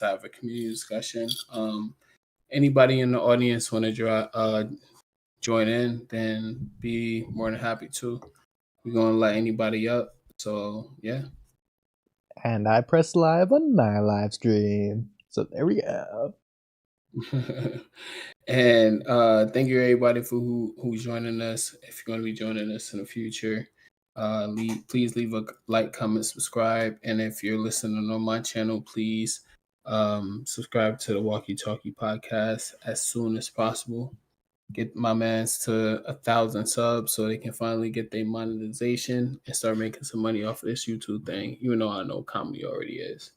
to have a community discussion. Anybody in the audience want to join in, then be more than happy to. We're gonna let anybody up. So yeah. And I press live on my live stream. So there we go. And thank you everybody for who's joining us. If you're going to be joining us in the future, please leave a like, comment, subscribe. And if you're listening on my channel, please subscribe to the Walky Talky podcast as soon as possible. Get my mans to 1,000 subs so they can finally get their monetization and start making some money off of this YouTube thing. Even though I know Kamui already is.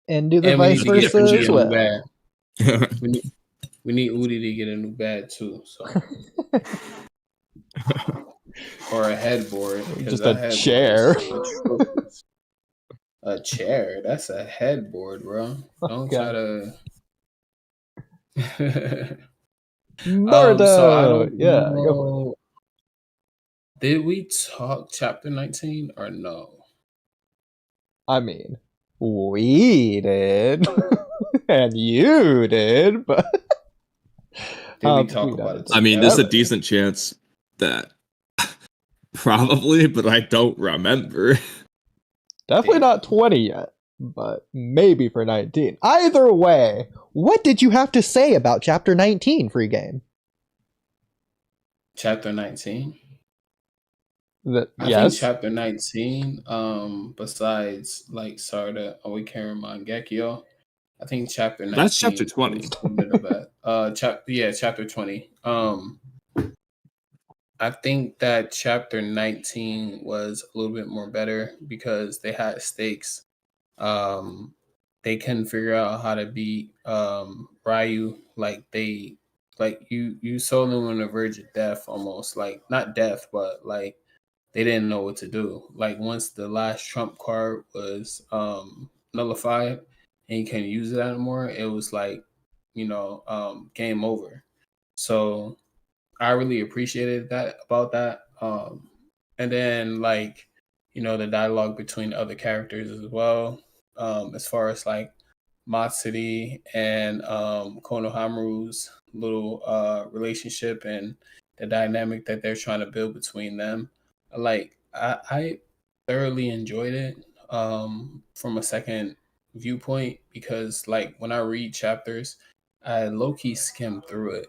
And do the vice versa as well. We need Oodie to get a new bag too. So or a headboard. Just a chair. A chair. That's a headboard, bro. Don't try to. So I don't know. Did we talk chapter 19 or no? I mean, we did. And you did, but did we talk about it? I mean, there's a decent chance that probably, but I don't remember. Definitely not 20 yet, but maybe for 19. Either way, what did you have to say about chapter 19, Free Game? Chapter 19? Yes. I think chapter 19, besides like Sarda, are we carrying mangekyo? I think chapter 19. That's chapter 20. Chapter 20. I think that chapter 19 was a little bit more better because they had stakes. They couldn't figure out how to beat Ryu. You saw them on the verge of death almost. Like not death, but like they didn't know what to do. Like once the last trump card was nullified and you can't use it anymore, it was like, game over. So I really appreciated that about that. And then the dialogue between other characters as well. As far as like Matsuri and Konohamaru's little relationship and the dynamic that they're trying to build between them. Like I thoroughly enjoyed it from a second viewpoint because like when I read chapters, I low-key skim through it.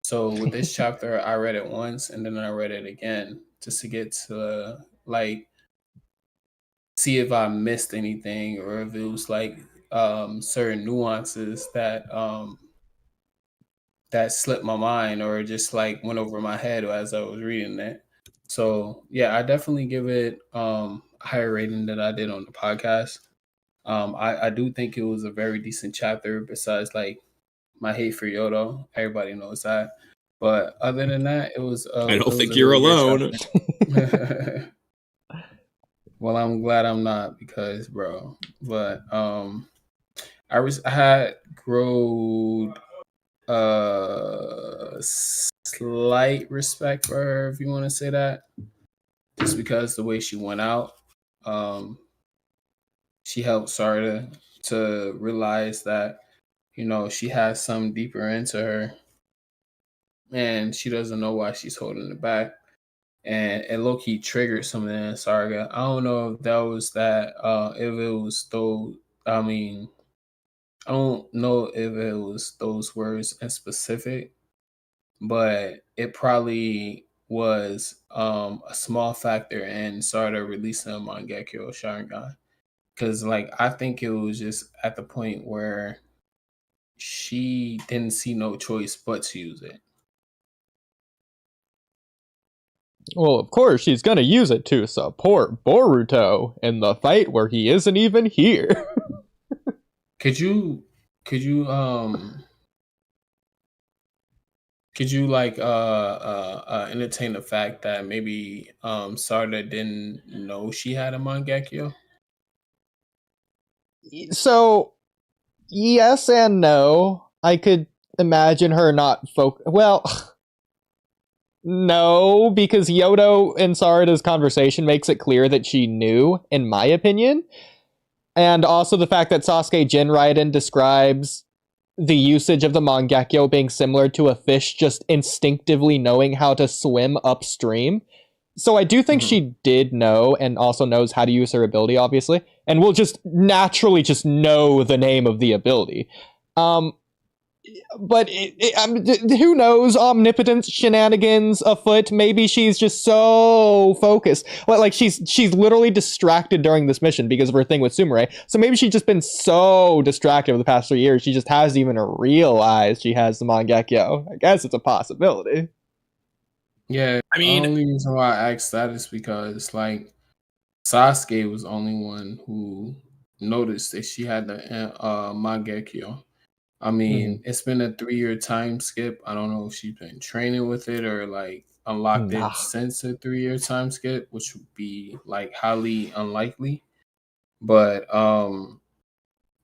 So with this chapter, I read it once and then I read it again just to get to like see if I missed anything or if it was like certain nuances that that slipped my mind or just like went over my head as I was reading it. So yeah, I definitely give it a higher rating than I did on the podcast. I do think it was a very decent chapter besides like my hate for Yodo. Everybody knows that. But other than that, it was I don't think you're alone. Well, I'm glad I'm not because, bro. But I had grown slight respect for her, if you want to say that, just because the way she went out. She helped Sarda to realize that, she has something deeper into her and she doesn't know why she's holding it back. And it low-key triggered something in Sarda. I don't know if that was that, if it was those, I don't know if it was those words in specific, but it probably was a small factor in Sarda releasing mangekyo sharingan. Because, I think it was just at the point where she didn't see no choice but to use it. Well, of course, she's gonna use it to support Boruto in the fight where he isn't even here. Could you entertain the fact that maybe Sarda didn't know she had a mangekyo? So, yes and no. I could imagine her not well, no, because Yodo and Sarada's conversation makes it clear that she knew, in my opinion. And also the fact that Sasuke Jinraiden describes the usage of the mangekyo being similar to a fish just instinctively knowing how to swim upstream. So I do think she did know, and also knows how to use her ability, obviously, and will just naturally just know the name of the ability. But who knows? Omnipotence shenanigans afoot. Maybe she's just so focused. Like she's literally distracted during this mission because of her thing with Sumire. So maybe she's just been so distracted over the past 3 years, she just hasn't even realized she has the mangekyo. I guess it's a possibility. Yeah, I mean, the only reason why I asked that is because like Sasuke was the only one who noticed that she had the mangekyo. I mean, it's been a 3-year time skip. I don't know if she's been training with it or like unlocked it since a 3-year time skip, which would be like highly unlikely. But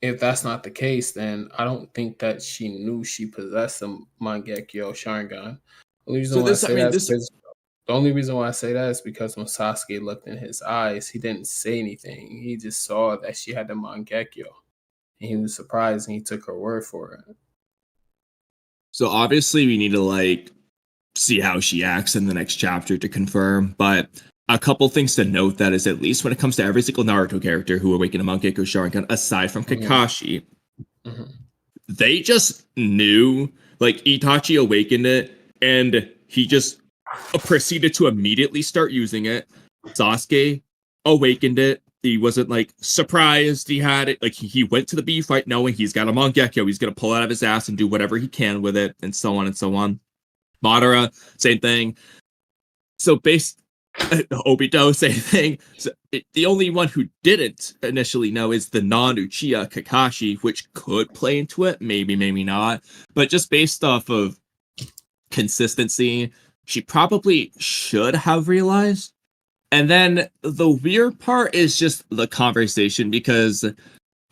if that's not the case, then I don't think that she knew she possessed the mangekyo sharingan. The only reason why I say that is because when Sasuke looked in his eyes, he didn't say anything. He just saw that she had the mangekyo. And he was surprised and he took her word for it. So obviously we need to like see how she acts in the next chapter to confirm, but a couple things to note that is at least when it comes to every single Naruto character who awakened a Mangekyo Sharingan, aside from Kakashi, they just knew, like Itachi awakened it and he just proceeded to immediately start using it. Sasuke awakened it. He wasn't like surprised he had it. Like he went to the B fight knowing he's got a mangekyo. He's gonna pull it out of his ass and do whatever he can with it, and so on and so on. Madara, same thing. So Obito, same thing. So the only one who didn't initially know is the non-Uchiha Kakashi, which could play into it, maybe not. But just based off of consistency, she probably should have realized. And then the weird part is just the conversation, because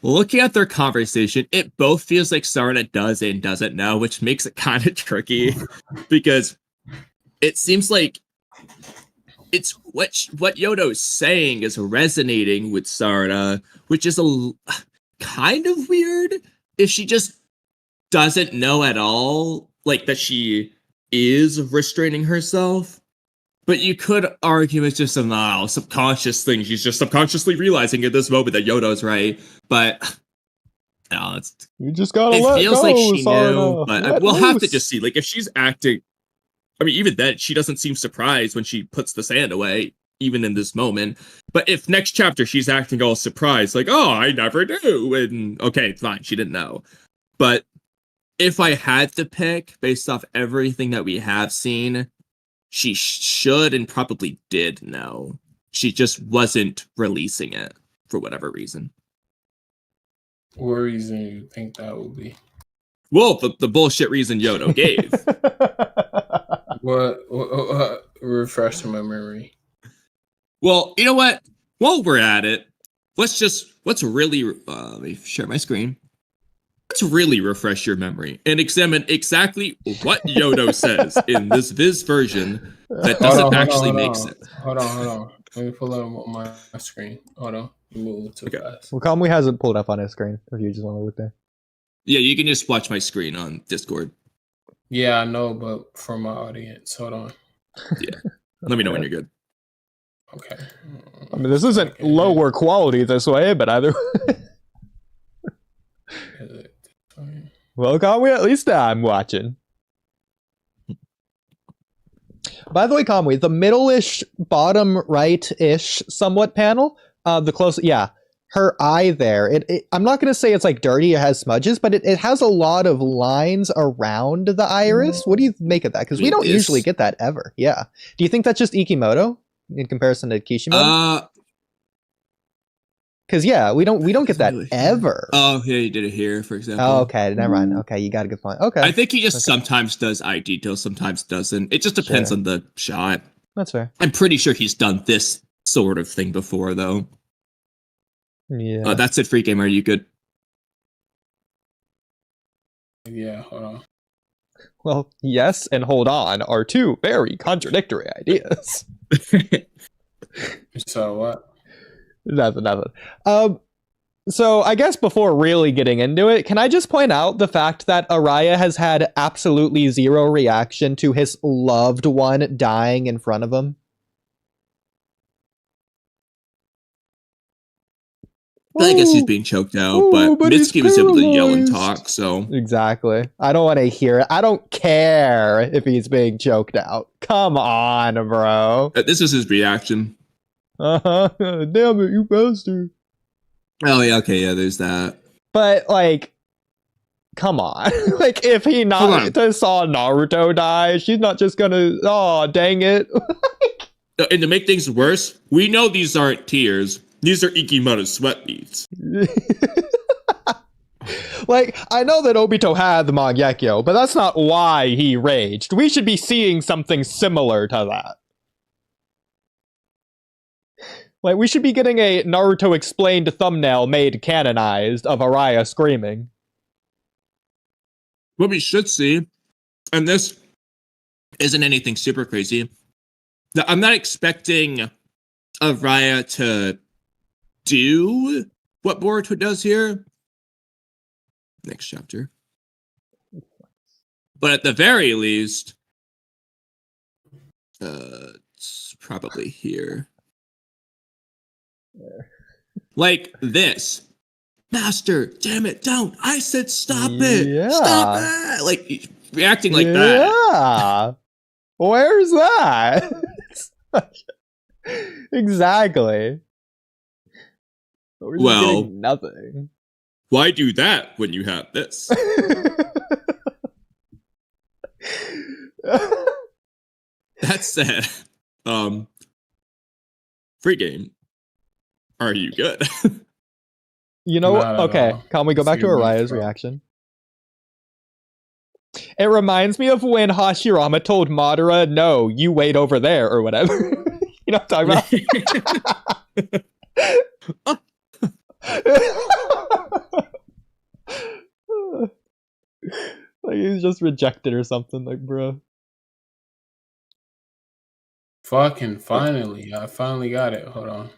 looking at their conversation, it both feels like Sarda does and doesn't know, which makes it kind of tricky because it seems like it's what Yodo's saying is resonating with Sarda, which is a kind of weird if she just doesn't know at all, like that she is restraining herself. But you could argue it's just a subconscious thing. She's just subconsciously realizing at this moment that Yodo's right. But no, you just gotta let feels go, like she Sarda. knew. But we'll have to just see. Like if she's acting, I mean, even then she doesn't seem surprised when she puts the sand away, even in this moment. But if next chapter she's acting all surprised, like, oh, I never knew, and okay, fine, she didn't know. But if I had to pick based off everything that we have seen, she should and probably did know. She just wasn't releasing it for whatever reason. What reason do you think that would be? Well, the bullshit reason Yodo gave. What refresh my memory. Well, you know what? While we're at it, let's really let me share my screen. Let's really refresh your memory and examine exactly what Yodo says in this Viz version that doesn't actually make sense. Hold on. Let me pull up my screen. Hold on. You move too fast. Well, Kamui hasn't pulled up on his screen if you just want to look there. Yeah, you can just watch my screen on Discord. Yeah, I know, but for my audience, hold on. Yeah. Let me know when you're good. Okay. I mean, this isn't lower quality this way, but either way. Well, Kamui, at least I'm watching. By the way, Kamui, the middle-ish, bottom right-ish somewhat panel, the close, yeah, her eye there, I'm not going to say it's like dirty, it has smudges, but it has a lot of lines around the iris. What do you make of that? Because we don't usually get that ever. Yeah. Do you think that's just Ikimoto in comparison to Kishimoto? Because yeah, we don't get that ever. Oh yeah, you did it here, for example. Oh, okay, never mind. Okay, you got a good point. Okay, I think he just sometimes does eye details, sometimes doesn't. It just depends on the shot. That's fair. I'm pretty sure he's done this sort of thing before, though. Yeah. That's it, Free Gamer. Are you good? Yeah, hold on. Well, yes and hold on are two very contradictory ideas. So what? Nothing. So I guess before really getting into it, can I just point out the fact that Araya has had absolutely zero reaction to his loved one dying in front of him? I guess he's being choked out, Ooh, but he's Mitsuki was able to yell and paralyzed. talk, so... Exactly. I don't want to hear it. I don't care if he's being choked out. Come on, bro. This is his reaction. Uh-huh. Damn it, you bastard. Oh, yeah, okay, yeah, there's that. But, like, come on. Like, if he not saw Naruto die, she's not just gonna, oh, dang it. And to make things worse, we know these aren't tears. These are Ikimaru's sweat beads. Like, I know that Obito had the mangekyo, but that's not why he raged. We should be seeing something similar to that. Like, we should be getting a Naruto explained thumbnail made canonized of Araya screaming. What we should see, and this isn't anything super crazy, I'm not expecting Araya to do what Boruto does here. Next chapter. But at the very least, it's probably here. Like this. Master, damn it, don't. I said stop it. Stop it. Like, reacting like that. Yeah. Where's that? Exactly. Well, nothing. Why do that when you have this? That said, free game. Are you good? You know, okay, can we go back to Araya's reaction? It reminds me of when Hashirama told Madara, no, you wait over there, or whatever. You know what I'm talking about? Like, he's just rejected or something, like, bro. Fucking finally. I finally got it. Hold on.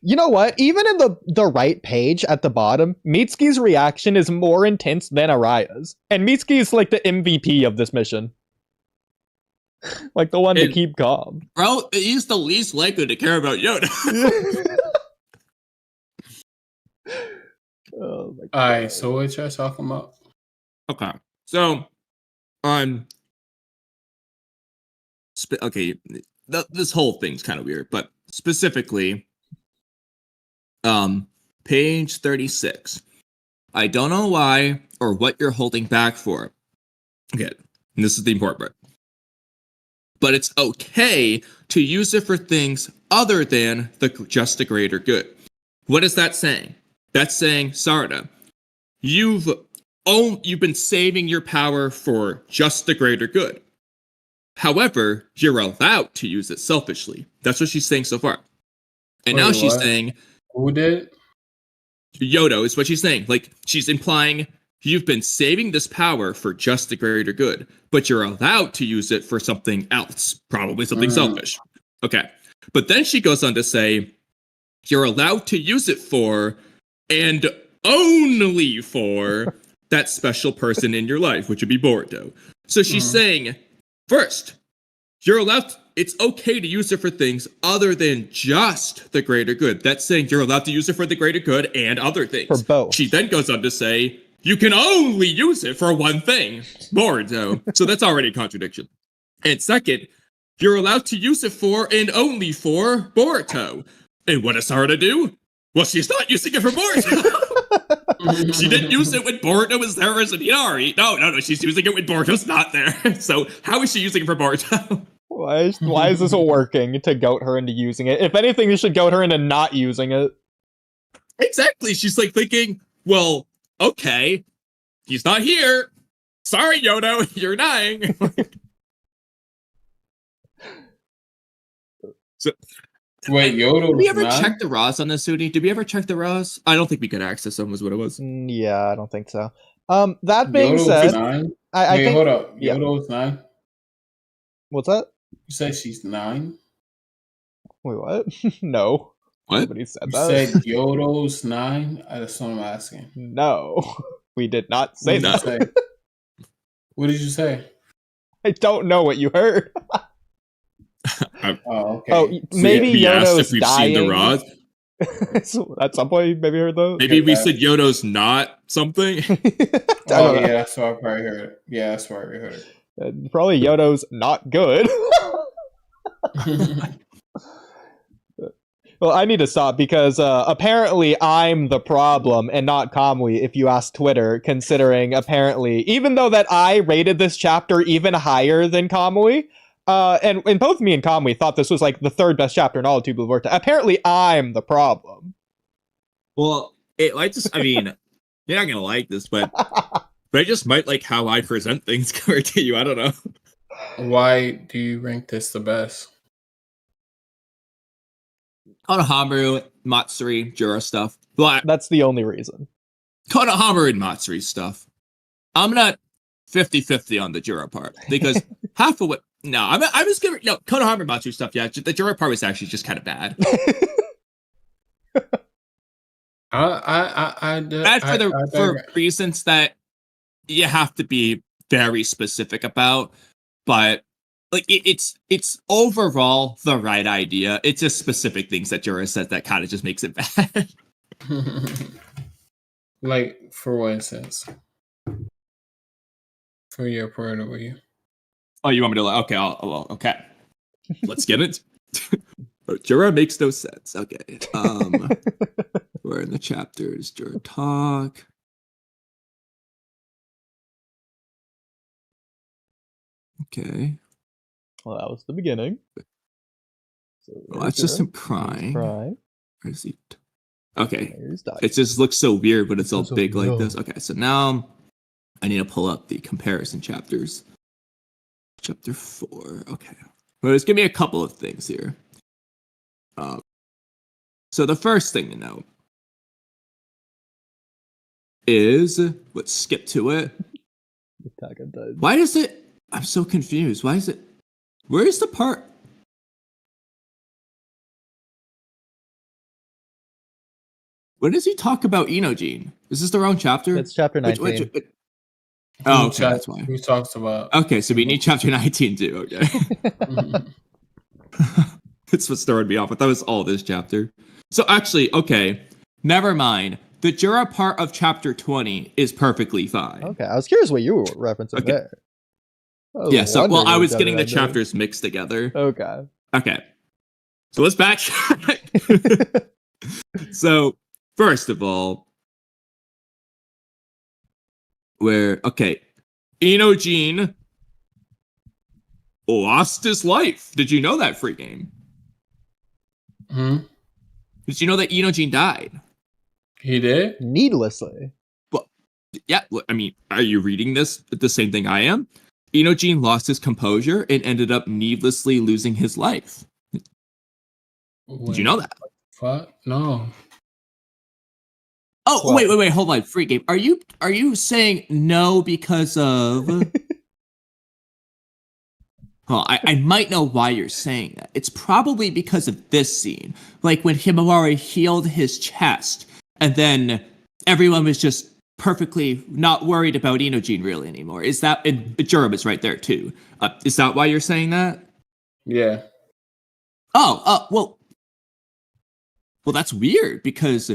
You know what? Even in the right page at the bottom, Mitsuki's reaction is more intense than Araya's. And Mitsuki is like the MVP of this mission. Like the one to keep calm. Bro, he's the least likely to care about Yodo. Oh my God. Alright, so what y'all talking about? Okay. So, okay, this whole thing's kind of weird, but specifically, page 36. I don't know why or what you're holding back for. Okay, and this is the important part. But it's okay to use it for things other than just the greater good. What is that saying? That's saying, Sarda, you've been saving your power for just the greater good. However, you're allowed to use it selfishly. That's what she's saying so far. And now she's saying... Who did? Yodo is what she's saying. Like, she's implying you've been saving this power for just the greater good, but you're allowed to use it for something else. Probably something selfish. Okay. But then she goes on to say, you're allowed to use it for, and only for, that special person in your life, which would be Boruto. So she's saying, first, you're allowed it's okay to use it for things other than just the greater good. That's saying you're allowed to use it for the greater good and other things. For both. She then goes on to say, you can only use it for one thing, Boruto. So that's already a contradiction. And second, you're allowed to use it for and only for Boruto. And what does Sarda do? Well, she's not using it for Boruto. She didn't use it when Boruto was there as an Inari. No, she's using it when Boruto's not there. So how is she using it for Boruto? Why is this working to goat her into using it? If anything, this should goat her into not using it. Exactly. She's like thinking, well, okay, he's not here. Sorry, Yodo, you're dying. So, wait, Yodo. Did we ever check the RAWs on this, Oodie? Did we ever check the RAWs? I don't think we could access them, was what it was. Yeah, I don't think so. That being said, 9? I think, hold up. Yodo's 9. What's that? You said she's 9? Wait, what? No. What? Nobody said You that. said Yodo's 9? That's what I'm asking. No, we did not What say did you that. say? What did you say? I don't know what you heard. Oh, okay. Oh, maybe we asked Yodo's if we've dying. seen the rod. So at some point, you maybe heard those. Maybe we that. said Yodo's not something. I don't Oh, know. yeah, that's why I probably heard it. Yeah, that's why I heard Probably Yodo's not good. it. Well, I need to stop because apparently I'm the problem and not Kamui, if you ask Twitter, considering apparently, even though that I rated this chapter even higher than Kamui, and both me and Kamui thought this was like the third best chapter in all of Tubular Vortex, apparently I'm the problem. Well, I mean, you're not gonna like this, but I just might like how I present things compared to you. I don't know. Why do you rank this the best? Konohamaru, Matsuri, Jura stuff. Well, That's the only reason. Konohamaru and Matsuri stuff. I'm not 50-50 on the Jura part because half of what. No, I was gonna. No, Konohamaru and Matsuri stuff. Yeah, the Jura part was actually just kind of bad. Bad for reasons that you have to be very specific about, but like it's overall the right idea. It's just specific things that Jura says that kind of just makes it bad. Like, for instance, for your point of view. Oh, you want me to? Okay, okay. Let's get it. Jura makes no sense. Okay. We're in the chapters. Jura talk. Okay. Well, that was the beginning. So Well, that's just him crying. Where's he? Okay. It just looks so weird, but it's all so big like this. Okay, so now I need to pull up the comparison chapters. Chapter 4. Okay. Well, just give me a couple of things here. So the first thing to note is, let's skip to it. Why does it? I'm so confused. Why is it? Where is the part? When does he talk about Eido Gen? Is this the wrong chapter? It's chapter 19. Oh, okay, that's why. Who talks about? Okay, so we need chapter 19 too. Okay. That's what's throwing me off. I thought it was all this chapter. So actually, okay, never mind. The Jura part of chapter 20 is perfectly fine. Okay, I was curious what you were referencing there. Yeah, so I was getting the chapters mixed together. Okay. So let's backtrack. So first of all, Eido Gen lost his life. Did you know that, free game? Did you know that Eido Gen died? He did? Needlessly. Well, yeah, I mean, are you reading this the same thing I am? Eido Gen lost his composure and ended up needlessly losing his life. Did you know that? Fuck? No. Oh, well, wait, hold on, free game. Are you saying no because of? Well, I might know why you're saying that. It's probably because of this scene, like when Himawari healed his chest, and then everyone was just perfectly not worried about Eido Gen really anymore. Is that? And Jura is right there too. Is that why you're saying that? Yeah. Well, that's weird because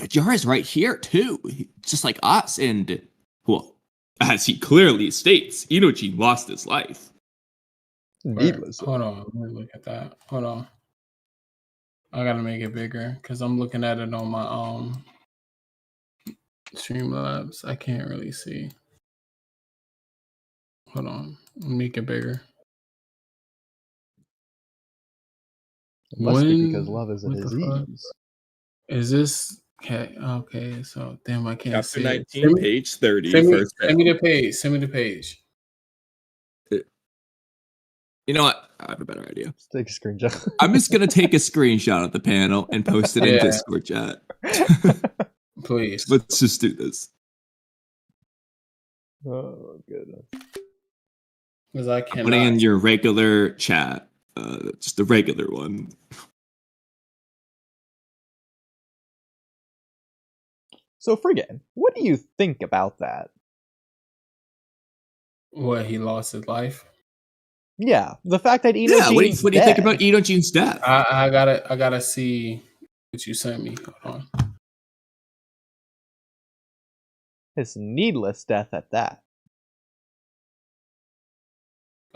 Jura is right here too, just like us, and well, as he clearly states, Eido Gen lost his life. Needless. Hold on, let me look at that. Hold on. I gotta make it bigger because I'm looking at it on my Streamlabs. I can't really see. Hold on, make it bigger. It must be because love is a disease. Is this okay? So damn, I can't Chapter see 19, page 30. Send me the page. Send me the page. You know what? I have a better idea. Just take a screenshot. I'm just gonna take a screenshot of the panel and post it in Discord chat. Please. Let's just do this. Oh goodness. Because I can't. Putting in your regular chat, just the regular one. So, Friggin, what do you think about that? What, he lost his life? Yeah, the fact that Eido Yeah, what do Gen's you think about Eido Gen's death? I gotta see what you sent me. Hold on. His needless death at that.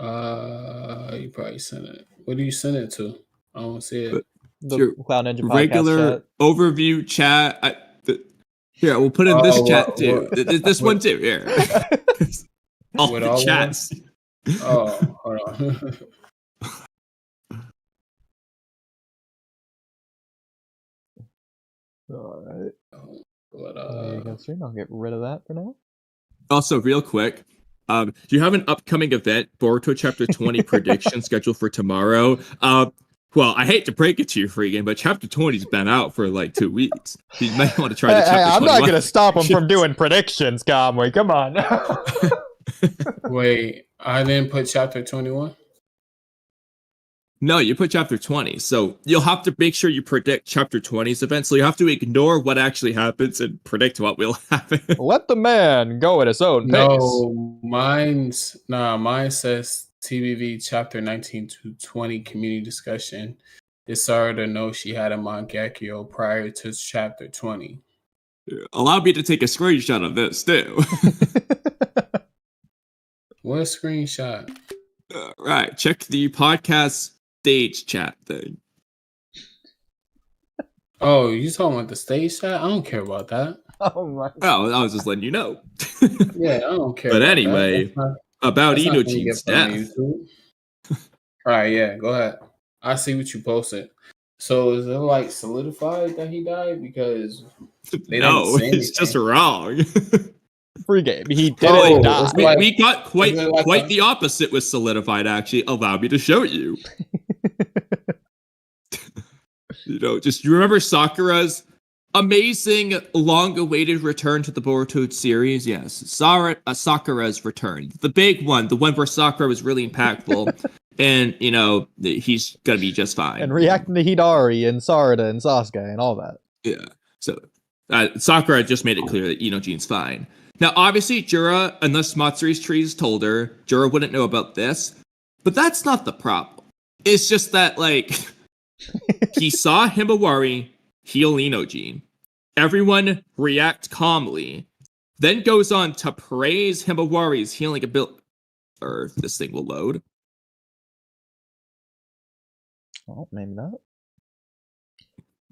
You probably sent it. What do you send it to? I don't see it. The Cloud Ninja podcast regular chat. overview chat. Here, we'll put in this chat too. This one too. Here. all With the all chats. Oh, hold on. All right. But, I'll get rid of that for now. Also, real quick, do you have an upcoming event, Boruto Chapter 20 prediction scheduled for tomorrow? Well, I hate to break it to you, Freegan, but Chapter 20's been out for like 2 weeks. You might want to try the Chapter 21. I'm not going to stop him from doing predictions, Kamui. Come on. Wait, I didn't put Chapter 21? No, you put Chapter 20. So you'll have to make sure you predict Chapter 20's event. So you have to ignore what actually happens and predict what will happen. Let the man go at his own pace. No, mine says TBV Chapter 19 to 20 community discussion. Did Sarda know she had a mangekyo prior to Chapter 20? Allow me to take a screenshot of this, too. What screenshot? Right, check the podcast stage chat thing. Oh, you talking about the stage chat? I don't care about that. Oh my God. Oh, I was just letting you know. Yeah, I don't care. But about anyway, that. about That's not Eido gonna get Gen's put on death. YouTube. All right, yeah, go ahead. I see what you posted. So is it like solidified that he died? Because they No, didn't say it's anything. just wrong. Free game. He didn't die. it's like- we got quite like the opposite with solidified, actually. Allow me to show you. Just you remember Sakura's amazing, long-awaited return to the Boruto series? Yes, Sakura's return. The big one, the one where Sakura was really impactful. And, he's gonna be just fine. And reacting to Hidari and Sarda and Sasuke and all that. Yeah, so Sakura just made it clear that Eido Gen's fine. Now, obviously, Jura, unless Matsuri's trees told her, Jura wouldn't know about this. But that's not the problem. It's just that, he saw Himawari heal Eido Gen. Everyone react calmly. Then goes on to praise Himawari's healing ability. Or this thing will load. Oh, maybe not.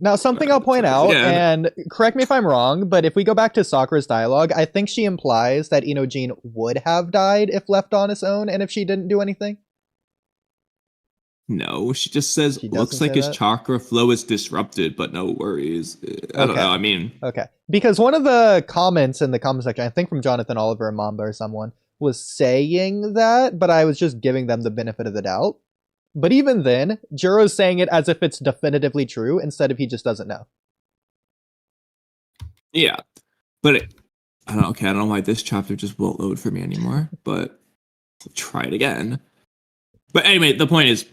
Now, something I'll point out, and correct me if I'm wrong, but if we go back to Sakura's dialogue, I think she implies that Eido Gen would have died if left on his own and if she didn't do anything. No, she just says, looks like his chakra flow is disrupted, but no worries. I don't know, Okay. Because one of the comments in the comment section, I think from Jonathan Oliver and Mamba or someone, was saying that, but I was just giving them the benefit of the doubt. But even then, Juro's saying it as if it's definitively true instead of he just doesn't know. Yeah. But I don't know why this chapter just won't load for me anymore, but I'll try it again. But anyway, the point is,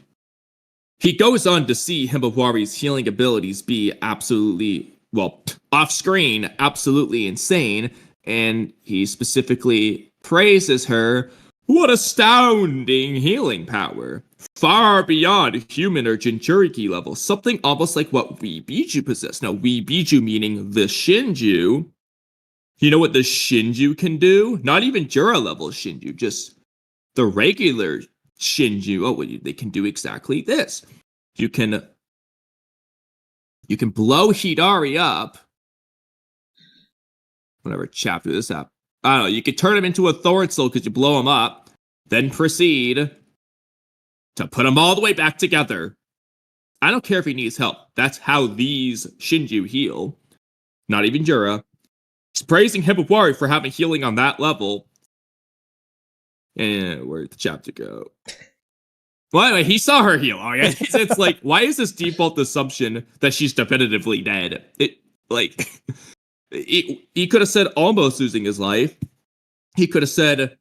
he goes on to see Himawari's healing abilities be absolutely, off screen, absolutely insane, and he specifically praises her. What astounding healing power! Far beyond human or Jinchuriki level, something almost like what Weebiju possess. Now, Weebiju meaning the Shinju. You know what the Shinju can do? Not even Jura level Shinju, just the regular Shinju. Oh, they can do exactly this. You can blow Hidari up. Whatever chapter this up. I don't know. You could turn him into a Thorn Soul because you blow him up. Then proceed to put them all the way back together. I don't care if he needs help. That's how these Shinju heal. Not even Jura. He's praising Himawari for having healing on that level. And where'd the chapter go? Well, anyway, he saw her heal. It's like, why is this default assumption that she's definitively dead? He could have said almost losing his life. He could have said,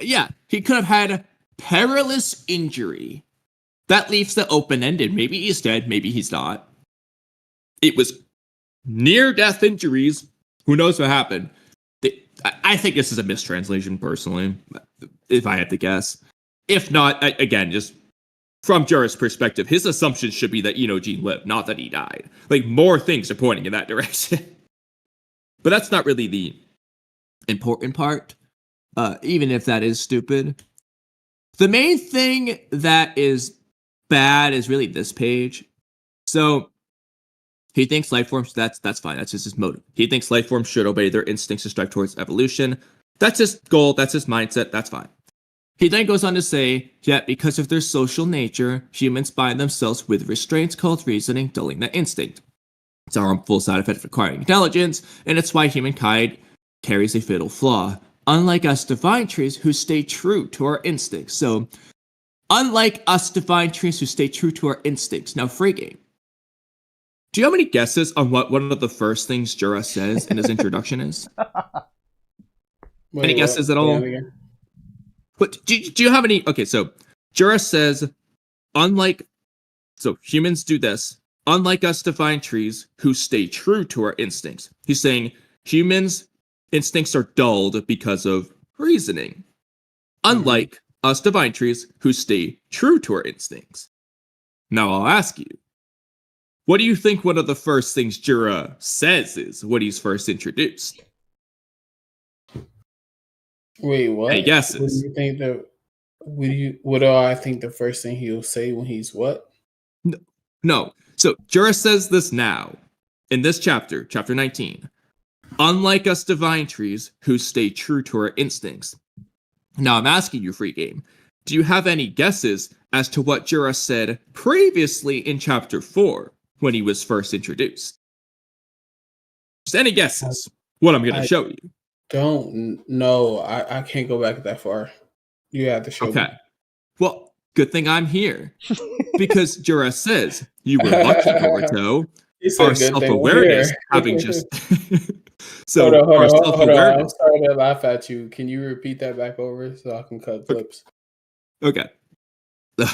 he could have had perilous injury. That leaves the open-ended. Maybe he's dead, maybe he's not. It was near-death injuries Who knows what happened? I think this is a mistranslation, personally, if I had to guess. If not, again, just from Jura's perspective, his assumption should be that Eido Gen lived, not that he died. Like, more things are pointing in that direction. But that's not really the important part, even if that is stupid. The main thing that is bad is really this page. So he thinks life forms, that's fine. That's just his motive. He thinks life forms should obey their instincts to strive towards evolution. That's his goal. That's his mindset. That's fine. He then goes on to say, yet because of their social nature, humans bind themselves with restraints called reasoning, dulling that instinct. It's a harmful side effect of acquiring intelligence, and it's why humankind carries a fatal flaw. Unlike us divine trees who stay true to our instincts. So, unlike us divine trees who stay true to our instincts. Now, free game. Do you have any guesses on what one of the first things Jura says in his introduction is? Any guesses at all? But do you have any? Okay, so Jura says, so humans do this. Unlike us divine trees who stay true to our instincts. He's saying humans' instincts are dulled because of reasoning. Unlike us divine trees who stay true to our instincts. Now I'll ask you, what do you think one of the first things Jura says is when he's first introduced? Wait, what? Any guesses? What do you think what do I think the first thing he'll say when he's what? No. So Jura says this now, in this chapter, chapter 19. Unlike us divine trees who stay true to our instincts. Now I'm asking you, free game, do you have any guesses as to what Jura said previously in chapter 4 when he was first introduced? Just any guesses? What I'm going to show you. Don't know. I can't go back that far. You have to show me. Okay. Well, good thing I'm here. Because Jura says, you were lucky, Boruto. Our self-awareness having just... So hold on. self-awareness... I'm sorry to laugh at you. Can you repeat that back over so I can cut clips? Okay. All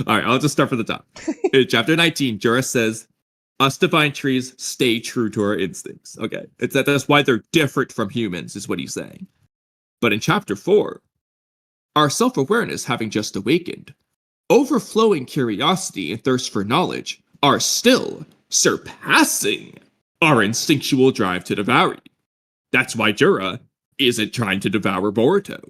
right, I'll just start from the top. In chapter 19, Jura says, us divine trees stay true to our instincts. Okay, that's why they're different from humans, is what he's saying. But in chapter 4, our self-awareness having just awakened, overflowing curiosity and thirst for knowledge are still surpassing our instinctual drive to devour. That's why Jura isn't trying to devour Boruto,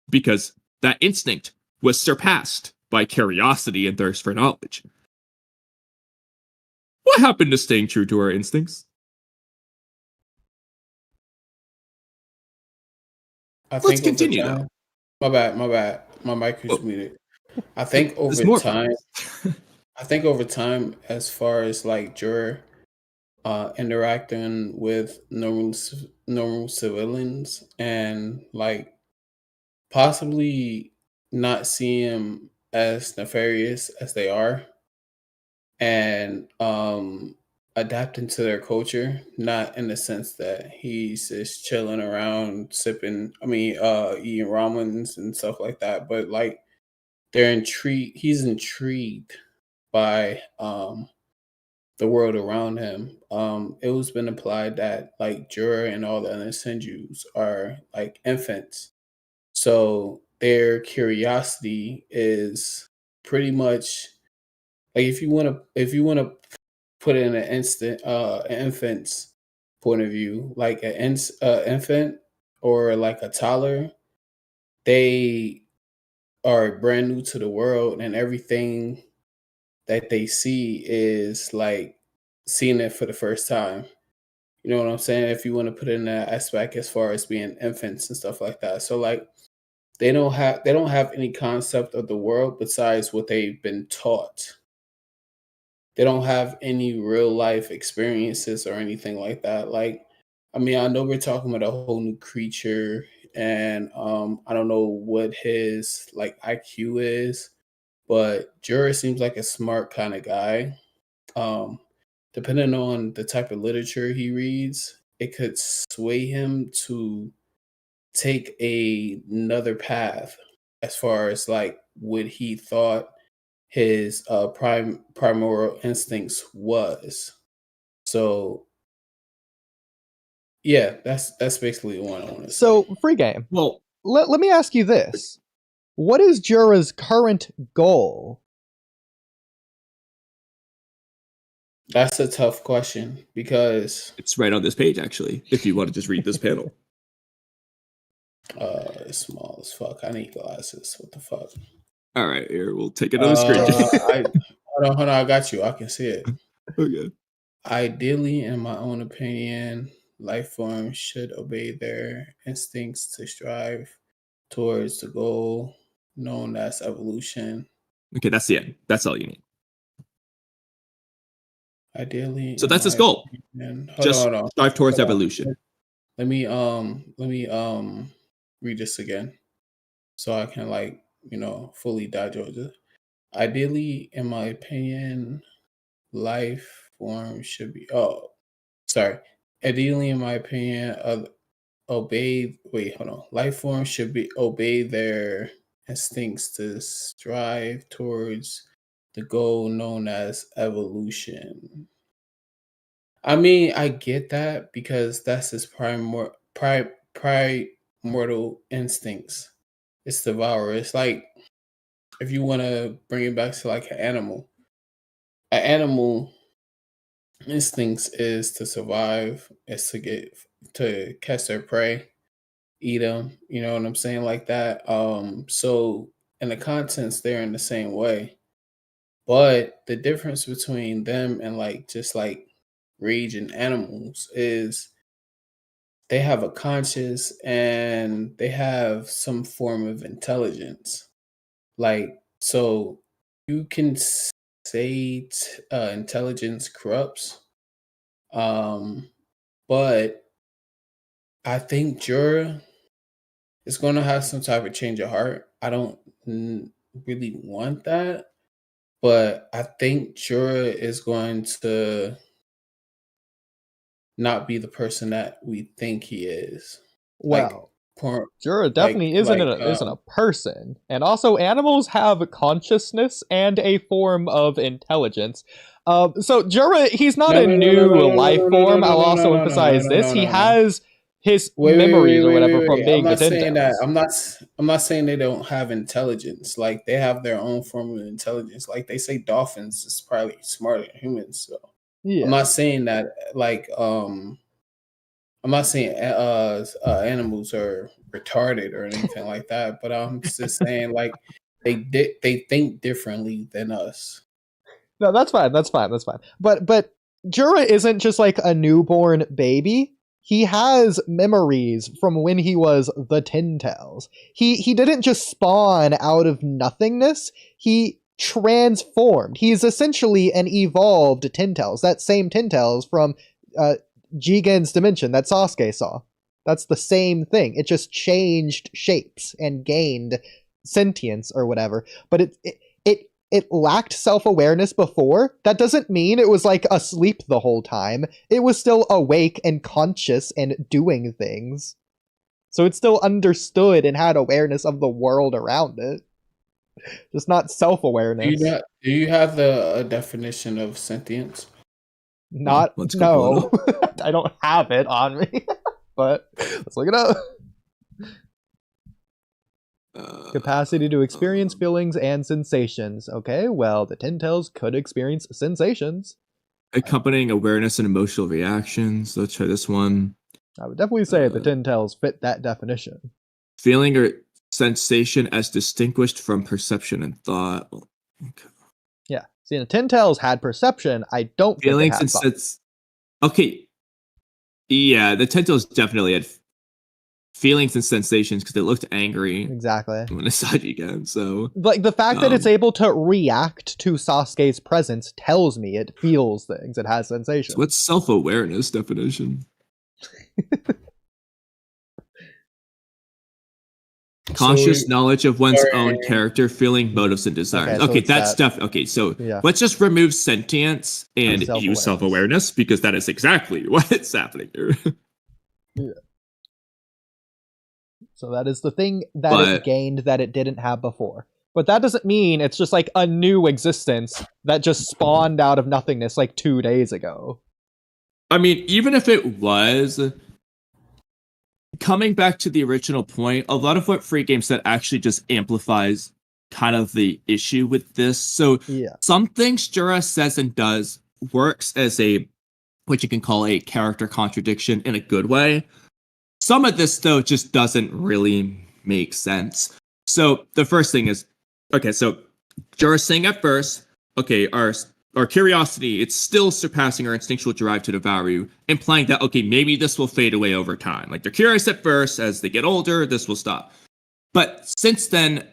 because that instinct was surpassed by curiosity and thirst for knowledge. What happened to staying true to our instincts? Let's continue though. My bad. My mic was muted. I think over time, as far as like Jura interacting with normal civilians and like possibly not seeing them as nefarious as they are, and adapting to their culture, not in the sense that he's just chilling around eating ramens and stuff like that, but like he's intrigued by the world around him. It was been implied that like Jura and all the other Senjus are like infants, so their curiosity is pretty much like if you want to put it in an infant's point of view, like an infant or like a toddler, they are brand new to the world, and everything that they see is like seeing it for the first time. You know what I'm saying? If you want to put it in that aspect as far as being infants and stuff like that. So like they don't have any concept of the world besides what they've been taught. They don't have any real life experiences or anything like that. Like, I mean, I know we're talking about a whole new creature, and I don't know what his like IQ is, but Jura seems like a smart kind of guy. Depending on the type of literature he reads, it could sway him to take another path as far as like what he thought his primordial instincts was. So Yeah, that's basically what I want to say. So, free game. Well, Let me ask you this. What is Jura's current goal? That's a tough question because it's right on this page, actually, if you want to just read this panel. it's small as fuck. I need glasses. What the fuck? All right, here, we'll take another screen. Hold on, I got you. I can see it. Okay. Ideally, in my own opinion, life forms should obey their instincts to strive towards the goal known as evolution. Okay, that's the end. That's all you need. Ideally, so that's his goal. Just strive towards evolution. Let me read this again, so I can fully digest it. Ideally, in my opinion, life form should be. Ideally, in my opinion, life forms should obey their instincts to strive towards the goal known as evolution. I mean, I get that because that's his primordial instincts. It's devour. It's like if you want to bring it back to like an animal instincts is to survive, is to catch their prey, eat them. You know what I'm saying, like that. So and the contents they're in the same way, but the difference between them and just raging animals is they have a conscience and they have some form of intelligence. So you can say intelligence corrupts, but I think Jura is going to have some type of change of heart. I don't really want that, but I think Jura is going to not be the person that we think he is. Well, Jura definitely isn't a person, and also animals have consciousness and a form of intelligence. So Jura, he's not a new life form. I'll also emphasize this: he has his memories or whatever from being the Tintels. I'm not saying they don't have intelligence. Like they have their own form of intelligence. Like they say, dolphins is probably smarter than humans. So yeah. I'm not saying that. I'm not saying animals are retarded or anything like that, but I'm just saying they think differently than us. No, that's fine. But Jura isn't just like a newborn baby. He has memories from when he was the Tintels. He didn't just spawn out of nothingness. He transformed. He's essentially an evolved Tintels. That same Tintels from Jigen's dimension that Sasuke saw. That's the same thing. It just changed shapes and gained sentience or whatever. But it lacked self-awareness before. That doesn't mean it was like asleep the whole time. It was still awake and conscious and doing things. So it still understood and had awareness of the world around it. Just not self-awareness. Do you have the definition of sentience? No. I don't have it on me. But let's look it up. Capacity to experience feelings and sensations. Okay, well, the Tintels could experience sensations. Accompanying awareness and emotional reactions. Let's try this one. I would definitely say the Tintels fit that definition. Feeling or sensation as distinguished from perception and thought. Okay. Yeah. See, the Tintels had perception. I don't think feelings and thought. Okay. Yeah, the Tintels definitely had feelings and sensations because it looked angry. Exactly. When it saw again, so like the fact that it's able to react to Sasuke's presence tells me it feels things. It has sensations. So what's self-awareness definition? Conscious knowledge of one's own character, feeling, motives, and desires. Okay, so that's stuff. Okay, so let's just remove sentience and use self-awareness because that is exactly what's happening here. Yeah. So that is the thing that it gained that it didn't have before. But that doesn't mean it's just like a new existence that just spawned out of nothingness like 2 days ago. I mean, even if it was, coming back to the original point, a lot of what Free Game said actually just amplifies kind of the issue with this. So some things Jura says and does works as a, what you can call a character contradiction in a good way. Some of this, though, just doesn't really make sense. So the first thing is, okay, so Jura's saying at first, okay, our curiosity, it's still surpassing our instinctual drive to devour you, implying that, okay, maybe this will fade away over time. Like, they're curious at first, as they get older, this will stop. But since then,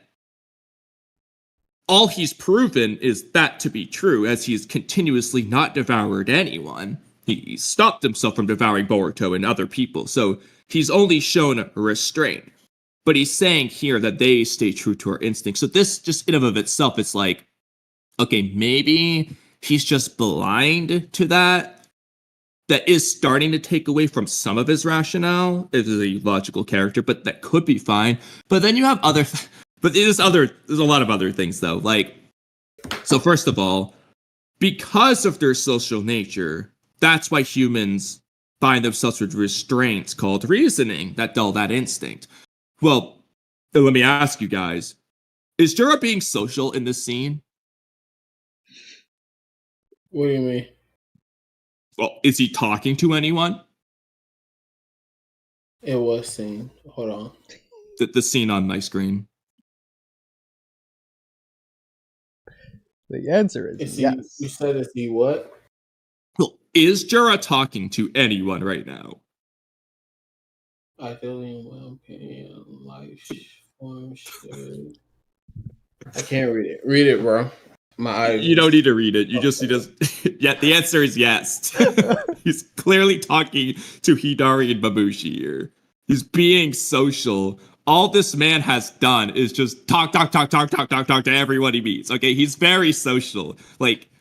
all he's proven is that to be true, as he's continuously not devoured anyone. He stopped himself from devouring Boruto and other people, so he's only shown restraint. But he's saying here that they stay true to our instincts. So this, just in and of itself, it's like, okay, maybe he's just blind to that. That is starting to take away from some of his rationale as a logical character, but that could be fine. But then you have other... But there's a lot of other things, though. Like, so first of all, because of their social nature, that's why humans find themselves with restraints called reasoning that dull that instinct. Well, let me ask you guys, is Jura being social in this scene? What do you mean? Well, is he talking to anyone? It was seen. Hold on. The scene on my screen. The answer is yes. You said is he what? Well, is Jura talking to anyone right now? I feel in life form shit. I can't read it. Read it, bro. My eyes. You don't need to read it. You just need to. Yeah, the answer is yes. He's clearly talking to Hidari and Mabushi here. He's being social. All this man has done is just talk to everyone he meets. Okay, he's very social. Like,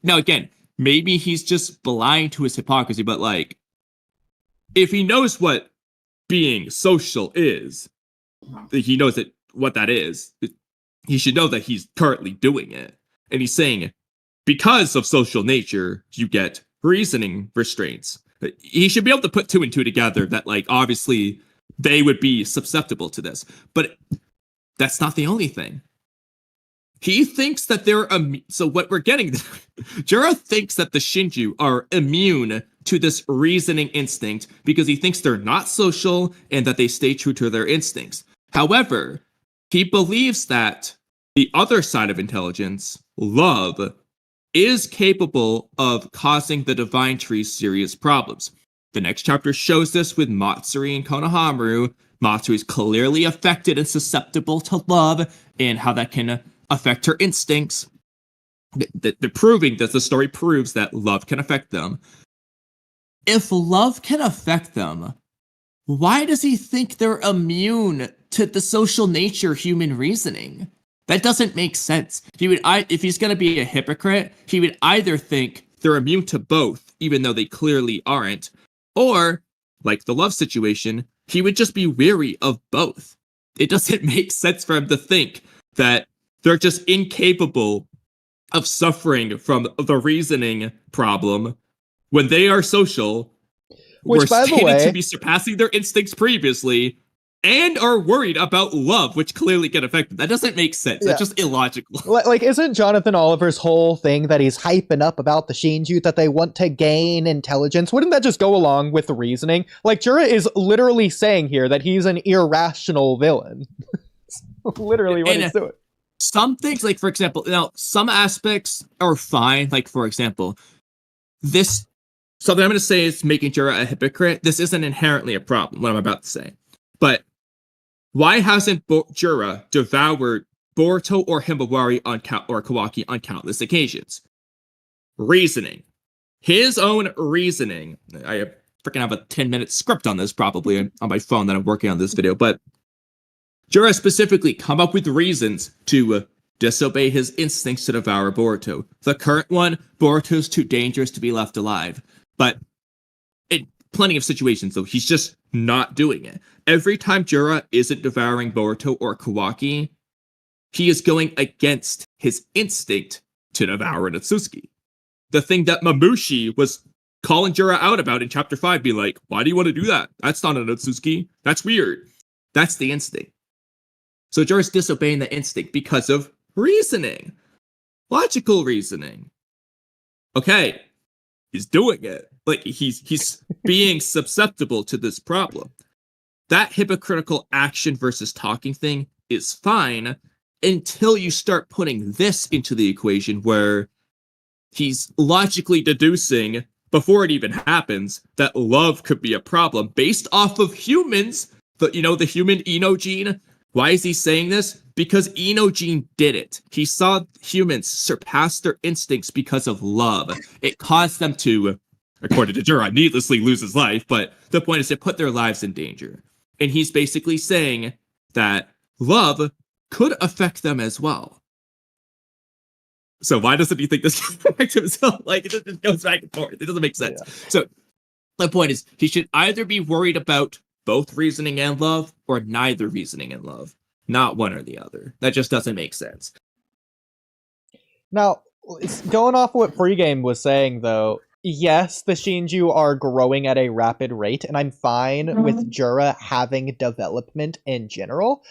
now again, maybe he's just blind to his hypocrisy, but like, if he knows what being social is, he knows what that is. He should know that he's currently doing it. And he's saying, because of social nature, you get reasoning restraints. He should be able to put two and two together that, like, obviously they would be susceptible to this. But that's not the only thing. He thinks that they're so what we're getting, Jura thinks that the Shinju are immune to this reasoning instinct because he thinks they're not social and that they stay true to their instincts. However, he believes that the other side of intelligence, love, is capable of causing the Divine Tree serious problems. The next chapter shows this with Matsuri and Konohamaru. Matsuri is clearly affected and susceptible to love and how that can affect her instincts. They're proving that the story proves that love can affect them. If love can affect them, why does he think they're immune to the social nature human reasoning? That doesn't make sense. If he's going to be a hypocrite, he would either think they're immune to both, even though they clearly aren't, or, like the love situation, he would just be weary of both. It doesn't make sense for him to think that they're just incapable of suffering from the reasoning problem when they are social, which, by the way, to be surpassing their instincts previously, and are worried about love, which clearly get affected. That doesn't make sense. Yeah. That's just illogical. Like, isn't Jonathan Oliver's whole thing that he's hyping up about the Shinju, that they want to gain intelligence? Wouldn't that just go along with the reasoning? Like, Jura is literally saying here that he's an irrational villain. Literally what he's doing. Some things, like, for example, now, some aspects are fine. Like, for example, this, something I'm going to say is making Jura a hypocrite. This isn't inherently a problem, what I'm about to say. But why hasn't Jura devoured Boruto or Himawari or Kawaki on countless occasions? Reasoning. His own reasoning. I freaking have a 10-minute script on this probably on my phone that I'm working on this video, but Jura specifically come up with reasons to disobey his instincts to devour Boruto. The current one, Boruto's too dangerous to be left alive. But in plenty of situations, though, he's just not doing it. Every time Jura isn't devouring Boruto or Kawaki, he is going against his instinct to devour an Otsutsuki. The thing that Mabushi was calling Jura out about in chapter 5, be like, why do you want to do that? That's not an Otsutsuki. That's weird. That's the instinct. So Jura's disobeying the instinct because of reasoning. Logical reasoning. Okay. He's doing it. Like, he's being susceptible to this problem. That hypocritical action versus talking thing is fine until you start putting this into the equation where he's logically deducing before it even happens that love could be a problem based off of humans. The human Eido Gen. Why is he saying this? Because Eido Gen did it. He saw humans surpass their instincts because of love. It caused them to, according to Jura, needlessly lose his life, but the point is it put their lives in danger. And he's basically saying that love could affect them as well. So why doesn't he think this goes back to himself? Like, it just goes back and forth. It doesn't make sense. Yeah. So the point is, he should either be worried about both reasoning and love, or neither reasoning and love. Not one or the other. That just doesn't make sense. Now, going off what Free Game was saying, though, yes, the Shinju are growing at a rapid rate, and I'm fine with Jura having development in general.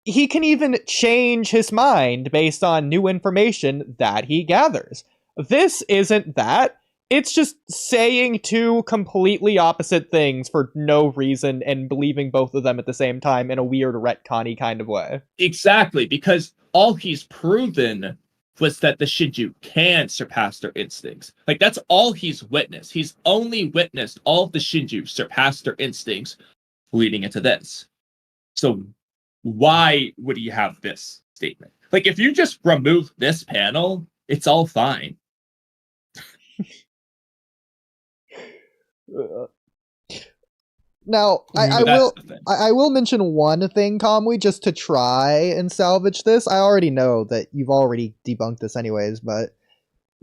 He can even change his mind based on new information that he gathers. This isn't that. It's just saying two completely opposite things for no reason and believing both of them at the same time in a weird retcon-y kind of way. Exactly, because all he's proven was that the Shinju can surpass their instincts. Like, that's all he's witnessed. He's only witnessed all of the Shinju surpass their instincts leading into this. So why would he have this statement? Like, if you just remove this panel, it's all fine. Now, I will mention one thing, Kamui, just to try and salvage this. I already know that you've already debunked this anyways, but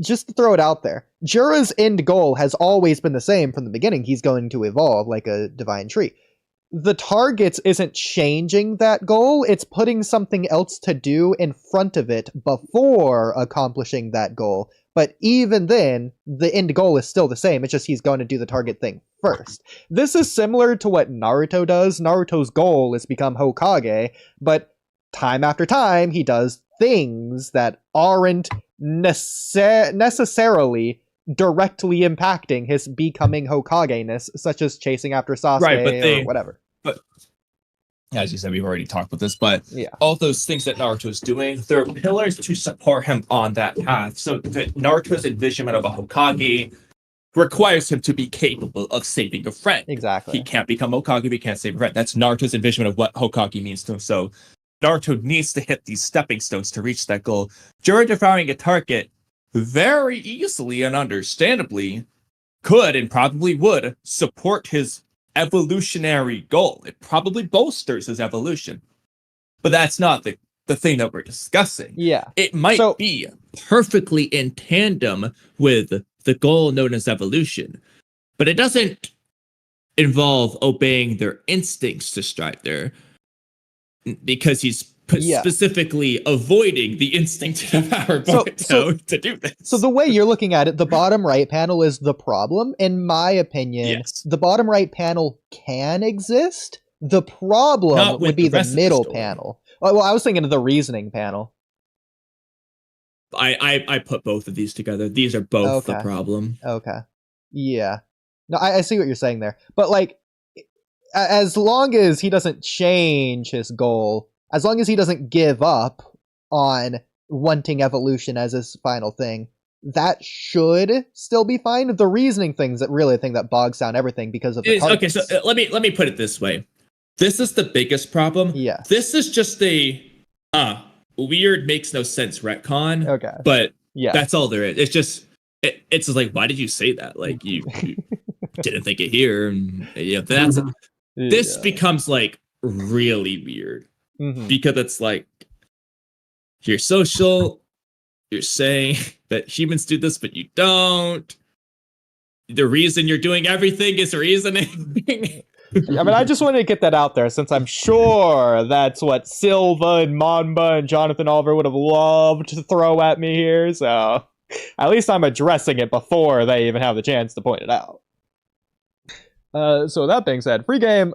just to throw it out there. Jura's end goal has always been the same from the beginning. He's going to evolve like a divine tree. The targets isn't changing that goal, it's putting something else to do in front of it before accomplishing that goal. But even then, the end goal is still the same, it's just he's going to do the target thing first. This is similar to what Naruto does. Naruto's goal is to become Hokage, but time after time, he does things that aren't necessarily directly impacting his becoming Hokage-ness, such as chasing after Sasuke or whatever. But as you said, we've already talked about this, but all those things that Naruto's doing, they're pillars to support him on that path. So Naruto's envisionment of a Hokage requires him to be capable of saving a friend. Exactly. He can't become Hokage if he can't save a friend. That's Naruto's envisionment of what Hokage means to him. So Naruto needs to hit these stepping stones to reach that goal. During devouring a target, very easily and understandably could and probably would support his evolutionary goal. It probably bolsters his evolution. But that's not the thing that we're discussing. Yeah. It might be perfectly in tandem with the goal known as evolution, but it doesn't involve obeying their instincts to strive there, because he's specifically avoiding the instinct of our Boruto to do this. So the way you're looking at it, the bottom right panel is the problem. In my opinion, the bottom right panel can exist. The problem would be the middle panel. Well, I was thinking of the reasoning panel. I put both of these together. These are both the problem. Okay. Yeah. No, I see what you're saying there. But, like, as long as he doesn't change his goal, as long as he doesn't give up on wanting evolution as his final thing, that should still be fine. The reasoning thing's that really thing that bogs down everything because of the targets. Okay, so let me put it this way. This is the biggest problem. Yeah. This is just a weird, makes no sense retcon. Okay. But that's all there is. It's just it's just like, why did you say that? Like, you didn't think it here. And, this becomes like really weird. Mm-hmm. Because it's like, you're social, you're saying that humans do this, but you don't. The reason you're doing everything is reasoning. I mean, I just wanted to get that out there, since I'm sure that's what Silva and Mamba and Jonathan Oliver would have loved to throw at me here, so... At least I'm addressing it before they even have the chance to point it out. So that being said, free game.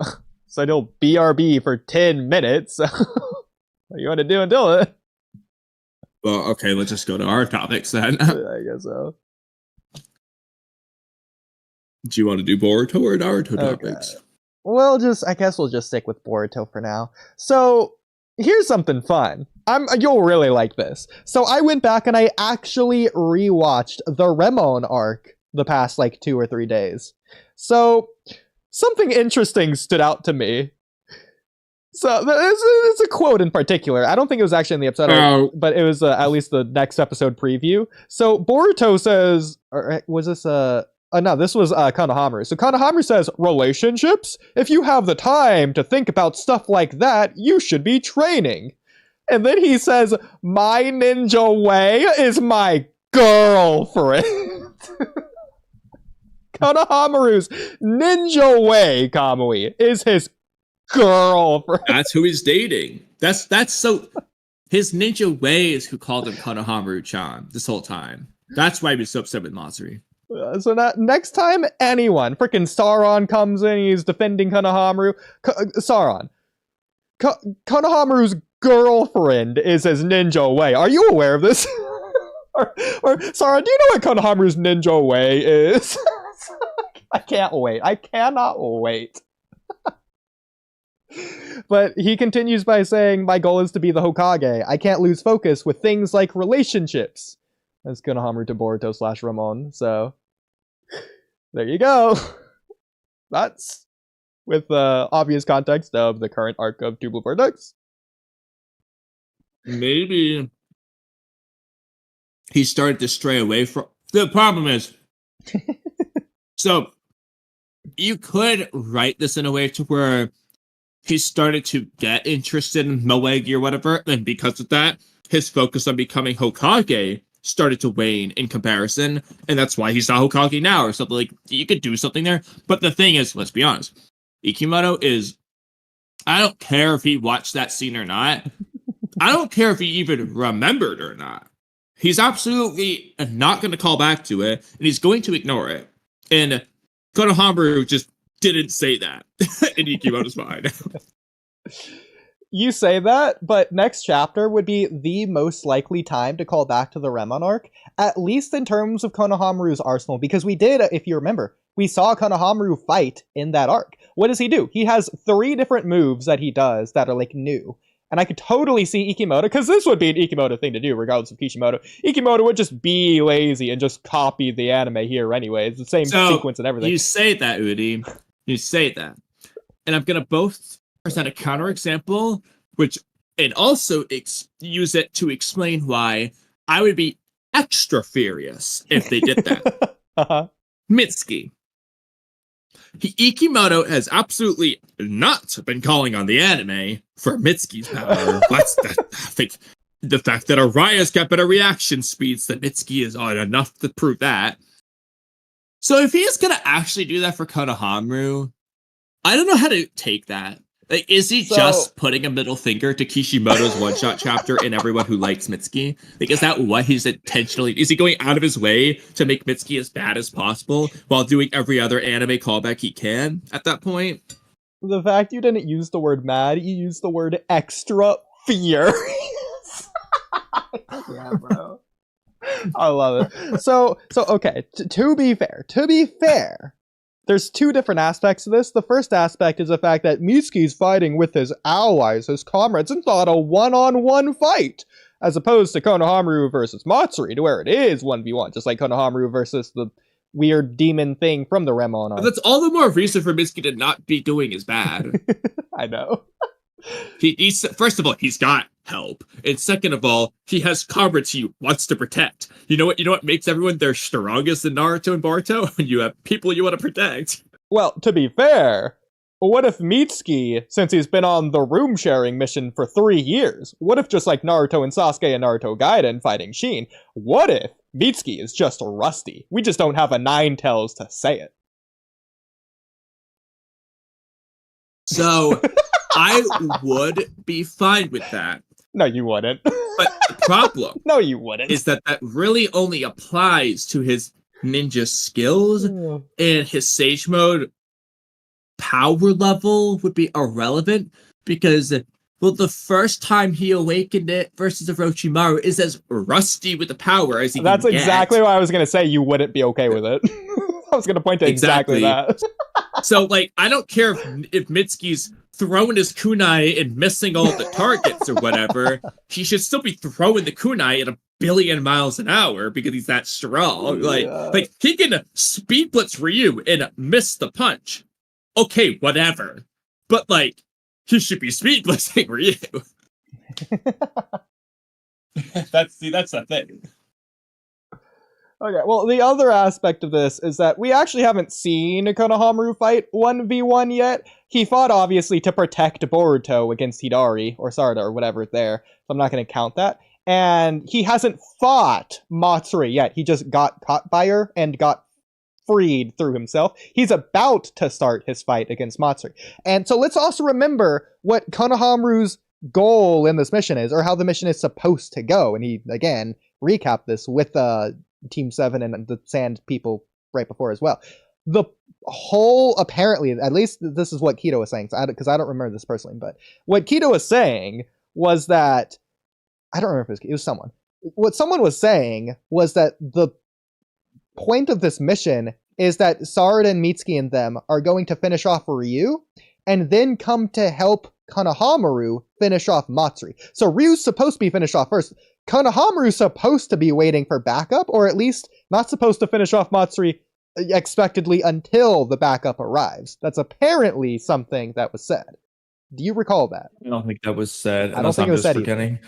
So you'll BRB for 10 minutes. What do you want to do until it? Well, okay, let's just go to our topics then. I guess so. Do you want to do Boruto or Naruto topics? Well, I guess we'll just stick with Boruto for now. So, here's something fun. You'll really like this. So, I went back and I actually rewatched the Remon arc the past, 2 or 3 days. So, something interesting stood out to me. So, it's a quote in particular. I don't think it was actually in the episode, but it was at least the next episode preview. So, Boruto says, or was this no, this was Konohamaru. So Konohamaru says, relationships? If you have the time to think about stuff like that, you should be training. And then he says, my ninja way is my girlfriend. Konohamaru's ninja way, Kamui, is his girlfriend. That's who he's dating. That's so... His ninja way is who called him Konohamaru-chan this whole time. That's why he was so upset with Matsuri. So next time anyone, freaking Sauron comes in, he's defending Konohamaru. Sauron. Konohamaru's girlfriend is his ninja way. Are you aware of this? or Sauron, do you know what Konohamaru's ninja way is? I can't wait. I cannot wait. But he continues by saying, my goal is to be the Hokage. I can't lose focus with things like relationships. That's Konohamaru to Boruto / Ramon. So, there you go. That's with the obvious context of the current arc of Two Blue Vortex. Maybe he started to stray away from... The problem is... So, you could write this in a way to where he started to get interested in Moegi or whatever, and because of that, his focus on becoming Hokage started to wane in comparison, and that's why he's not Hokage now, or something. Like, you could do something there. But the thing is, let's be honest, Ikimoto is... I don't care if he watched that scene or not. I don't care if he even remembered or not. He's absolutely not going to call back to it, and he's going to ignore it. And Konohamaru just didn't say that in Ikimoto's mind. You say that, but next chapter would be the most likely time to call back to the Remon arc, at least in terms of Konohamaru's arsenal, because we did, if you remember, we saw Konohamaru fight in that arc. What does he do? He has 3 different moves that he does that are, new. And I could totally see Ikimoto, because this would be an Ikimoto thing to do, regardless of Kishimoto. Ikimoto would just be lazy and just copy the anime here anyway. It's the same sequence and everything. You say that, Oodie. You say that. And I'm going to both present a counterexample, and also use it to explain why I would be extra furious if they did that. Mitsuki. Ikimoto has absolutely not been calling on the anime for Mitsuki's power. I think the fact that Araya's got better reaction speeds than Mitsuki is enough to prove that. So if he's gonna actually do that for Konohamaru, I don't know how to take that. Like, is he just putting a middle finger to Kishimoto's one-shot chapter and everyone who likes Mitsuki? Like, is that what he's intentionally... Is he going out of his way to make Mitsuki as bad as possible while doing every other anime callback he can at that point? The fact you didn't use the word mad, you used the word extra furious. Yeah, bro. I love it. So okay, to be fair, there's 2 different aspects to this. The first aspect is the fact that Mitsuki's fighting with his allies, his comrades. It's not a one-on-one fight, as opposed to Konohamaru versus Matsuri, to where it is 1v1, just like Konohamaru versus the weird demon thing from the Remon arc. That's all the more reason for Mitsuki to not be doing his bad. I know. He's first of all, he's got help, and second of all, he has comrades he wants to protect. You know what makes everyone their strongest in Naruto and Boruto? When you have people you want to protect. Well, to be fair, what if Mitsuki, since he's been on the room sharing mission for 3 years, what if just like Naruto and Sasuke and Naruto Gaiden fighting Shin, what if Mitsuki is just rusty? We just don't have a Ninetales to say it. So I would be fine with that. No, you wouldn't. But the problem No, you wouldn't. is that really only applies to his ninja skills, and his Sage Mode power level would be irrelevant because, well, the first time he awakened it versus Orochimaru is as rusty with the power as he can That's exactly get. what I was going to say. You wouldn't be okay with it. I was going to point to exactly that. So, like, I don't care if Mitsuki's throwing his kunai and missing all the targets or whatever. He should still be throwing the kunai at 1 billion miles an hour because he's that strong. Like he can speed blitz Ryu and miss the punch. Okay, whatever. But, like, he should be speed blitzing Ryu. That's the thing. Okay, well, the other aspect of this is that we actually haven't seen Konohamaru fight 1v1 yet. He fought, obviously, to protect Boruto against Hidari, or Sarda, or whatever there, so I'm not going to count that. And he hasn't fought Matsuri yet. He just got caught by her and got freed through himself. He's about to start his fight against Matsuri. And so let's also remember what Konohamaru's goal in this mission is, or how the mission is supposed to go. And he, again, recapped this with Team 7 and the Sand people right before as well. The whole, apparently, at least this is what Kido was saying, because I don't remember this personally, but what Kido was saying was that, I don't remember if it was someone. What someone was saying was that the point of this mission is that Sarda and Mitsuki and them are going to finish off Ryu, and then come to help Konohamaru finish off Matsuri. So Ryu's supposed to be finished off first. Konohamaru's supposed to be waiting for backup, or at least not supposed to finish off Matsuri expectedly until the backup arrives. That's apparently something that was said. Do you recall that? I don't think that was said. I don't think it was said either.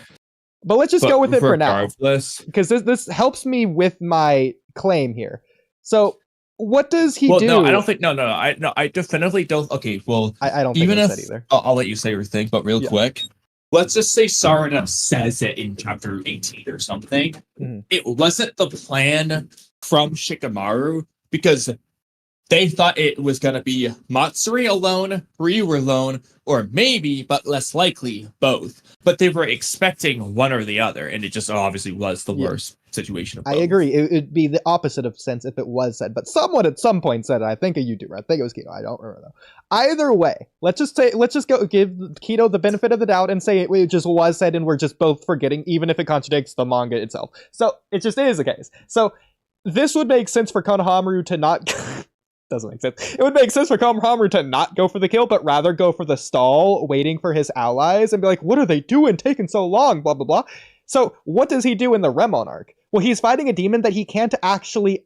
But let's just go with it for now. Because this helps me with my claim here. So, what does he do? No, I don't think. No, I definitively don't. Okay, well, I don't think even it if said either. I'll let you say your thing, but real quick, let's just say Sarda says it in chapter 18 or something. Mm-hmm. It wasn't the plan from Shikamaru because they thought it was going to be Matsuri alone, Ryu alone, or maybe, but less likely, both. But they were expecting one or the other, and it just obviously was the worst situation of both. I agree. It'd be the opposite of sense if it was said, but someone at some point said it. I think a YouTuber. I think it was Kido. I don't remember though. Either way, let's just go give Kido the benefit of the doubt and say it just was said, and we're just both forgetting, even if it contradicts the manga itself. So it just is the case. So this would make sense for Konohamaru to not. Doesn't make sense. It would make sense for Konohamaru to not go for the kill, but rather go for the stall, waiting for his allies, and be like, what are they doing? Taking so long, blah, blah, blah. So what does he do in the Remon arc? Well, he's fighting a demon that he can't actually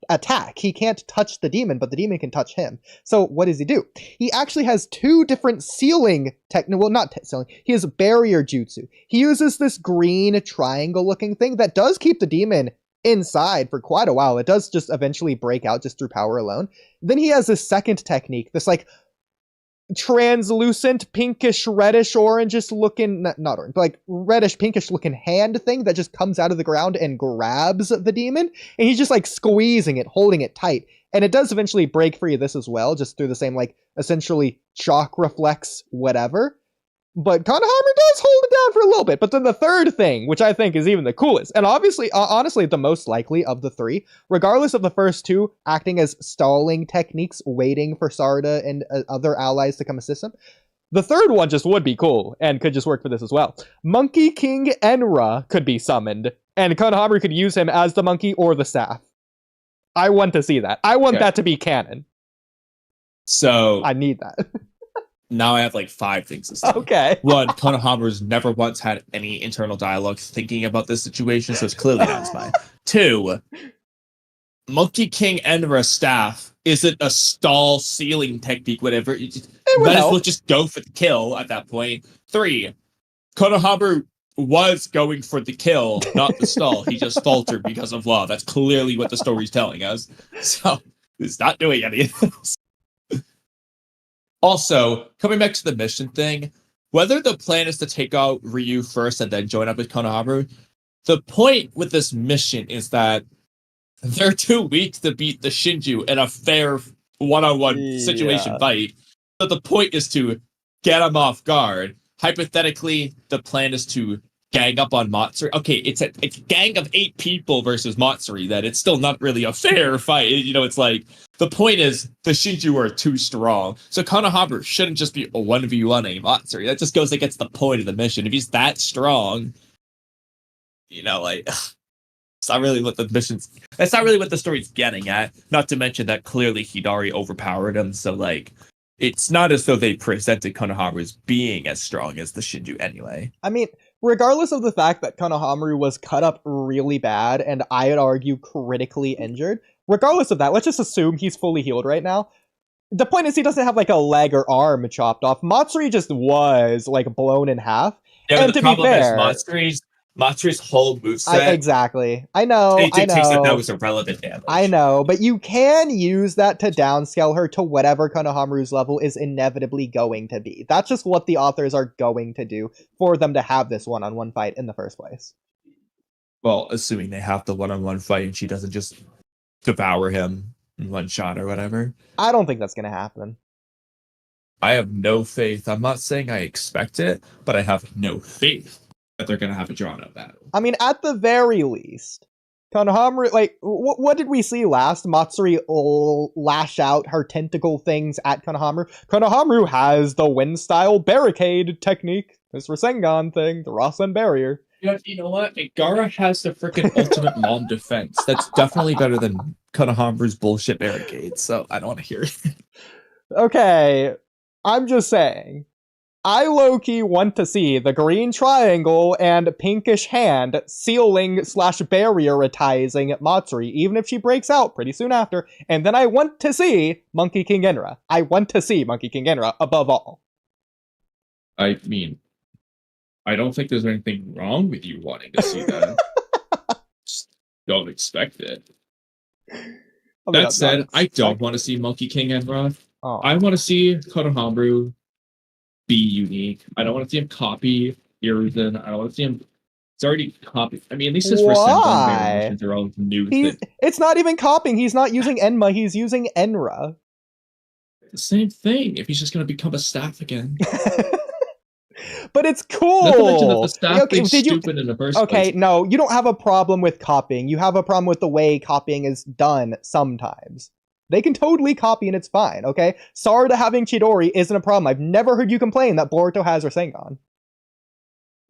attack. He can't touch the demon, but the demon can touch him. So what does he do? He actually has 2 different sealing techniques. Well, not sealing. He has barrier jutsu. He uses this green triangle-looking thing that does keep the demon inside for quite a while. It does just eventually break out just through power alone. Then he has this second technique, this like translucent pinkish reddish orangish looking, not orange, but like reddish pinkish looking hand thing that just comes out of the ground and grabs the demon, and he's just like squeezing it, holding it tight, and it does eventually break free of this as well, just through the same like essentially shock reflex whatever. But Konohamaru does hold it down for a little bit. But then the third thing, which I think is even the coolest, and obviously, honestly, the most likely of the 3, regardless of the first 2 acting as stalling techniques, waiting for Sarda and other allies to come assist him, the third one just would be cool and could just work for this as well. Monkey King Enra could be summoned, and Konohamaru could use him as the monkey or the staff. I want to see that. I want that to be canon. So I need that. Now I have like 5 things to say. Okay. 1, Konohamaru's never once had any internal dialogue thinking about this situation, so it's clearly not his mind. 2, Monkey King Enra staff isn't a stall sealing technique, whatever. Might as well just go for the kill at that point. 3, Konohamaru was going for the kill, not the stall. He just faltered because of love. That's clearly what the story's telling us. So he's not doing any of this. Also, coming back to the mission thing, whether the plan is to take out Ryu first and then join up with Konohamaru, the point with this mission is that they're too weak to beat the Shinju in a fair one-on-one situation fight. So the point is to get them off guard. Hypothetically, the plan is to gang up on Matsuri. Okay, it's a gang of 8 people versus Matsuri. That it's still not really a fair fight. You know, it's like the point is the Shinju are too strong. So Konohamaru shouldn't just be a 1v1 Matsuri. That just goes against the point of the mission. If he's that strong, you know, like it's not really what the mission's. That's not really what the story's getting at. Not to mention that clearly Hidari overpowered him. So like, it's not as though they presented Konohamaru as being as strong as the Shinju anyway. I mean, regardless of the fact that Konohamaru was cut up really bad and I'd argue critically injured, regardless of that, let's just assume he's fully healed right now. The point is he doesn't have like a leg or arm chopped off. Matsuri just was like blown in half. Yeah, and but the problem is Matsuri's whole moveset. Exactly. I know. It dictates that was irrelevant damage. I know, but you can use that to downscale her to whatever Konohamaru's level is inevitably going to be. That's just what the authors are going to do for them to have this one-on-one fight in the first place. Well, assuming they have the one-on-one fight and she doesn't just devour him in one shot or whatever. I don't think that's going to happen. I have no faith. I'm not saying I expect it, but I have no faith that they're going to have a drawn-out battle. I mean, at the very least, Konohamaru, like, what did we see last? Matsuri lash out her tentacle things at Konohamaru. Konohamaru has the wind-style barricade technique. This Rasengan thing, the Rasen barrier. Yeah, you know what? Gaara has the freaking ultimate mom defense. That's definitely better than Konohamaru's bullshit barricade, so I don't want to hear it. Okay, I'm just saying. I low-key want to see the green triangle and pinkish hand sealing/barrieritizing Matsuri, even if she breaks out pretty soon after. And then I want to see Monkey King Enra. I want to see Monkey King Enra above all. I mean, I don't think there's anything wrong with you wanting to see that. Just don't expect it. That said, I don't want to see Monkey King Enra. Oh. I want to see Konohamaru be unique. I don't want to see him copy Hiruzen. I don't want to see him. It's already copied. I mean, at least his Rasengan variations are all new. It's not even copying. He's not using Enma. He's using Enra. The same thing. If he's just going to become a staff again. But it's cool. Not to mention that the staff is stupid in the first place. Okay, no, you don't have a problem with copying. You have a problem with the way copying is done sometimes. They can totally copy and it's fine, okay? Sarda having Chidori isn't a problem. I've never heard you complain that Boruto has Rasengan.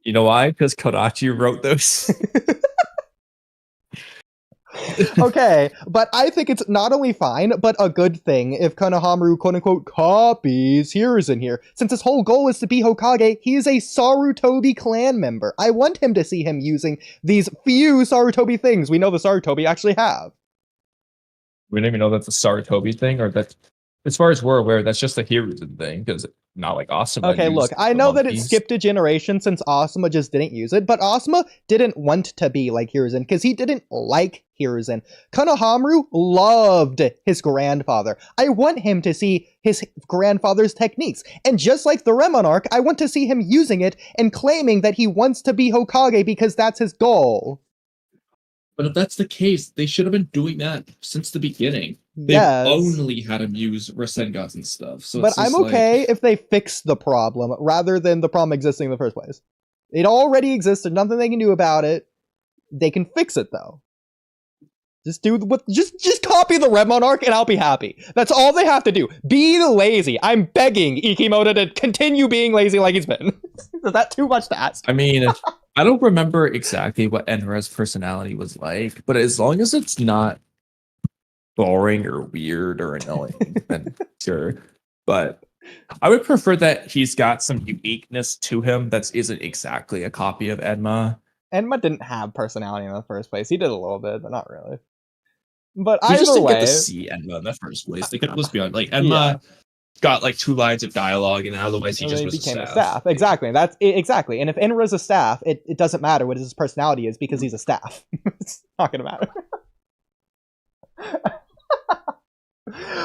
You know why? Because Kodachi wrote those. Okay, but I think it's not only fine, but a good thing if Konohamaru quote-unquote copies Hiruzen here. Since his whole goal is to be Hokage, he is a Sarutobi clan member. I want him to see him using these few Sarutobi things we know the Sarutobi actually have. We don't even know that's a Sarutobi thing, or that, as far as we're aware, that's just a Hiruzen thing, because not like Asuma. Okay, look, I know that it skipped a generation since Asuma just didn't use it, but Asuma didn't want to be like Hiruzen, because he didn't like Hiruzen. Konohamaru loved his grandfather. I want him to see his grandfather's techniques, and just like the Remon arc, I want to see him using it and claiming that he wants to be Hokage because that's his goal. But if that's the case, they should have been doing that since the beginning. They've only had him use Rasengans and stuff. So but I'm okay if they fix the problem rather than the problem existing in the first place. It already exists. There's nothing they can do about it. They can fix it though. Just copy the Remon arc and I'll be happy. That's all they have to do. Be lazy. I'm begging Ikimoto to continue being lazy like he's been. Is that too much to ask? I mean, I don't remember exactly what Enra's personality was like, but as long as it's not boring or weird or annoying, then sure. But I would prefer that he's got some uniqueness to him that isn't exactly a copy of Enma. Enma didn't have personality in the first place. He did a little bit, but not really. But we either just didn't way, get to see Enma in the first place. They could let's be honest, like Enma got like 2 lines of dialogue, and otherwise he just became a staff. Exactly. That's exactly. And if Enra's a staff, it doesn't matter what his personality is because he's a staff. It's not gonna matter.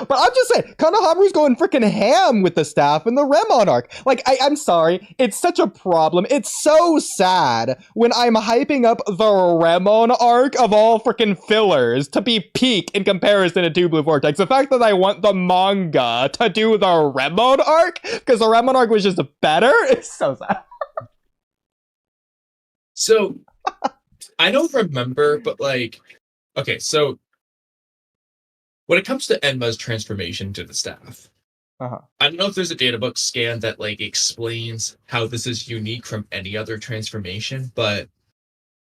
But I'm just saying, Konohamaru's going freaking ham with the staff in the Remon arc. Like, I'm sorry, it's such a problem. It's so sad when I'm hyping up the Remon arc of all freaking fillers to be peak in comparison to Two Blue Vortex. The fact that I want the manga to do the Remon arc, because the Remon arc was just better, it's so sad. So I don't remember, but like, okay, so when it comes to Enma's transformation to the staff, Uh-huh. I don't know if there's a databook scan that like explains how this is unique from any other transformation, but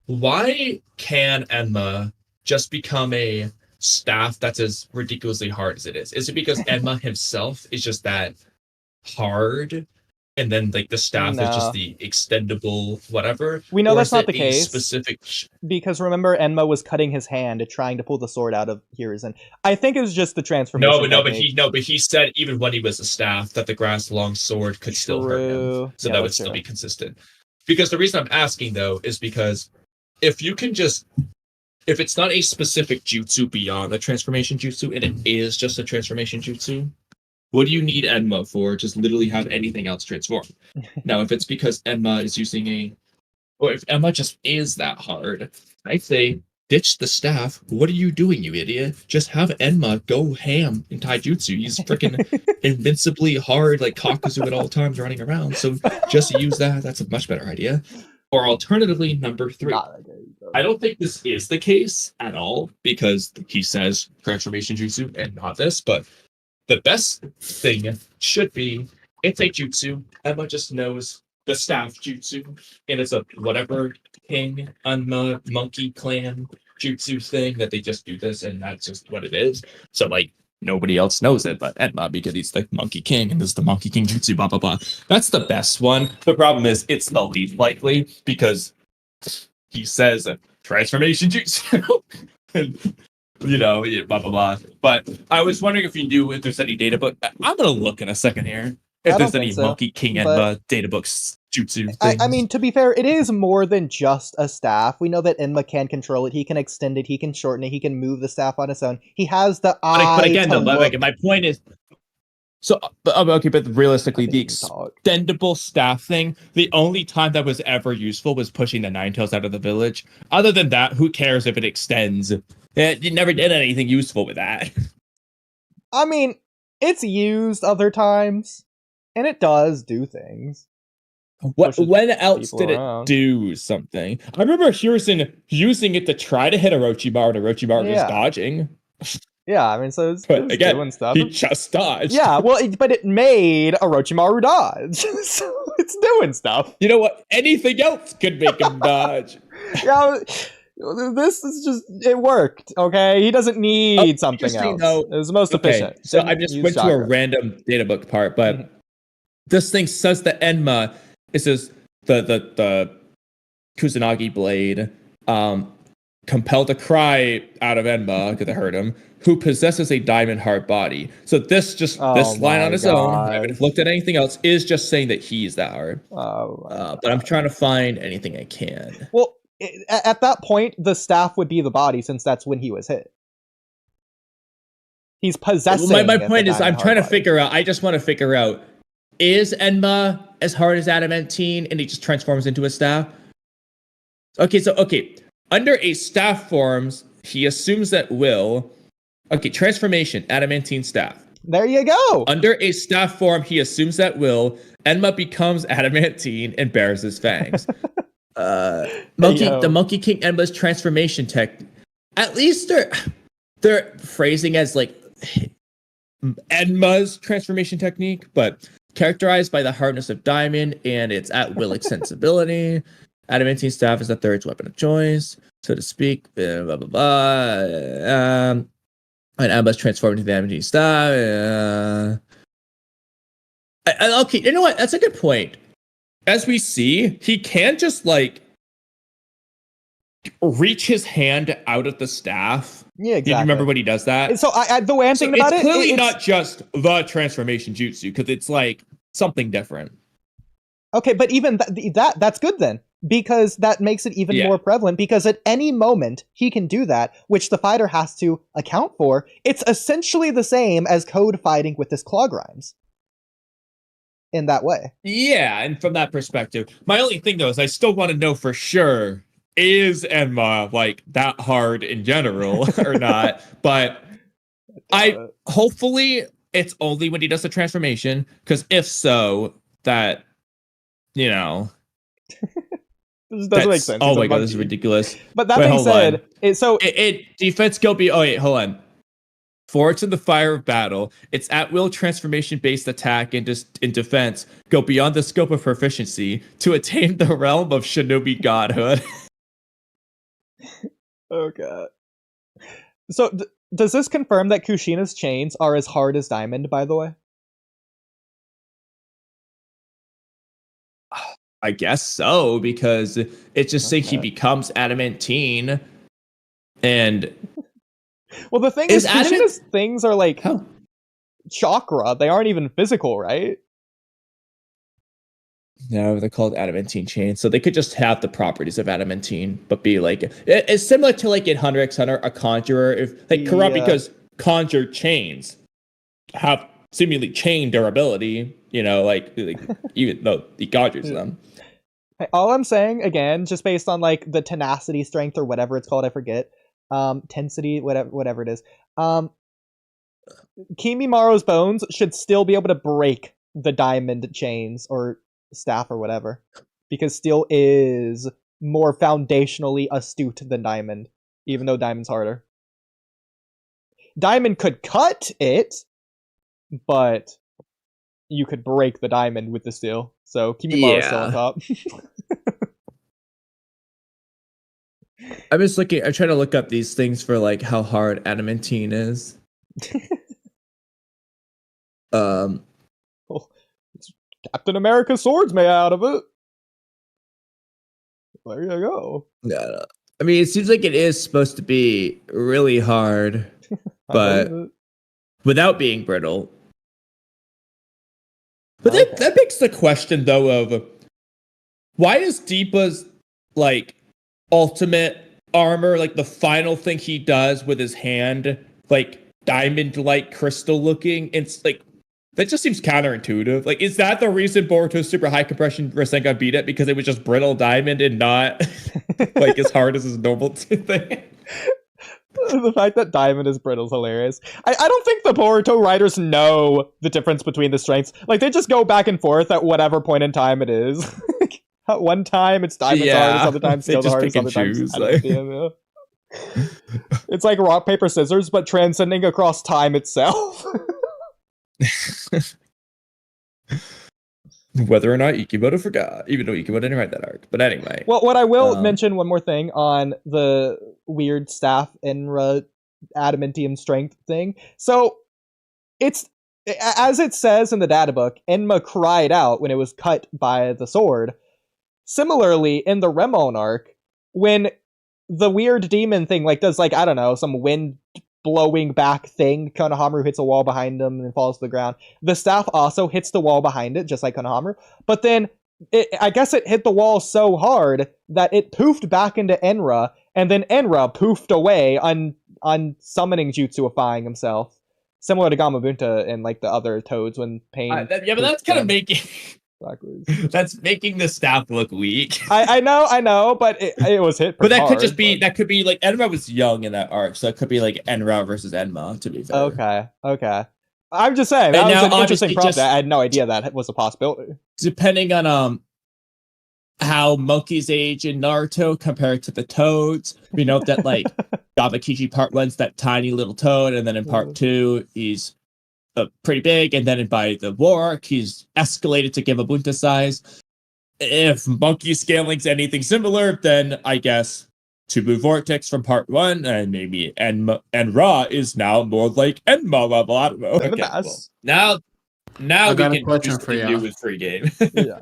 why can Enma just become a staff that's as ridiculously hard as it is? Is it because Enma himself is just that hard, and then like the staff is just No. the extendable whatever? We know Or that's is not it the a case. specific Because remember, Enma was cutting his hand trying to pull the sword out of Hiruzen. I think it was just the transformation. But he said even when he was a staff that the grass long sword could still hurt him, so Yeah, that would that's still true. be consistent. Because the reason I'm asking though is because if you can just, if it's not a specific jutsu beyond the transformation jutsu and it is just a transformation jutsu, what do you need Enma for? Just literally have anything else transform. Now, if it's because Enma is using or if Enma just is that hard, I say ditch the staff. What are you doing, you idiot? Just have Enma go ham in taijutsu. He's freaking invincibly hard, like Kakuzu at all times running around. So just use that. That's a much better idea. Or alternatively, number 3. I don't think this is the case at all because he says transformation jutsu and not this, but the best thing should be it's a jutsu. Emma just knows the staff jutsu, and it's a whatever king monkey clan jutsu thing that they just do this, and that's just what it is. So like nobody else knows it but Enma because he's the monkey king and this is the monkey king jutsu, blah blah blah. That's the best one. The problem is it's the least likely because he says transformation jutsu. You know, blah blah blah. But I was wondering if you knew if there's any data book. I'm gonna look in a second here if there's any Monkey King and data books jutsu things. I mean, to be fair, it is more than just a staff. We know that Enma can control it. He can extend it. He can shorten it. He can move the staff on his own. He has the eye. But again, my point is. So okay, but realistically, the extendable staff thing, the only time that was ever useful was pushing the Ninetales out of the village. Other than that, who cares if it extends? You never did anything useful with that. I mean, it's used other times, and it does do things. When else did it do something? I remember Hiruzen using it to try to hit Orochimaru, and Orochimaru was dodging. Yeah, I mean, so it's again, doing stuff. He just dodged. Yeah, well, but it made Orochimaru dodge, so it's doing stuff. You know what? Anything else could make him dodge. Yeah, this is just, it worked, okay? He doesn't need something else. Though, it was the most efficient. So I just went to a random data book part, but this thing says that Enma, it says the Kusanagi blade, compelled a cry out of Enma because it hurt him, who possesses a diamond heart body. So this line on its own, I haven't looked at anything else, is just saying that he's that hard. But I'm trying to find anything I can. Well, at that point, the staff would be the body since that's when he was hit. He's possessing. My point is, I'm trying to figure out. I just want to figure out: is Enma as hard as adamantine, and he just transforms into a staff? Okay. Under a staff forms, he assumes that will. Okay, transformation, adamantine staff. There you go. Under a staff form, he assumes that will. Enma becomes adamantine and bears his fangs. The Monkey King Enma's transformation tech. At least they're phrasing as like Enma's transformation technique, but characterized by the hardness of diamond and its at-will extensibility. Adamantine staff is the third weapon of choice, so to speak. Blah blah blah. And Enma's transformed into the adamantine staff. Okay, you know what? That's a good point. As we see, he can just like reach his hand out of the staff. Yeah, exactly. Do you remember when he does that? So the way I'm thinking about it's clearly not just the transformation jutsu, because it's like something different. Okay, but even that's good then, because that makes it even more prevalent, because at any moment he can do that, which the fighter has to account for. It's essentially the same as code fighting with this claw grimes. In that way. Yeah, and from that perspective, my only thing though is I still want to know for sure, is Enma like that hard in general or not? But hopefully it's only when he does the transformation, because if so, that, you know, This doesn't make sense. Oh He's a my god, this monkey. is ridiculous. But that being said, defense go be. Oh wait, hold on. For it's in the fire of battle, its at-will transformation-based attack and in defense go beyond the scope of proficiency to attain the realm of shinobi godhood. Oh god. So does this confirm that Kushina's chains are as hard as diamond, by the way? I guess so, because it's just saying he becomes adamantine, and well, the thing is Kushina's things are like chakra. They aren't even physical, right? No, they're called adamantine chains, so they could just have the properties of adamantine, but be like it's similar to like in Hunter x Hunter, a conjurer, if like Kurapika's conjure chains have seemingly chain durability, you know, like even though he conjures them. All I'm saying, again, just based on like the tenacity strength or whatever it's called, I forget, tensity, whatever it is, Kimimaro's bones should still be able to break the diamond chains or staff or whatever, because steel is more foundationally astute than diamond, even though diamond's harder. Diamond could cut it, but you could break the diamond with the steel. So Kimimaro's still on top. I'm trying to look up these things for like how hard adamantine is. Captain America's sword's made out of it. There you go. Yeah, I mean, it seems like it is supposed to be really hard, but without being brittle. But that makes the question though of why is Deepa's like ultimate armor, like the final thing he does with his hand, like diamond-like crystal looking? It's like that just seems counterintuitive. Like, is that the reason Boruto's super high compression Rasengan beat it, because it was just brittle diamond and not like as hard as his normal thing? The fact that diamond is brittle is hilarious. I don't think the Boruto writers know the difference between the strengths. Like, they just go back and forth at whatever point in time it is. At one time, it's diamond's hardest, other times steel the hardest, other times adamantium. It's like rock, paper, scissors, but transcending across time itself. Whether or not Ikimoto forgot, even though Ikimoto didn't write that arc. But anyway. Well, what I will mention one more thing on the weird staff Enra adamantium strength thing. So it's, as it says in the data book, Enma cried out when it was cut by the sword. Similarly, in the Remon arc, when the weird demon thing like does like, I don't know, some wind blowing back thing, Konohamaru hits a wall behind him and falls to the ground. The staff also hits the wall behind it, just like Konohamaru. But then, I guess it hit the wall so hard that it poofed back into Enra, and then Enra poofed away on summoning jutsuifying himself. Similar to Gamabunta and like the other toads when pain... but that's kind of making... backwards. That's making the staff look weak. I know, but it was hit. But that hard, could just be that could be like Enma was young in that arc, so it could be like Enra versus Enma. To be fair. Okay. I'm just saying that was an interesting prompt. I had no idea that was a possibility. Depending on how monkeys age in Naruto compared to the toads, we know that like Gabakichi part 1's that tiny little toad, and then in part 2 he's pretty big, and then by the war arc, he's escalated to Gamabunta size. If monkey scaling's anything similar, then I guess Tubu Vortex from part 1, and maybe Enra is now more like Enma level. I don't know. Okay, well, now I got we a can question for y'all. with free game. Yeah,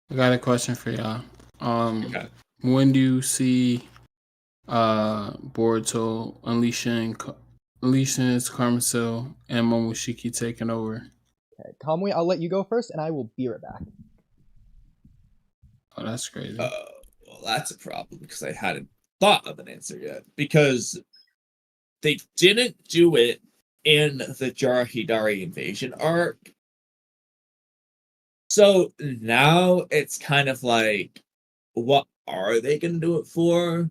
I got a question for y'all. Okay. When do you see Boruto unleashing his Karmasil and Momoshiki taking over? Okay, Kamui, I'll let you go first, and I will be right back. Oh, that's crazy. Well, that's a problem, because I hadn't thought of an answer yet. Because they didn't do it in the Jara Hidari invasion arc. So now it's kind of like, what are they going to do it for?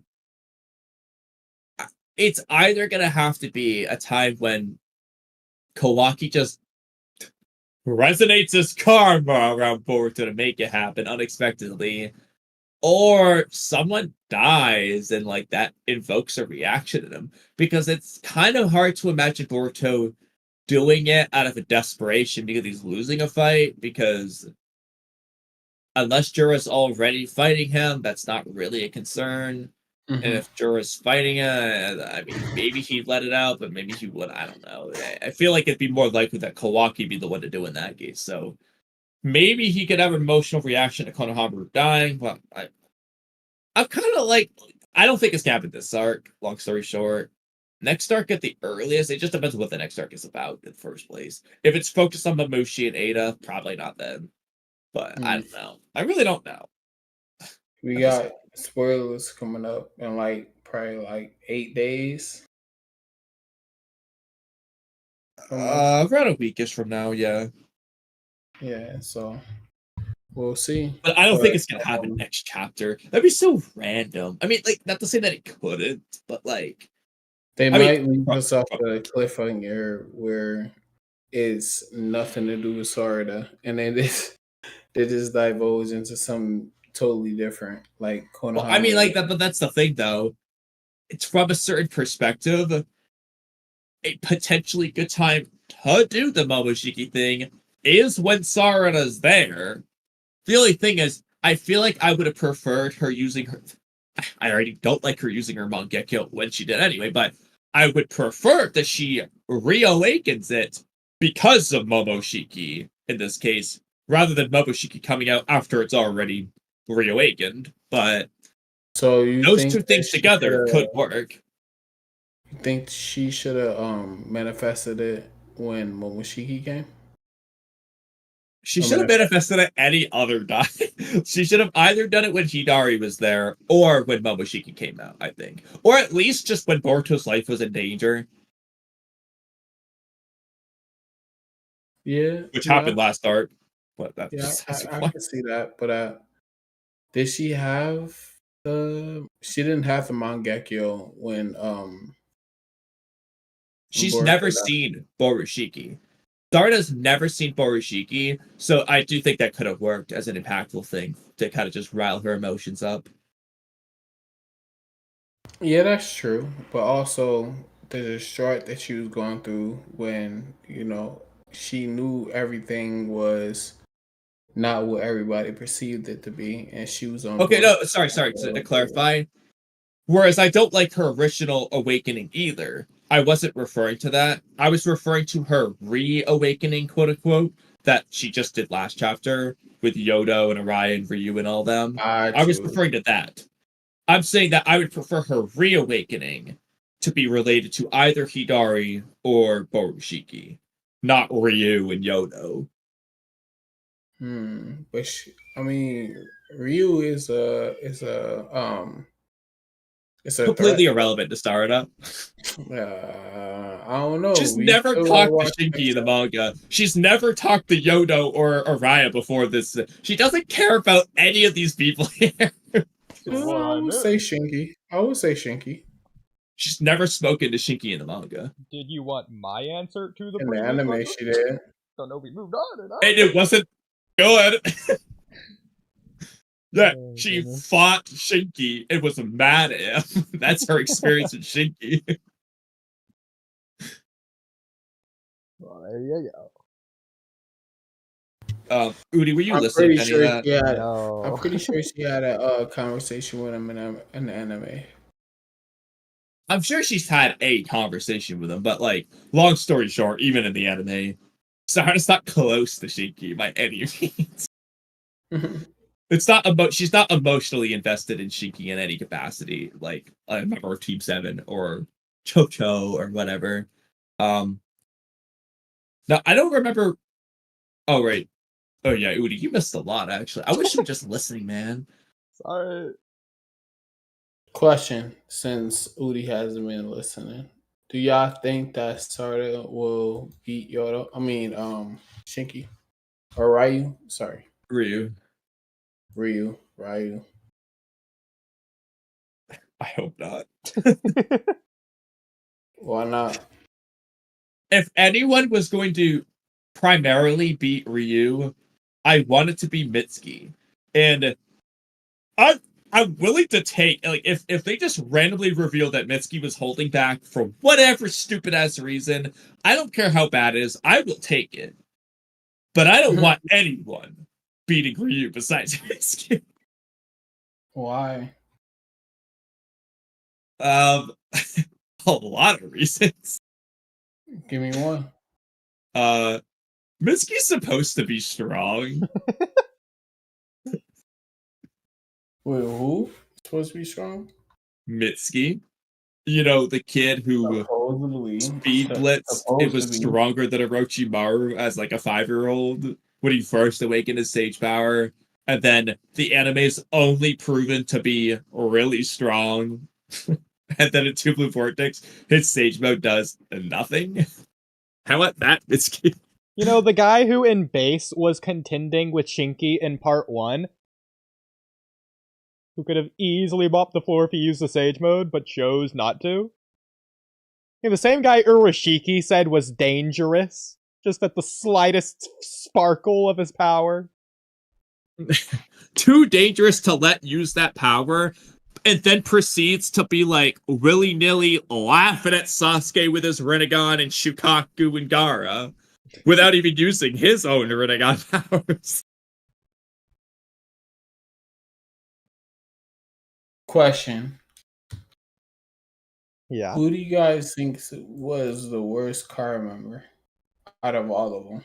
It's either going to have to be a time when Kawaki just resonates his karma around Boruto to make it happen unexpectedly, or someone dies and like that invokes a reaction in him, because it's kind of hard to imagine Boruto doing it out of a desperation because he's losing a fight, because unless Jura's already fighting him, that's not really a concern. Mm-hmm. And if Jura's fighting it, I mean, maybe he'd let it out, but maybe he would. I don't know. I feel like it'd be more likely that Kawaki be the one to do in that case. So maybe he could have an emotional reaction to Konohamaru dying. But I'm kind of like, I don't think it's gonna happen this arc. Long story short, next arc at the earliest. It just depends on what the next arc is about in the first place. If it's focused on Mamushi and Ada, probably not then. But I don't know. I really don't know. We got spoilers coming up in like probably like 8 days. Around a weekish from now, yeah. Yeah, so we'll see. But I don't think it's gonna happen next chapter. That'd be so random. I mean, like, not to say that it couldn't, but like they might leave us off the cliffhanger where it's nothing to do with Sarda, and then they just divulge into some totally different, like Konohamaru. Well, I mean, like that, but that's the thing, though. It's from a certain perspective, a potentially good time to do the Momoshiki thing is when Sarada's there. The only thing is, I feel like I would have preferred her using her. I already don't like her using her mangekyo when she did anyway, but I would prefer that she reawakens it because of Momoshiki in this case, rather than Momoshiki coming out after it's already reawakened. But so those two things together could work. You think she should have manifested it when Momoshiki came? She should have manifested it any other time. She should have either done it when Hidari was there or when Momoshiki came out, I think. Or at least just when Boruto's life was in danger. Yeah. Which happened last arc. But I can see that. But did she have she didn't have the mangekyo when she's never seen Borushiki. Sarda's never seen Borushiki, so I do think that could have worked as an impactful thing to kind of just rile her emotions up. Yeah, that's true. But also the distraught that she was going through when, she knew everything was not what everybody perceived it to be, and she was on. Okay, no, sorry. To clarify, whereas I don't like her original awakening either. I wasn't referring to that. I was referring to her reawakening, quote unquote, that she just did last chapter with Yodo and Araya and Ryu and all them. I was referring to that. I'm saying that I would prefer her reawakening to be related to either Hidari or Borushiki, not Ryu and Yodo. But Ryu is it's a completely irrelevant to Sarda. I don't know. She's never talked to Shinki in the manga. She's never talked to Yodo or Araya before this. She doesn't care about any of these people here. I would say Shinki. She's never spoken to Shinki in the manga. Did you want my answer to the in the anime? She did. Don't know. We moved on, and it wasn't good. Yeah, she fought Shinki and was mad at him. That's her experience with Shinki. Well, there you go. Oodie, were you listening to any of that? No. I'm pretty sure she had a conversation with him in the anime. I'm sure she's had a conversation with him, but like, long story short, even in the anime, Sarda's not close to Shinki by any means. It's not about. She's not emotionally invested in Shinki in any capacity, like a member of Team 7 or Chocho or whatever. Now I don't remember. Oh right. Oh yeah, Oodie, you missed a lot actually. I wish you were just listening, man. Sorry. Question: since Oodie hasn't been listening, do y'all think that Sarda will beat Yodo? I mean, Shinki or Ryu? Sorry, Ryu. Ryu. I hope not. Why not? If anyone was going to primarily beat Ryu, I want it to be Mitsuki. And I'm willing to take, like, if they just randomly reveal that Mitsuki was holding back for whatever stupid ass reason, I don't care how bad it is, I will take it. But I don't want anyone beating Ryu besides Mitsuki. Why? A lot of reasons. Give me one. Mitsuki's supposed to be strong. Wait, who? Supposed to be strong? Mitsuki. You know, the kid who Supposedly. speed blitzed. It was stronger than Orochimaru as like a 5-year-old when he first awakened his sage power. And then the anime's only proven to be really strong. And then in Two Blue Vortex, his sage mode does nothing. How about that, Mitsuki? You know, the guy who in base was contending with Shinki in part 1, who could have easily mopped the floor if he used the Sage mode, but chose not to. Yeah, the same guy Urashiki said was dangerous, just at the slightest sparkle of his power. Too dangerous to let use that power, and then proceeds to be like willy-nilly laughing at Sasuke with his Rinnegan and Shukaku and Gaara without even using his own Rinnegan powers. Question. Yeah. Who do you guys think was the worst card member out of all of them?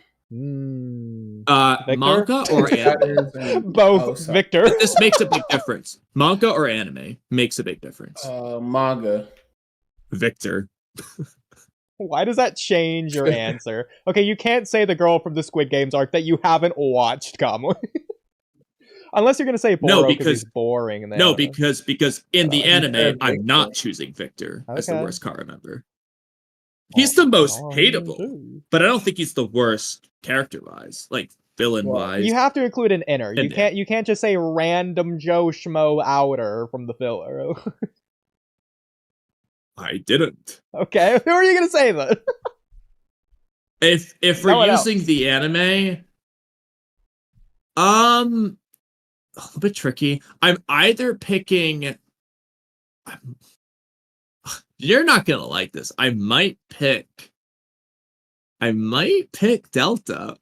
Manga or anime? Both, Victor. But this makes a big difference. Manga or anime makes a big difference. Manga. Victor. Why does that change your answer? Okay, you can't say the girl from the Squid Games arc that you haven't watched, Kamui. Unless you're going to say Boro because he's boring. In the anime. because in the anime, I'm not choosing Victor as the worst card member. He's the most hateable, but I don't think he's the worst character-wise, like villain-wise. You have to include an inner. You can't just say random Joe Schmo outer from the filler. I didn't. Okay, who are you gonna say then? If we're using the anime, a little bit tricky. I'm either picking. You're not gonna like this. I might pick Delta,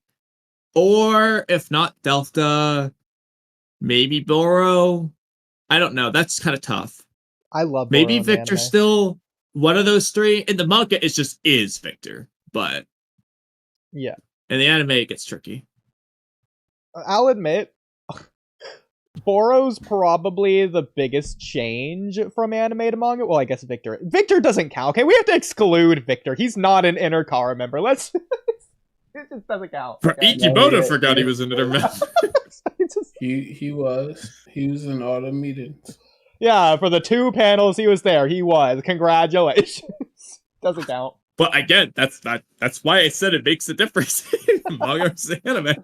or if not Delta, maybe Boro. I don't know. That's kind of tough. I love Boro maybe Victor still. One of those three. In the manga, it just is Victor, but yeah, in the anime, it gets tricky. I'll admit, Boro's probably the biggest change from anime to manga. Well, I guess Victor doesn't count. Okay, we have to exclude Victor. He's not an inner Kara member. It just doesn't count. Okay? Ikimoto forgot he was an inner member. He was in all the meetings. Yeah, for the 2 panels he was there. He was. Congratulations. Doesn't count. But again, that's why I said it makes a difference in manga versus anime.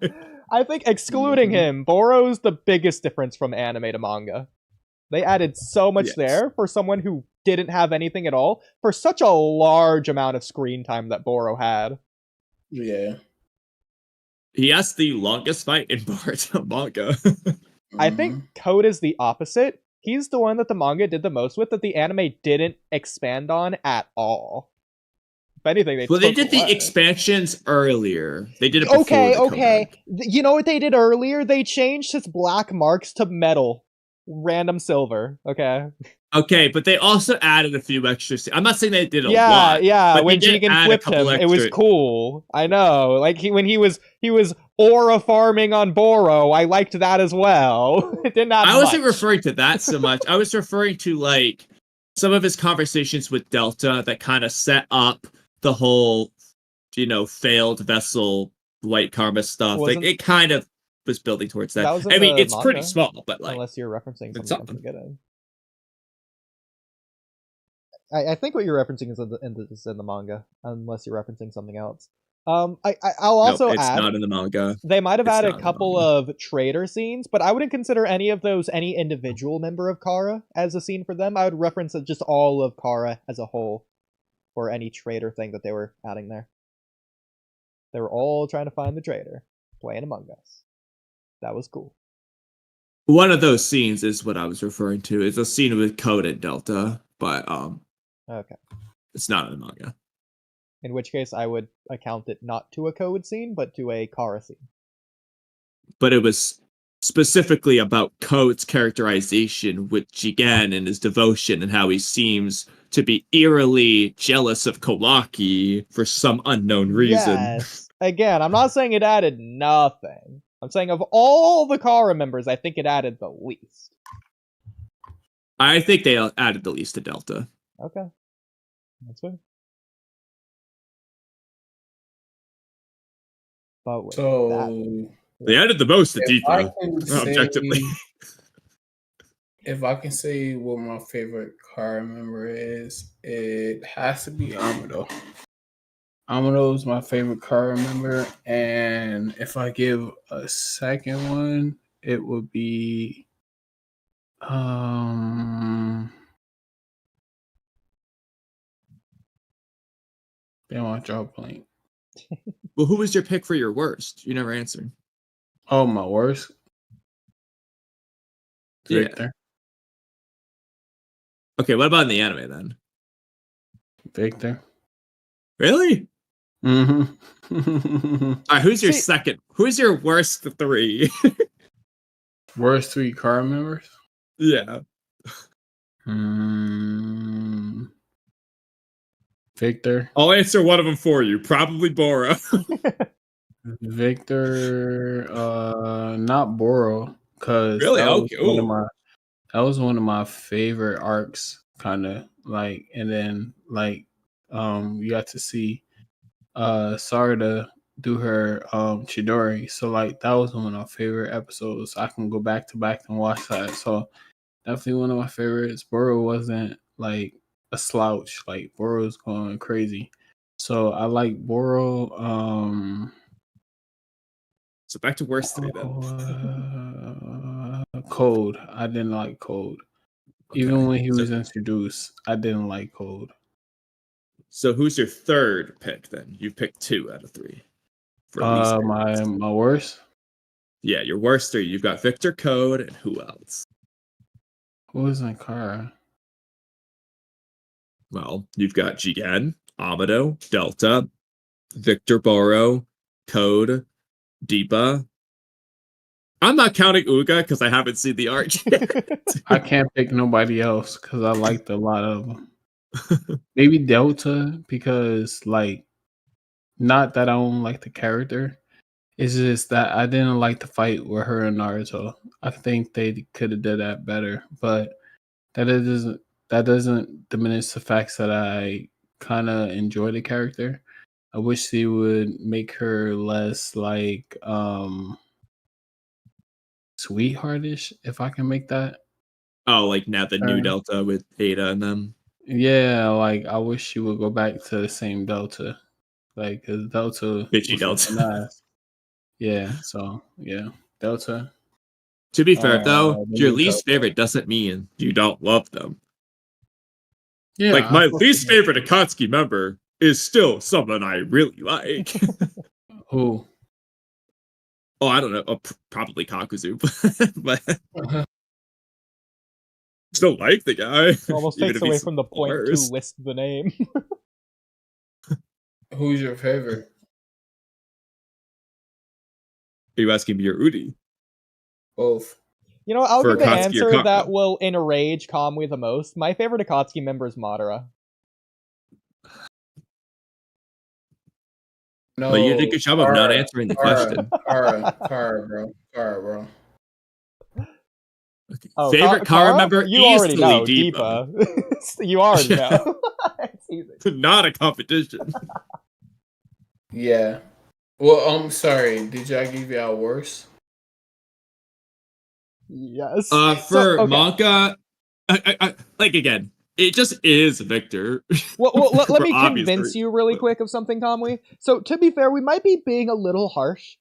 I think excluding him, Boro's the biggest difference from anime to manga. They added so much there for someone who didn't have anything at all for such a large amount of screen time that Boro had. Yeah. He has the longest fight in Boruto manga. I think Code is the opposite. He's the one that the manga did the most with that the anime didn't expand on at all. If anything, they did the expansions earlier. They did it before Okay. You know what they did earlier? They changed his black marks to metal. Random silver. Okay, but they also added a few extra. I'm not saying they did a lot. Yeah, but when Jigen flipped him, it was cool. I know. Like when he was aura farming on Boro, I liked that as well. It didn't have I wasn't referring to that so much. I was referring to like some of his conversations with Delta that kind of set up the whole, failed vessel white karma stuff. Like it kind of was building towards that. I mean, it's manga, pretty small, but like unless you're referencing something I'm forgetting. I think what you're referencing is in the manga, unless you're referencing something else. I'll also add. It's add, not in the manga. They might have added a couple of trader scenes, but I wouldn't consider any of those any individual member of Kara as a scene for them. I would reference just all of Kara as a whole for any trader thing that they were adding there. They were all trying to find the trader, playing Among Us. That was cool. One of those scenes is what I was referring to. It's a scene with Code and Delta, but Okay. it's not in the manga. In which case, I would account it not to a code scene, but to a Kara scene. But it was specifically about Code's characterization with Jigen and his devotion and how he seems to be eerily jealous of Kawaki for some unknown reason. Yes. Again, I'm not saying it added nothing. I'm saying of all the Kara members, I think it added the least. I think they added the least to Delta. Okay. That's good. But with So that, They added the most to if I Deepa, can say, objectively. if I can say what my favorite Kara member is, it has to be Amado. Amado is my favorite Kara member, and if I give a second one, it would be damn, I draw a blank. Well, who was your pick for your worst? You never answered. Oh, my worst? Yeah. Victor. Okay, what about in the anime then? Victor. Really? Mm-hmm. All right, who's your second? Who's your worst three? Worst three Kara members? Yeah. Victor. I'll answer one of them for you. Probably Boro. Victor, not Boro, because Really? that was one of my favorite arcs, kind of like, and then like, you got to see, Sarda do her Chidori, so like that was one of my favorite episodes. I can go back to back and watch that. So definitely one of my favorites. Boro wasn't like a slouch. Like Boro's going crazy. So I like Boro. So back to worst three then. Code. I didn't like Code. Okay. Even when he was introduced, I didn't like Code. So who's your third pick then? You picked 2 out of 3. For My worst. Yeah, your worst 3. You've got Victor, Code, and who else? Who was in Kara? Well, you've got Jigen, Amado, Delta, Victor, Boro, Code, Deepa. I'm not counting Uga because I haven't seen the art yet. I can't pick nobody else because I liked a lot of them. Maybe Delta because, like, not that I don't like the character. It's just that I didn't like the fight with her and Naruto. I think they could have did that better, but that doesn't diminish the facts that I kind of enjoy the character. I wish they would make her less like sweetheartish, if I can make that. Oh, like now the new Delta with Ada and them. Yeah, like I wish she would go back to the same Delta, like because Delta, Bitchy Delta. Nice. Yeah, so yeah, Delta. To be fair though, the your new least Delta. favorite doesn't mean you don't love them. Yeah, like my least favorite Akatsuki member is still someone I really like. Who? Oh, I don't know. Probably Kakuzu, but still like the guy. It almost takes away from the point to list the name. Who's your favorite? Are you asking me your Oodie? Both. You know, I'll For give the Akatsuki or answer Kaku? that will enrage Kamui the most. My favorite Akatsuki member is Madara. No, Well, you did a good job of not answering the question. Kara, bro. Okay. Oh, Favorite Kara member? You already easily know, Deepa. You already know. It's easy. Not a competition. Yeah. Well, I'm sorry. Did I give you our worst? Yes. For Manga, I like again. It just is Victor. Well, let me convince you really quick of something, Kamui. So, to be fair, we might be being a little harsh.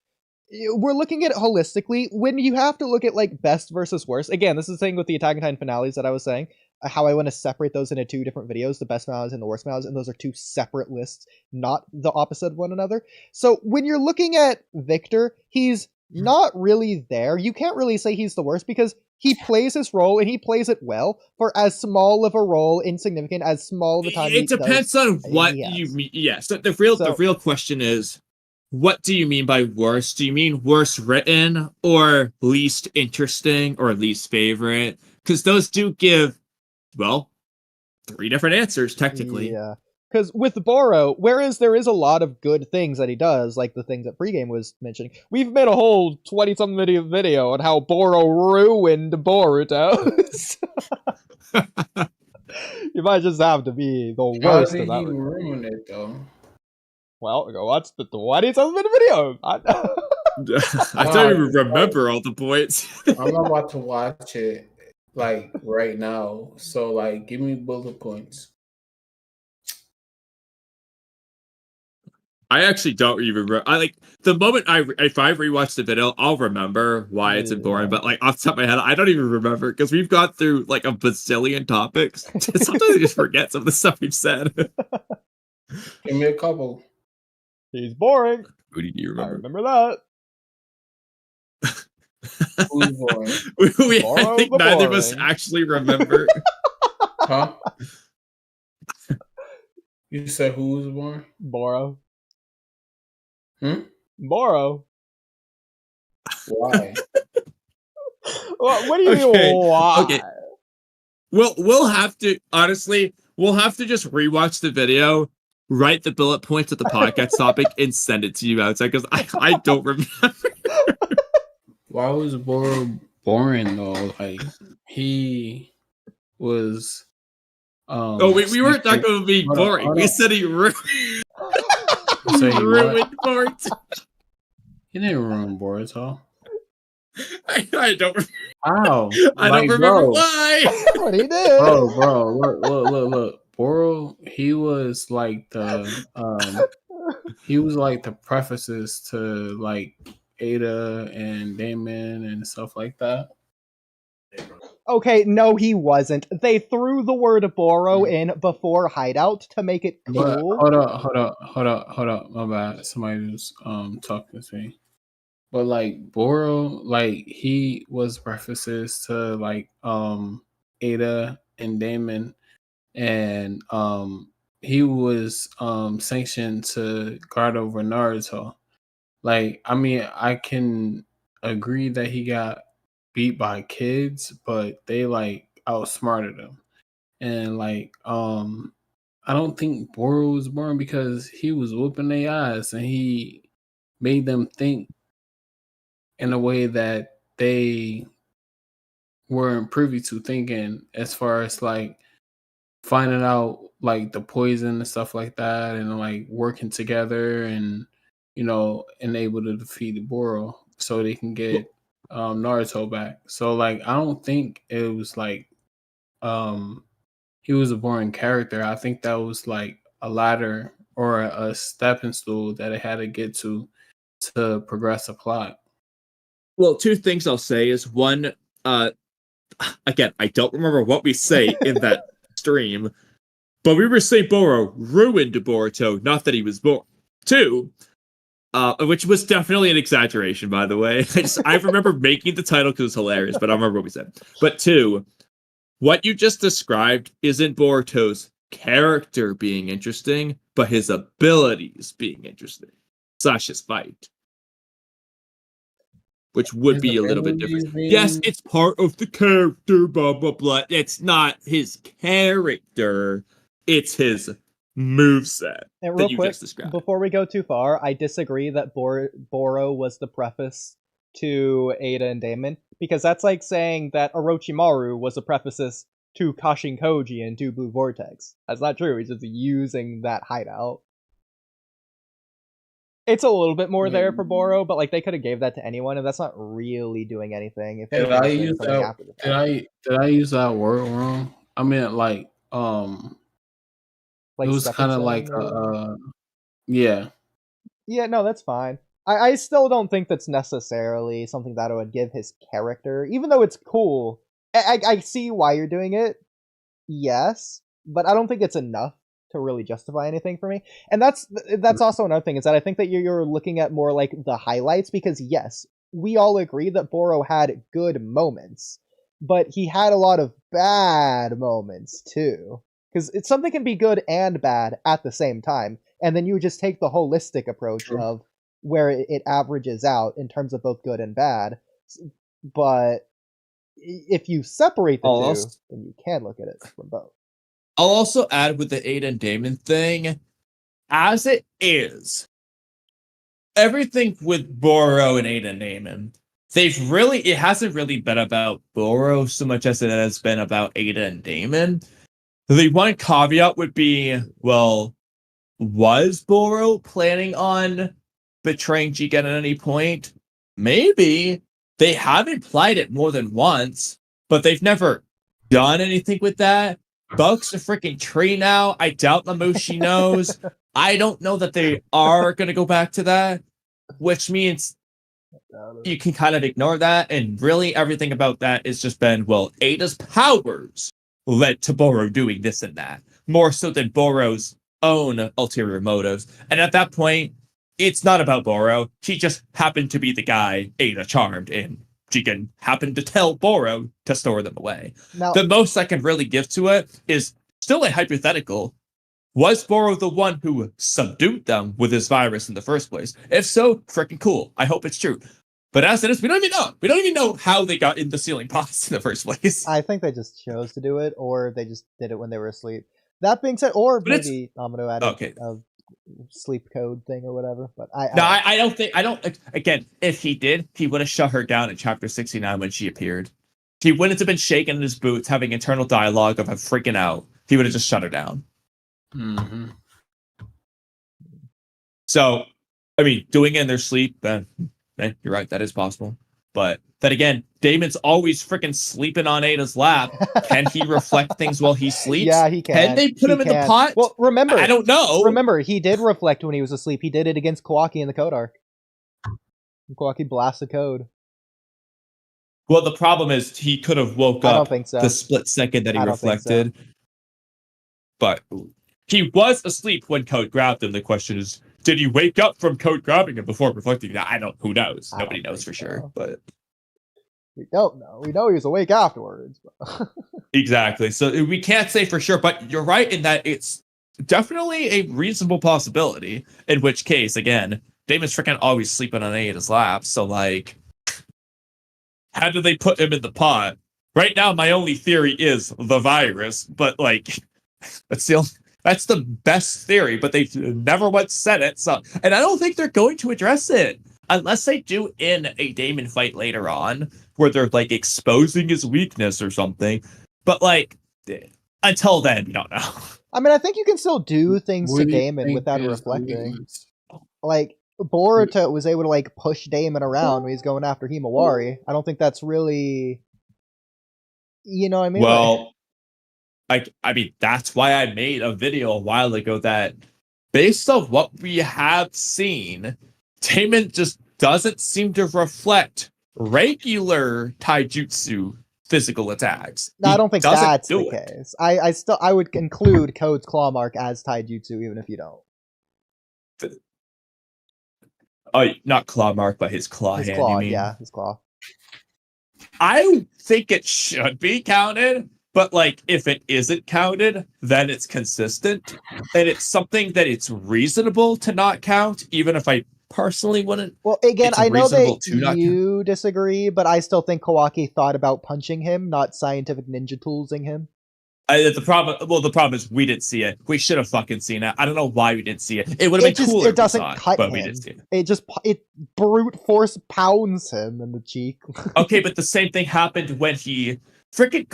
We're looking at it holistically. When you have to look at, like, best versus worst, again, this is the thing with the Attack on Titan finales that I was saying, how I want to separate those into 2 different videos, the best finales and the worst finales, and those are 2 separate lists, not the opposite of one another. So, when you're looking at Victor, he's not really there. You can't really say he's the worst because he plays his role and he plays it well for as small of a role, insignificant, as small of a time. It depends on what he you has. mean. Yeah. So the real question is, what do you mean by worst? Do you mean worst written or least interesting or least favorite? Because those do give, well, 3 different answers technically. Yeah. Because with Boro, whereas there is a lot of good things that he does, like the things that Pregame was mentioning, we've made a whole 20-something minute video on how Boro ruined Boruto. You might just have to be the How worst did in that he regard. ruin it though? Well, go watch the 20-something minute video. I don't even remember all the points. I'm about to watch it like right now. So like, give me bullet points. I actually don't even remember. I like the moment if I rewatch the video, I'll remember why it's boring. But like off the top of my head, I don't even remember because we've gone through like a bazillion topics. Sometimes I just forget some of the stuff we've said. Give me a couple. He's boring. Oodie, do you I remember? remember that. Who's boring? I think neither of us actually remember. Huh? You said who was born? Boro. Boro. Why? What do you mean? Why? Okay. We'll have to honestly. We'll have to just rewatch the video, write the bullet points of the podcast topic, and send it to you outside because I don't remember. Why was Boro boring though? Like he was. We weren't talking about being boring. We said he ruined. Ruined Boruto. He didn't ruin Boruto. I don't. How? I don't remember why. What he did, bro. Look. Boro. He was like the he was like the prefaces to like Ada and Damon and stuff like that. Okay, no, he wasn't. They threw the word Boro in before Hideout to make it cool. But hold up. My bad. Somebody was talking to me. But like Boro, like he was references to like Ada and Damon, and he was sanctioned to guard over Naruto. Like, I mean, I can agree that he got beat by kids, but they like outsmarted him. And like I don't think Boro was born because he was whooping their ass and he made them think in a way that they weren't privy to thinking, as far as like finding out like the poison and stuff like that, and like working together and and able to defeat Boro so they can get Naruto back. So like I don't think it was like he was a boring character. I think that was like a ladder or a stepping stool that it had to get to progress the plot. Well, 2 things I'll say is one, again, I don't remember what we say in that stream, but we were saying Boro ruined Boruto, not that he was born. 2, which was definitely an exaggeration, by the way. I remember making the title because it was hilarious, but I don't remember what we said. But 2, what you just described isn't Boruto's character being interesting, but his abilities being interesting. / his fight. Which would be a little bit different. Yes, it's part of the character, blah, blah, blah. It's not his character. It's his moveset and that real you quick, just described. Before we go too far, I disagree that Boro was the preface to Ada and Damon, because that's like saying that Orochimaru was the prefaces to Kashin Koji and to Blue Vortex. That's not true. He's just using that hideout. It's a little bit more there for Boro, but like they could have gave that to anyone, and that's not really doing anything. If did I use that? Did I use that word wrong? I meant like it was kind of like yeah. Yeah, no, that's fine. I still don't think that's necessarily something that I would give his character, even though it's cool. I see why you're doing it, yes, but I don't think it's enough to really justify anything for me. And that's also another thing, is that I think that you're looking at more like the highlights, because yes, we all agree that Boro had good moments, but he had a lot of bad moments too. Because something can be good and bad at the same time, and then you just take the holistic approach True. of where it averages out in terms of both good and bad. But if you separate the I'll two, also- then you can look at it from both. I'll also add with the Ada and Damon thing, as it is, everything with Boro and Ada and Damon, it hasn't really been about Boro so much as it has been about Ada and Damon. The one caveat would be, well, was Boro planning on betraying Jigen at any point? Maybe. They have implied it more than once, but they've never done anything with that. Buck's a freaking tree now. I doubt Lamushi knows. I don't know that they are going to go back to that, which means you can kind of ignore that. And really everything about that has just been, well, Ada's powers led to Boro doing this and that, more so than Boro's own ulterior motives. And at that point, it's not about Boro. He just happened to be the guy Ada charmed, and Jigen happened to tell Boro to store them away. Now, The most I can really give to it is still a hypothetical. Was Boro the one who subdued them with his virus in the first place? If so, freaking cool. I hope it's true. But as it is, we don't even know. We don't even know how they got in the ceiling pots in the first place. I think they just chose to do it, or they just did it when they were asleep. That being said, or But maybe Amado added Okay. a sleep code thing or whatever. But I don't. Again, if he did, he would have shut her down in chapter 69 when she appeared. He wouldn't have been shaking in his boots, having internal dialogue of him freaking out. He would have just shut her down. Mm-hmm. So, I mean, doing it in their sleep, you're right, that is possible. But then again, Damon's always freaking sleeping on Ada's lap. Can he reflect things while he sleeps? Yeah, he can. Can they put him in the pot? Well, remember, I don't know. Remember, he did reflect when he was asleep. He did it against Kawaki in the code arc. Kawaki blasts the code. Well, the problem is he could have woke I up don't think so. the split second that he I don't think so. reflected. But he was asleep when Code grabbed him. The question is, did he wake up from Code grabbing him before reflecting? I don't. Who knows? I Nobody don't knows for think sure. so. But We don't know. We know he was awake afterwards. But exactly. So we can't say for sure. But you're right in that it's definitely a reasonable possibility. In which case, again, Damon's freaking always sleeping on Ada's lap. So like, how do they put him in the pot? Right now, my only theory is the virus. But like, that's the best theory, but they've never once said it. So, and I don't think they're going to address it unless they do in a Damon fight later on, where they're like exposing his weakness or something. But like, until then, we don't know. I mean, I think you can still do things What to do you Damon think without is the reflecting. weakness? Like, Boruto was able to like push Damon around when he's going after Himawari. I don't think that's really, you know what I mean? Well, I mean, that's why I made a video a while ago that based on what we have seen, Damon just doesn't seem to reflect regular taijutsu physical attacks. No, I don't think that's the it. case. I would include Code's claw mark as taijutsu, even if you don't. Oh, not claw mark, but his claw His hand. claw, You mean? yeah, his claw. I think it should be counted, but like if it isn't counted, then it's consistent, and it's something that it's reasonable to not count, even if I personally wouldn't. Well, again, It's I know reasonable that to not you disagree, but I still think Kawaki thought about punching him, not scientific ninja toolsing him. The problem is we didn't see it. We should have fucking seen it. I don't know why we didn't see it. It would have been cooler. It doesn't cut but him. we didn't see it. It brute force pounds him in the cheek. Okay, but the same thing happened when he freaking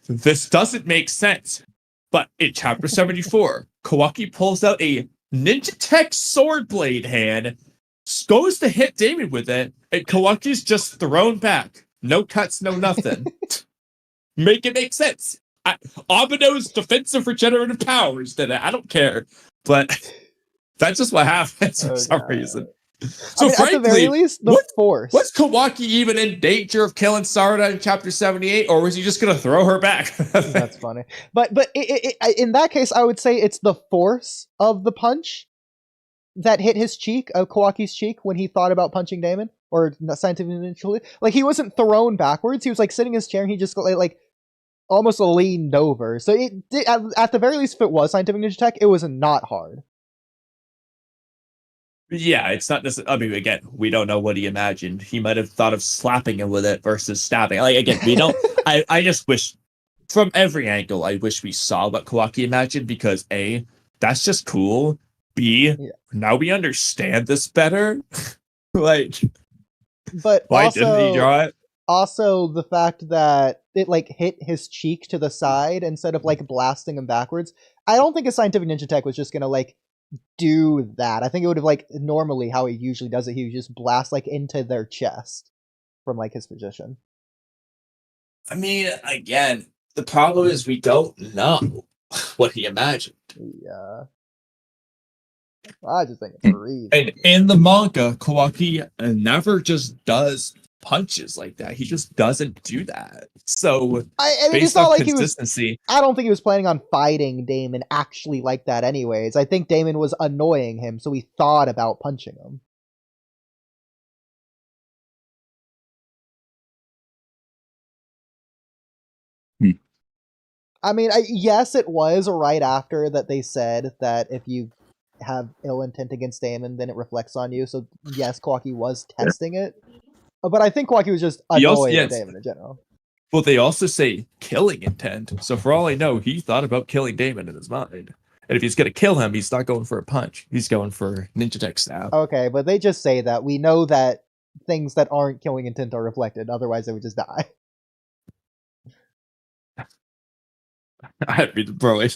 this doesn't make sense. But in chapter 74, Kawaki pulls out a Ninja Tech sword blade hand, goes to hit Damon with it, and Kawaki's just thrown back. No cuts, no nothing. Make it make sense. Abido's defensive regenerative powers did it. I don't care. But that's just what happens for some reason. So frankly, at the very least, the force. Was Kawaki even in danger of killing Sarda in chapter 78, or was he just going to throw her back? That's funny. But in that case, I would say it's the force of the punch that hit his cheek, Kawaki's cheek, when he thought about punching Damon. or not scientifically initially. Like he wasn't thrown backwards. He was like sitting in his chair and he just like almost leaned over. So it did, at the very least, if it was scientific ninja tech, it was not hard. Yeah, it's not necessarily. I mean, again, we don't know what he imagined. He might have thought of slapping him with it versus stabbing. Like again, we don't. I just wish, from every angle, I wish we saw what Kawaki imagined because A, that's just cool. B, now we understand this better. Like, but why also, didn't he draw it? Also, the fact that it like hit his cheek to the side instead of like blasting him backwards. I don't think a scientific ninja tech was just gonna like do that. I think it would have like normally how he usually does it. He would just blast like into their chest from like his position. I mean, again, the problem is we don't know what he imagined. Yeah. I just think it's crazy. And in the manga, Kawaki never just does punches like that. He just doesn't do that. So, based on consistency, I don't think he was planning on fighting Damon actually like that anyways. I think Damon was annoying him, so he thought about punching him. I mean, yes, it was right after that they said that if you have ill intent against Damon, then it reflects on you. So yes, Kawaki was testing it. But I think Kawaki was just annoyed at Damon in general. Well, they also say killing intent. So for all I know, he thought about killing Damon in his mind. And if he's going to kill him, he's not going for a punch. He's going for ninja tech stab. Okay, but they just say that. We know that things that aren't killing intent are reflected. Otherwise, they would just die. I mean, bro,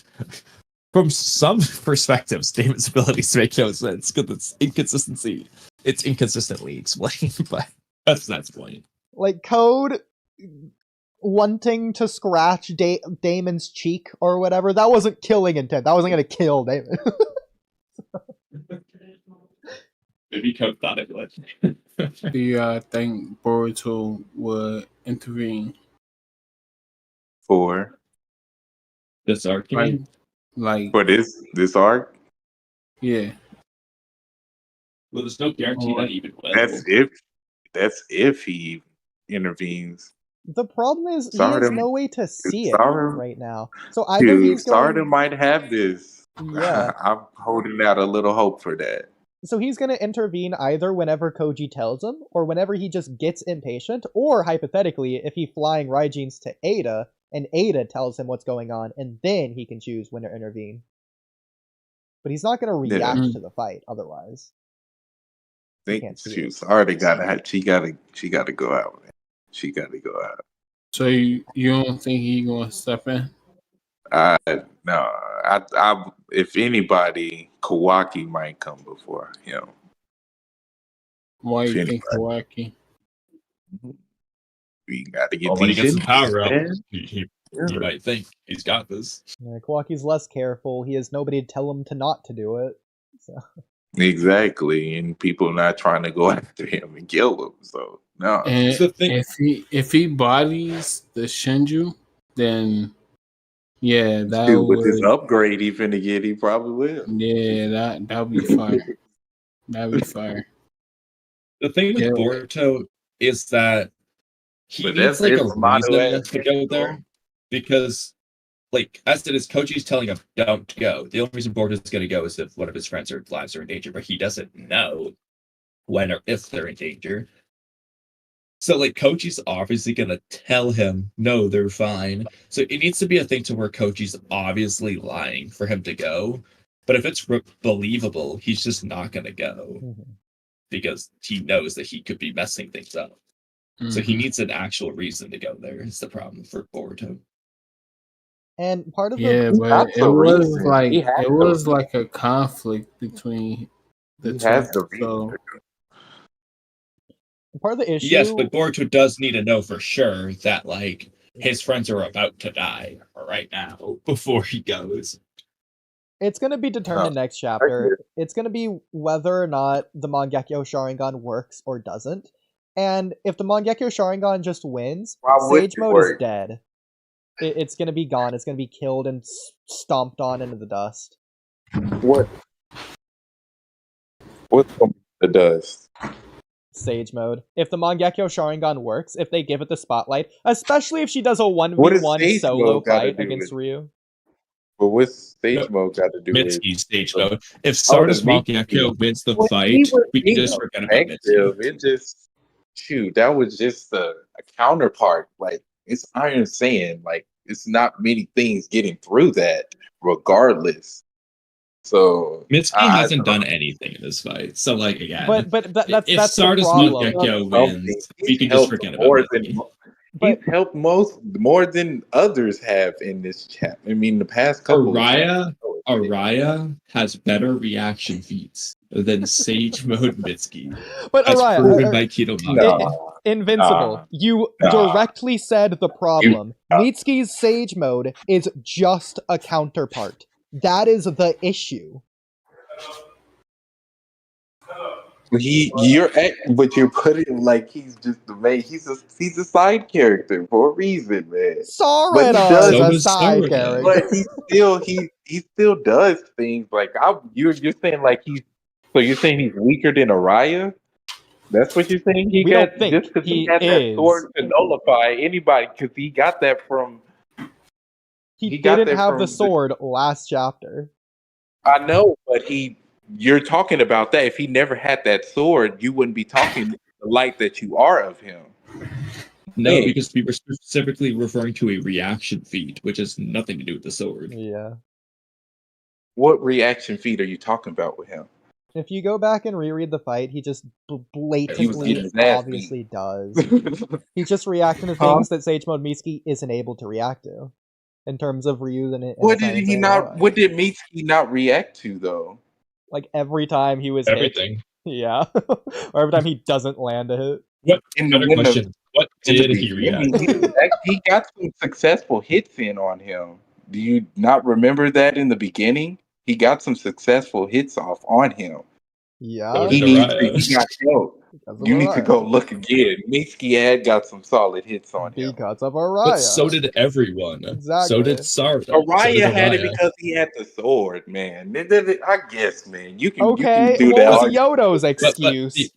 from some perspectives, Damon's abilities make no sense because it's inconsistency. It's inconsistently explained, but that's the point. Like Code wanting to scratch Damon's cheek or whatever, that wasn't killing intent. That wasn't going to kill Damon. Maybe Code thought it would. Do you think Boruto would intervene? For this arc, like for this arc? Yeah. Well, there's no guarantee that even will. That's if he intervenes. The problem is he has no way to see it right now. So either Sarda might have this. Yeah. I'm holding out a little hope for that. So he's going to intervene either whenever Koji tells him, or whenever he just gets impatient, or hypothetically, if he flying Raijins to Ada, and Ada tells him what's going on, and then he can choose when to intervene. But he's not going to react to the fight otherwise. Sarda she gotta go out. Man. She gotta go out. So you don't think he's gonna step in? No. I if anybody, Kawaki might come before him. Why do you think Kawaki? We got to get when he gets these some power up. He might think he's got this. Yeah, Kawaki's less careful. He has nobody to tell him to not to do it. So. Exactly, and people not trying to go after him and kill him. So no. And if he bodies the Shinju, then yeah, that dude, with his upgrade he finna get, he probably will. Yeah, that'll be fire. That'll be fire. The thing with Boruto is that he needs like a reason to go there, because like as it is, Koji's telling him don't go. The only reason Boruto's going to go is if one of his friends or lives are in danger, but he doesn't know when or if they're in danger. So like Koji's obviously going to tell him no, they're fine. So it needs to be a thing to where Koji's obviously lying for him to go. But if it's believable, he's just not going to go because he knows that he could be messing things up. So he needs an actual reason to go there. Is the problem for Boruto. And part of but it was like a conflict between the two. So. Part of the issue, yes, but Boruto does need to know for sure that like his friends are about to die right now before he goes. It's going to be determined next chapter. It's going to be whether or not the Mangekyo Sharingan works or doesn't. And if the Mangekyo Sharingan just wins, Sage Mode is dead. It's going to be gone. It's going to be killed and stomped on into the dust. What's the dust? Sage mode. If the Mangekyo Sharingan works, if they give it the spotlight, especially if she does a What does 1v1 stage solo mode gotta fight do against with? Ryu. But what's No, stage mode got to do with? Mitsuki stage mode. If Oh, the Sarda's Mitsuki. Mangekyo wins the Well, he fight, was we can being just forget about Mitsuki. effective. It just shoot. That was just a counterpart. Like it's Iron Saiyan. Like it's not many things getting through that, regardless. So Mitsuki I hasn't done anything in this fight. So, like, again, But that's if the Sarda's problem. Mangekyo something. wins, He's we can just helped forget about more Mitsuki. than But he's helped more than others have in this chat. I mean, the past couple. Araya has better reaction feats than Sage Mode Mitsuki, but as Araya, proven by Kidomaru. No. Invincible. You Nah. directly said the problem. Mitsuki's Sage mode is just a counterpart. That is the issue. But you're putting him like he's just the main. He's a side character for a reason, man. But he Sarada does- is So a does side Sarada. character. But he still does things like you're saying like so you're saying he's weaker than Araya? That's what you're saying? We don't think just because he he got that is. sword to nullify anybody because he got that from. He he got didn't that have from the the- sword last chapter. I know, but you're talking about that. If he never had that sword, you wouldn't be talking the light that you are of him. No, Yeah. because we were specifically referring to a reaction feat, which has nothing to do with the sword. Yeah. What reaction feat are you talking about with him? If you go back and reread the fight, he just He was blatantly, getting his ass obviously does. beat. He's just reacting to Huh? things that Sage Mode Mitsuki isn't able to react to. In terms of Ryu and What did he not? What did Mitsuki not react to though? Like every time he was Everything. hit. Yeah. Or every time he doesn't land a hit. What In the better window- question? What In the did he react? beginning, he got some successful hits in on him. Do you not remember that in the beginning? He got some successful hits off on him. Yeah. He He got help. Because of You need to Araya. go look again. Mitsuki had got some solid hits on him. Because of But Araya. so did everyone. Exactly. So did Sarda. Araya had it Araya. because he had the sword, man. I guess, man. You can Okay, do what that. was argument. Yodo's But excuse?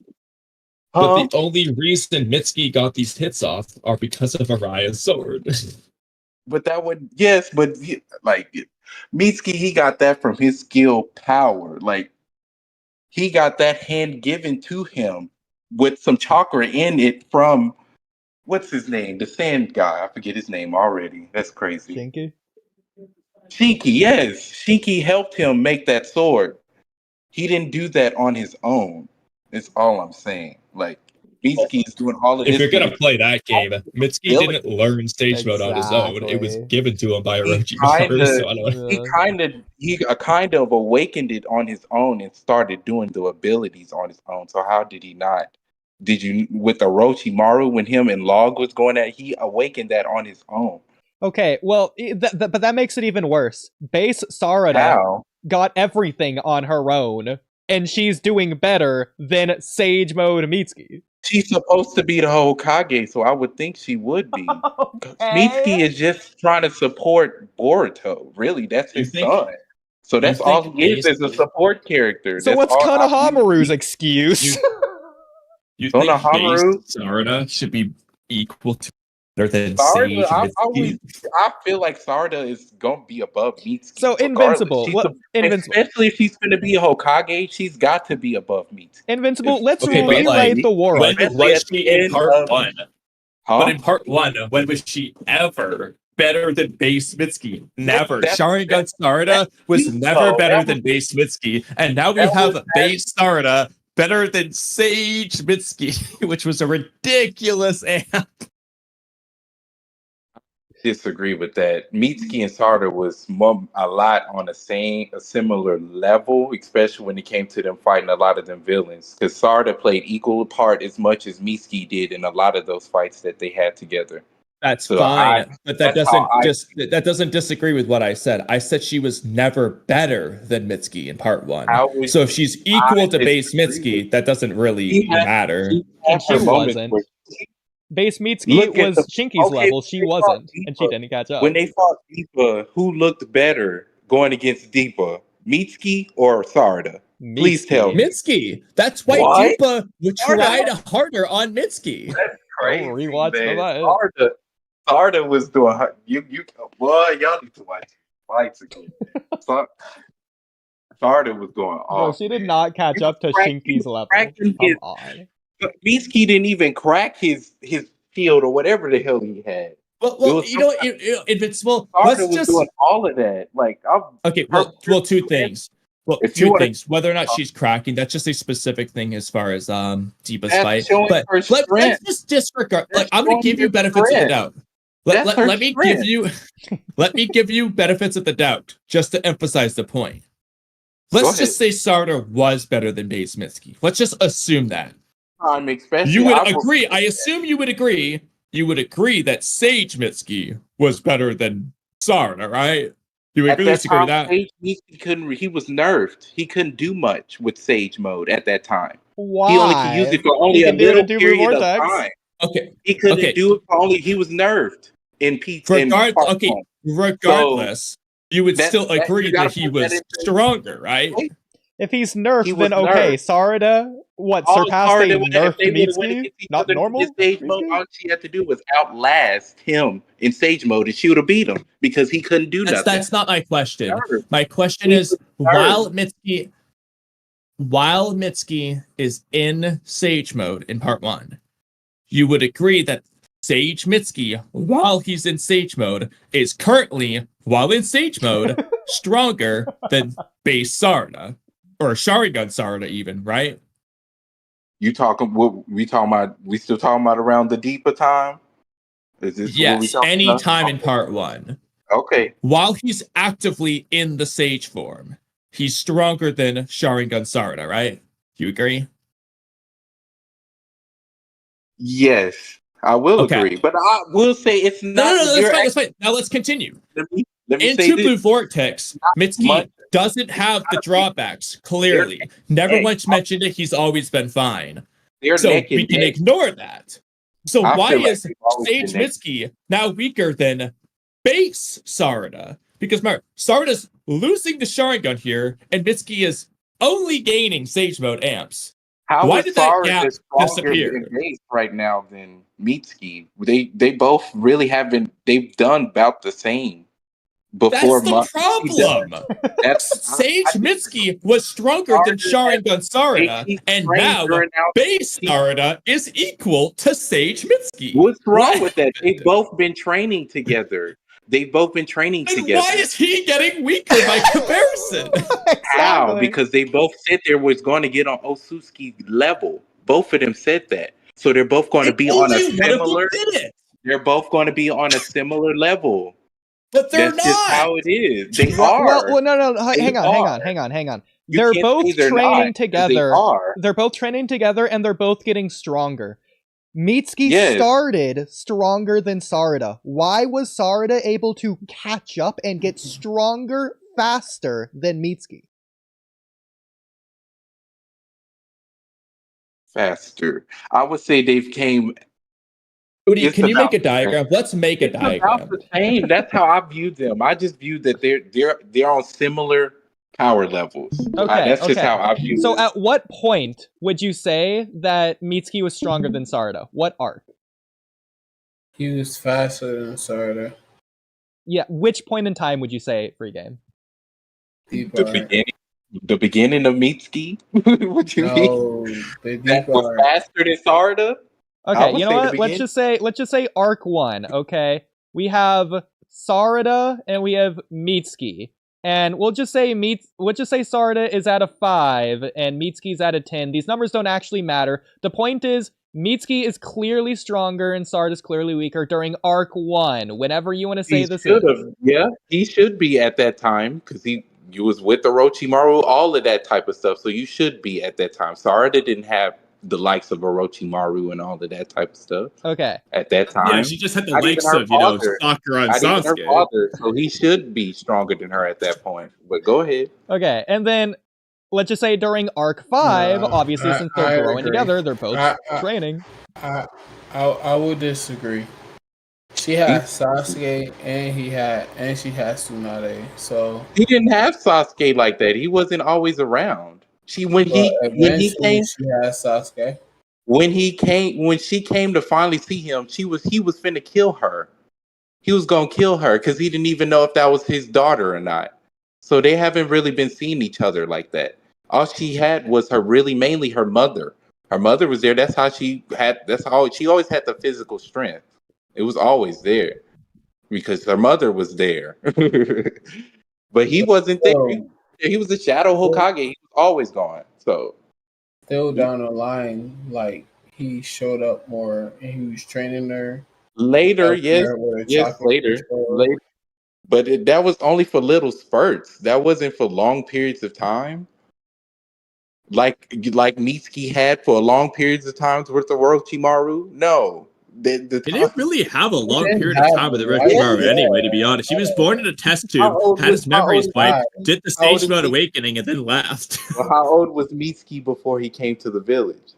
but the only reason Mitsuki got these hits off are because of Araya's sword. But that would like Mitsuki, he got that from his skill power. Like he got that hand given to him with some chakra in it from what's his name? The sand guy. I forget his name already. That's crazy. Shinky? Shinky, yes. Shinky helped him make that sword. He didn't do that on his own. That's all I'm saying. Like Mitsuki is doing all of If this. you're gonna with- play that game, Mitsuki didn't learn stage mode on his own. It was Exactly. given to him by He Orochimaru. So I don't know. he kind of awakened it on his own and started doing the abilities on his own. So how did he not? Did you with Orochimaru when him and Log was going at? He awakened that on his own. Okay, well, but that makes it even worse. Base Sarada How? got everything on her own, and she's doing better than Sage Mode Mitsuki. She's supposed to be the Hokage, so I would think she would be. Mitsuki is just trying to support Boruto. Really, that's You his think- son. So that's you all think he is a support character. So That's what's all Konohamaru's excuse? You think Konohamaru? base Sarda should be equal to better than Sarda, Sage Mitsuki? I feel like Sarda is gonna be above Mitsuki. So regardless. Invincible. She's What, Invincible. Especially if she's gonna be a Hokage, she's got to be above Mitsuki. Invincible. Let's Okay, but, rewrite like, the war When arc. was she in part of- one? Huh? But in part one, when was she ever better than base Mitsuki? Never. That's- Sharingan Sarda was No, never better that than base Mitsuki. And now we that have was- base Sarda better than Sage Mitsuki, which was a ridiculous amp. Disagree with that. Mitsuki and Sarda was a lot on a similar level, especially when it came to them fighting a lot of them villains. Because Sarda played equal part as much as Mitsuki did in a lot of those fights that they had together. That's So fine, but that that's how that doesn't disagree with what I said. I said she was never better than Mitsuki in part one. How would- So if she's equal to base disagree Mitsuki, that doesn't really He had- matter. And she wasn't. Base Mitsuki Look at was the- Shinky's okay, level. She they fought wasn't, and she Deepa. didn't catch up. When they fought Deepa, who looked better going against Deepa, Mitsuki or Sarda? Please tell me. Mitsuki. That's why What? Deepa would try harder on Mitsuki. That's crazy. rewatch man. the Sarda was doing you. Boy, y'all need to watch fights again. Sarda was going off. Bro, she did not catch up to Shinki's level. cracking Come his- on. Mitsuki didn't even crack his shield or whatever the hell he had. Well, you know, if it's well, Sarda let's was just doing all of that. Like, okay. Well, two things. Well, If two you wanna- things. Whether or not she's cracking, that's just a specific thing as far as Deepa's That's fight. showing But her let's strength. just disregard. That's Like, I'm going showing to give you her benefits of the strength. doubt. That's her Let me strength. give you let me give you benefits of the doubt just to emphasize the point. Let's just say Sarda was better than Base Mitsuki. Let's just assume that. Especially You would agree. I assume you would agree. You would agree that Sage Mitsuki was better than Sarda, right? You would At at that least agree with time, that? Sage Mitsuki couldn't. He was nerfed. He couldn't do much with Sage mode at that time. Why? He only could use it for only He a can do it little in Duper period of Vortex. time. Okay. He couldn't Okay. do it for only. He was nerfed in P. in part Okay. one. Regardless, you would that- still that- agree you gotta that he put that was into- stronger, right? If he's nerfed, He was then okay. nerfed. Sarda, what, All surpassed a Sarda would- if nerfed they would've went Mitsuki? against each Not other in normal? his Sage mode, Mitsuki? all she had to do was outlast him in Sage mode, and she would have beat him because he couldn't do nothing. That's not my question. Nerfed. My question He is was while Mitsuki is in Sage mode in part 1, you would agree that Sage Mitsuki, while he's in Sage mode, is currently, while in Sage mode, stronger than base Sarda. Or Sharingan Sarda even, right? You talking? What we talking about? We still talking about around the deeper time? Is this what we Yes, talking any about? time in part 1. Okay. While he's actively in the Sage form, he's stronger than Sharingan Sarda, right? Do you agree? Yes, I will Okay. agree, but I will say it's not. No, you're that's fine. Now let's continue. Let me In say Two this. Blue Vortex, Mitsuki much- doesn't have the drawbacks, clearly. Never once mentioned it, he's always been fine. They're So neck and we can neck. ignore that. So I why feel like is they've always Sage been neck- Mitsuki now weaker than base Sarda? Because Sarda's losing the Sharingan here, and Mitsuki is only gaining Sage Mode amps. How Why is did that Sarda gap stronger disappear? in base right now than Mitsuki? They both really have been. They've done about the same before. That's the problem. That's Sage Mitsuki was stronger than Sharingan Sarda, and now base Sarda is equal to Sage Mitsuki. What's wrong Why? with that? They've both been training together. They've both been training Then together. why is he getting weaker by comparison? How? Exactly. Because they both said they was going to get on Otsutsuki level. Both of them said that. So they're both going to be on a Only one of them similar. did it, They're both going to be on a similar level. but they're That's just not. how it is. They Well, are. well, no. They Hang are. on. You They're can't both say they're not, training 'cause together. They are. They're both training together, and they're both getting stronger. Mitsuki Yes. started stronger than Sarda. Why was Sarda able to catch up and get stronger faster than Mitsuki? Faster. I would say they've came. Oodie, It's can you about make a diagram? Let's make a It's about diagram. the same. That's how I view them. I just view that they're on similar power levels. Okay, That's just okay. how I view So it. at what point would you say that Mitsuki was stronger than Sarda? What arc? He was faster than Sarda. Yeah, which point in time would you say free game? Deep the arc. beginning of Mitsuki. What you mean? No, the That deep was arc. faster than Sarda. I Okay, would you know say the what? Let's just say arc 1, okay? We have Sarda and we have Mitsuki. And we'll just say Sarda is at a 5 and Mitsuki's at a 10. These numbers don't actually matter. The point is Mitsuki is clearly stronger and Sarda's clearly weaker during arc 1. Whenever you want to say He this should is. have. Yeah, he should be at that time because he was with Orochimaru, all of that type of stuff. So you should be at that time. Sarda didn't have the likes of Orochimaru and all of that type of stuff Okay. at that time. Yeah, she just had the Not likes even her of, father. Sakura and Not even her Sasuke. father, so he should be stronger than her at that point. But go ahead. Okay, and then let's just say during arc 5, No, obviously I- since they're I growing agree. together, they're both training. I will disagree. She had Sasuke and she had Tsunade. So He didn't have Sasuke like that. He wasn't always around. When But he eventually, came she has Sasuke. when she came to finally see him, he was finna kill her. He was gonna kill her because he didn't even know if that was his daughter or not. So they haven't really been seeing each other like that. All she had was mainly her mother. Her mother was there. That's how she always had the physical strength. It was always there because her mother was there. But he wasn't there. So, He was the shadow Hokage. He was always gone. So still down the line, like he showed up more and he was training her. later, Helping yes, her with yes, chakra later, control. later. But that was only for little spurts. That wasn't for long periods of time. Like Mitsuki had for long periods of times with the Orochimaru. No, the He time. didn't really have a He long didn't period of have time with the life. Orochimaru anyway, to be honest. He was born in a test tube, had his How old memories wiped, did the how old stage is mode Mitsuki? awakening, and then left. Well, how old was Mitsuki before he came to the village?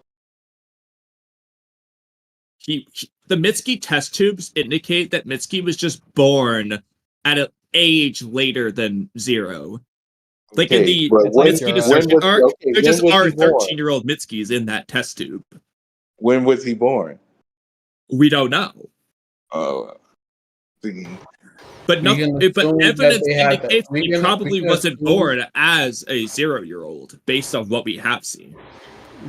The Mitsuki test tubes indicate that Mitsuki was just born at an age later than 0. Like in Okay, the but It's like Mitsuki Jura. Desertion arc, there when just was are he born? 13-year-old Mitsukis in that test tube. When was he born? We don't know. See. But We can but assume that evidence they had indicates we he can probably wasn't assume born as a 0-year-old, based on what we have seen.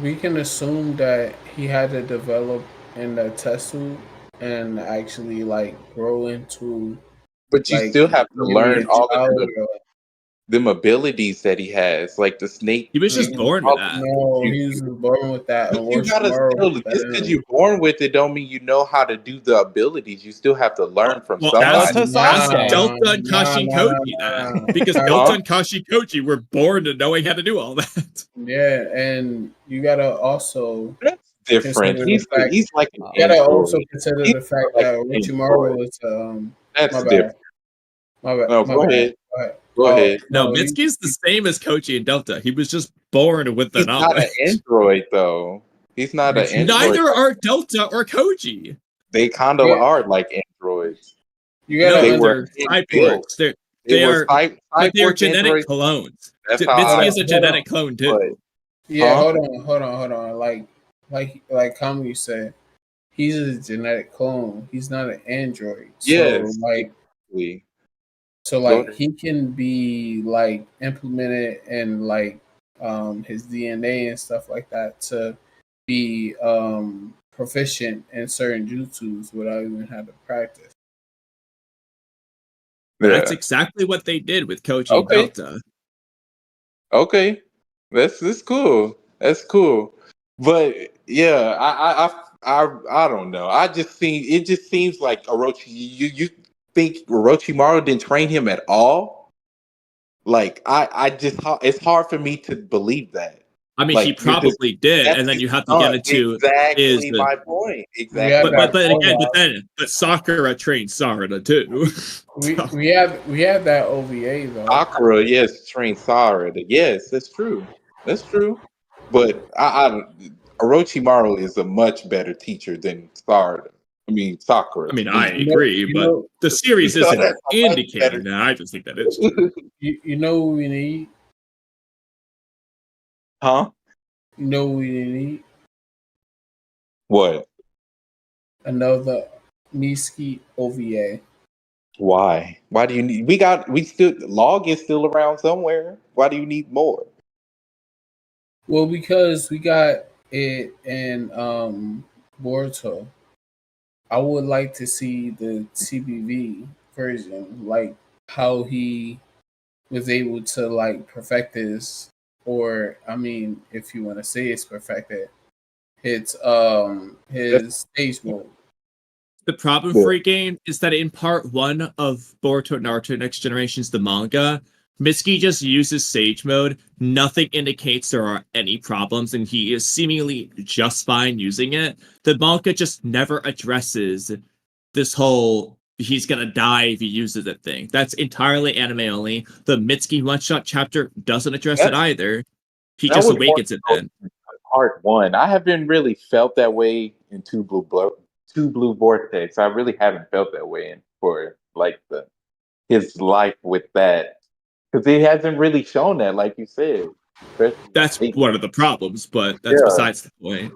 we can assume that he had to develop in the test tube and actually like grow into But you like still have to maybe learn a all of child or them abilities that he has, like the snake. He was we just can, born with that. no, he was born with that and You gotta Orochimaru still was just better because than him. you're born with it, don't mean you know how to do the abilities. You still have to learn from Well, Shout out somebody. to ask Sasuke. Delta and Kashi Koji that. Because Delta Huh? and Kashi Koji were born to knowing how to do all that. Yeah, and you gotta also That's different. consider the fact He's like an you gotta also android. consider He's the fact like that an android. Orochimaru was That's my bad. different. No, My go bad. ahead. Go ahead. Go ahead. No, No, Mitsuki's the same as Koji and Delta. He was just born with the He's not an knowledge. android though. He's not an android. Neither are Delta or Koji. They kind of Yeah. are like androids. you They gotta No, were they're built. cyborgs. They They were are, but they are cyborg genetic androids. clones. That's how Mitsuki I is a hold on. genetic clone put. too. Yeah, Huh? hold on. Like Kamui said, he's a genetic clone. He's not an android. Yes. Like Exactly. so Go like ahead. he can be like implemented in like his DNA and stuff like that to be proficient in certain jutsus without even having to practice. That's Yeah. exactly what they did with Koji and Okay. Delta. Okay. That's cool. That's cool. But yeah, I don't know. It just seems like you think Orochimaru didn't train him at all? Like I just it's hard for me to believe that. I mean, he Like probably did, that's and then his you have to get son. into is Exactly the my point. We have Exactly my that but again, OVA. but Sakura trained Sarda too. We have that OVA though. Sakura, yes, trained Sarda. Yes, that's true. That's true. But Orochimaru is a much better teacher than Sarda. I mean Sakura I mean, to I me. agree, but the series You know, isn't that's a much better. indicating that. I just think that is true. you know what we need? Huh? You know what we need? What? Another Mitsuki OVA. Why? Why do you need? We still log is still around somewhere. Why do you need more? Well, because we got it in Boruto. I would like to see the TBV version, like how he was able to like perfect his, or I mean, if you want to say it's perfected, it's his stage mode. The problem Yeah. for a game is that in part 1 of Boruto Naruto Next Generations, the manga, Mitsuki just uses Sage Mode. Nothing indicates there are any problems, and he is seemingly just fine using it. The manga just never addresses this whole he's gonna die if he uses that thing. That's entirely anime only. The Mitsuki one-shot chapter doesn't address it either. He That just would awakens it then. part one. I haven't really felt that way in Two Blue Vortex. I really haven't felt that way for like his life with that because it hasn't really shown that, like you said. That's one of the problems, but that's besides the point.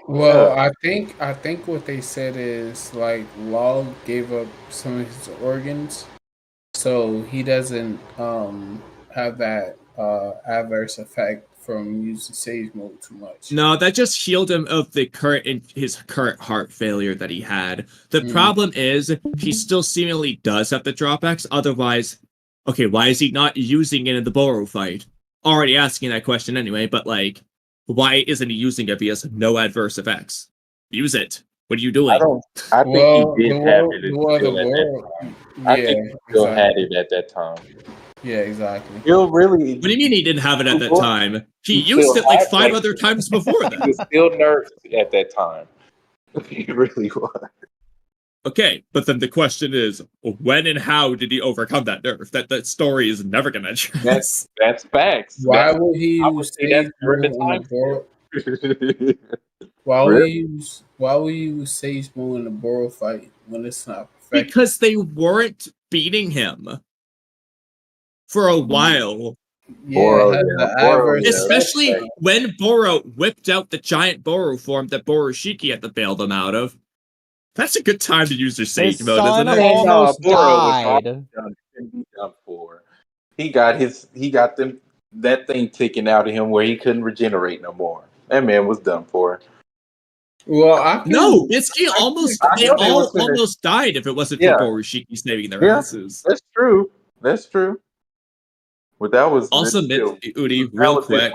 Well, I think what they said is like Law gave up some of his organs, so he doesn't have that adverse effect from using Sage Mode too much. No, that just healed him of his current heart failure that he had. The problem is he still seemingly does have the drawbacks. Otherwise, okay, why is he not using it in the Boruto fight? Already asking that question anyway, but like, why isn't he using it if he has no adverse effects? Use it. What are you doing? I think he did have it. I think he still had it at that time. Yeah, exactly. He'll really. What do you mean he didn't have it at that time? He used it like 5 other times before that. He was still nerfed at that time. He really was. Okay, but then the question is, when and how did he overcome that nerf? That story is never going to address. That's facts. Why would he use Sage Mode in the Boruto? Why would you use Sage Mode in the Boruto fight when it's not perfect? Because they weren't beating him for a while. Especially when Boro whipped out the giant Boru form that Borushiki had to bail them out of. That's a good time to use their Sage Mode, isn't it? Almost died. He got that thing taken out of him where he couldn't regenerate no more. That man was done for. Well, Mitsuki almost died if it wasn't for Borushiki saving their asses. That's true. But that was also Oodie, real quick.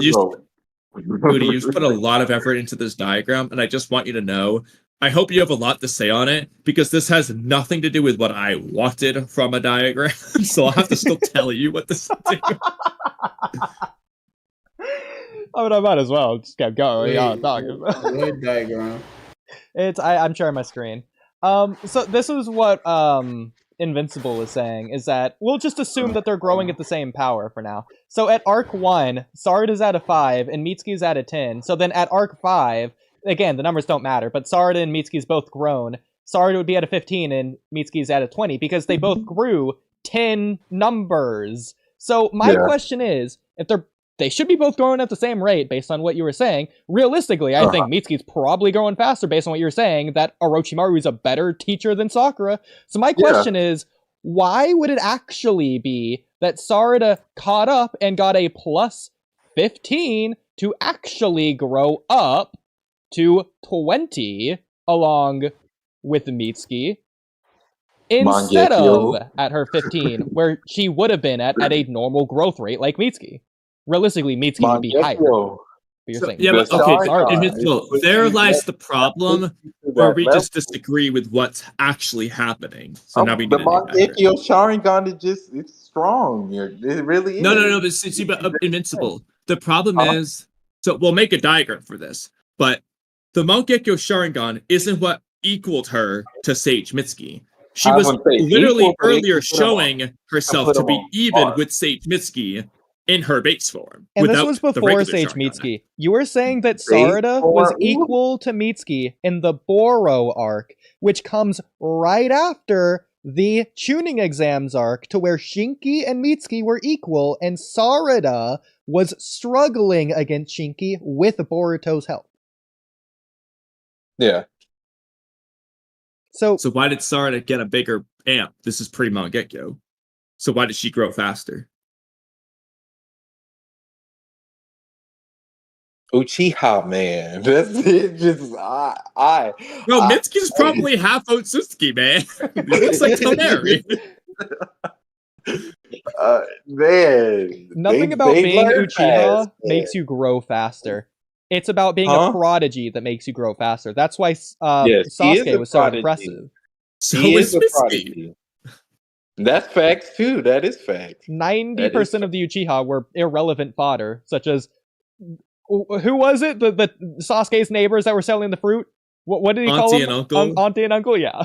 Oodie, you've put a lot of effort into this diagram, and I just want you to know, I hope you have a lot to say on it, because this has nothing to do with what I wanted from a diagram, so I'll have to still tell you what this is. I mean, I might as well just keep going. What diagram? I'm sharing my screen. So this is what Invincible is saying, is that we'll just assume that they're growing at the same power for now. So at arc 1, Sarda's at a 5 and Mitsuki's at a 10. So then at arc 5, again, the numbers don't matter, but Sarda and Mitsuki's both grown. Sarda would be at a 15 and Mitsuki's at a 20 because they both grew 10 numbers. So my question is, if they should be both growing at the same rate based on what you were saying. Realistically, I think Mitsuki's probably growing faster based on what you're saying, that Orochimaru is a better teacher than Sakura. So my question is, why would it actually be that Sarda caught up and got a plus 15 to actually grow up to 20 along with Mitsuki instead of at her 15, where she would have been at a normal growth rate like Mitsuki? Realistically, Mitsuki would be higher. There lies the problem where we just disagree with what's actually happening. So now we need the Mangekyo Sharingan it's strong. It really is. No, but see, Invincible. The problem is, so we'll make a diagram for this, but the Mangekyo Sharingan isn't what equaled her to Sage Mitsuki. She was literally earlier showing herself to be even with Sage Mitsuki in her base form. And this was before Sage Mitsuki. You were saying that Sarda was equal to Mitsuki in the Boro arc, which comes right after the tuning exams arc, to where Shinki and Mitsuki were equal, and Sarda was struggling against Shinki with Boruto's help. Yeah. So why did Sarda get a bigger amp? This is pre-Mangekyo. So why did she grow faster? Uchiha, man. That's it. Mitsuki's probably half Otsutsuki, man. He looks like Kamui. Man. Nothing about being Uchiha makes you grow faster. It's about being a prodigy that makes you grow faster. That's why Sasuke was so impressive. So is Mitsuki. That's facts, too. That is facts. 90% of the Uchiha were irrelevant fodder, such as... Who was it? The Sasuke's neighbors that were selling the fruit? What did he call them? Auntie and uncle, yeah.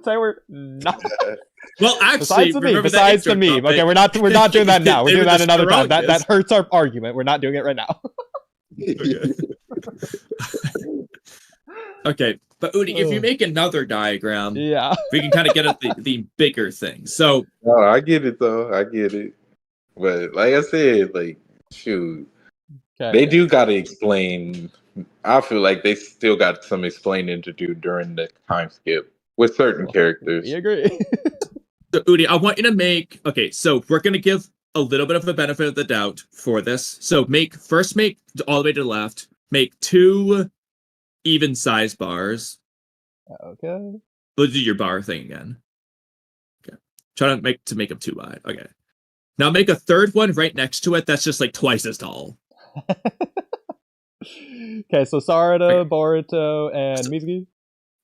They were not... Well, actually, besides the meme. Okay, we're not doing that now. We're doing that another time. That hurts our argument. We're not doing it right now. Okay, but Oodie, if you make another diagram, we can kind of get at the bigger thing. So, no, I get it though. I get it, but like I said, like shoot. Okay. They do got to explain. I feel like they still got some explaining to do during the time skip with certain characters. We agree. So, Oodie, I want you to make... Okay, so we're going to give a little bit of a benefit of the doubt for this. So make all the way to the left. Make 2 even size bars. Okay. We'll do your bar thing again. Okay. Try to make them too wide. Okay. Now make a third one right next to it that's just like twice as tall. Okay, so Sarda, Boruto, and Mizuki?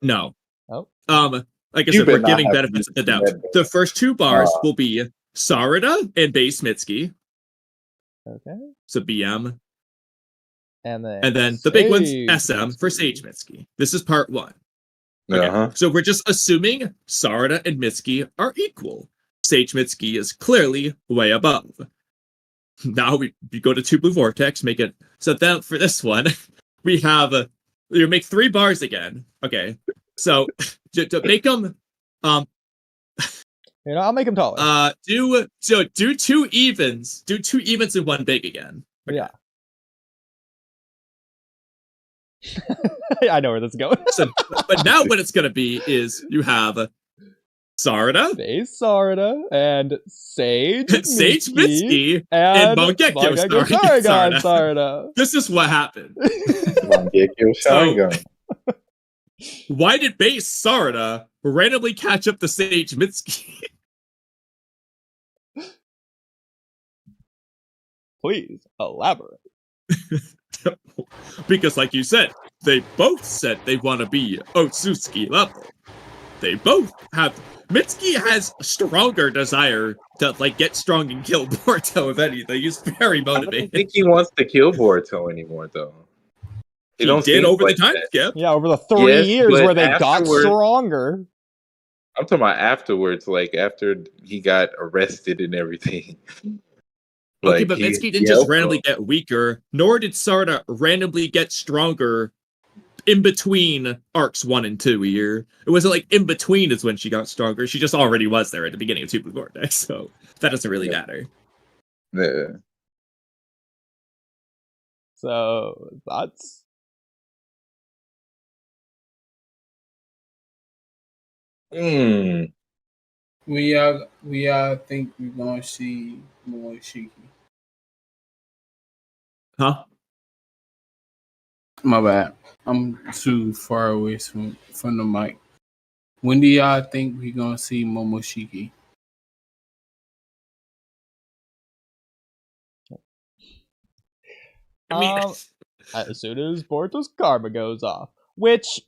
No. Oh. Like I You said, we're better not giving have benefits of the doubt. Mitsuki. The first 2 bars will be Sarda and base Mitsuki. Okay. So BM. And then the big one's Sage SM for Sage Mitsuki. This is part 1. Okay. Uh-huh. So we're just assuming Sarda and Mitsuki are equal. Sage Mitsuki is clearly way above. Now we go to 2 blue Vortex, make it. So then for this one, we have you make 3 bars again. Okay. So to make them I'll make him taller. do 2 evens. Do 2 evens and 1 big again. Okay. Yeah. I know where this is going. So, but now what it's gonna be is you have Sarda, Base Sarda, and Sage Mitsuki, and Mangekyo Sharingan Sarda. This is what happened. Mangekyo Sharingan. Why did base Sarda randomly catch up to Sage Mitsuki? Please elaborate. Because, like you said, they both said they want to be Otsutsuki level. They both have. Mitsuki has a stronger desire to get strong and kill Boruto. If anything, he's very I don't motivated. think he wants to kill Boruto anymore, though. He did over the time that. skip. Yeah, over the 3 years but where they got afterward- stronger. I'm talking about afterwards, after he got arrested and everything. Okay, but Mitsuki didn't just randomly get weaker, nor did Sarda randomly get stronger in between arcs 1 and 2 a year. It wasn't in between is when she got stronger. She just already was there at the beginning of 2 Blue Vortex, so that doesn't really matter. Yeah. So, thoughts? Mm. We all think we're gonna see more Shiki. Huh? My bad. I'm too far away from the mic. When do y'all think we gonna see Momoshiki? I mean, As soon as Boruto's karma goes off, which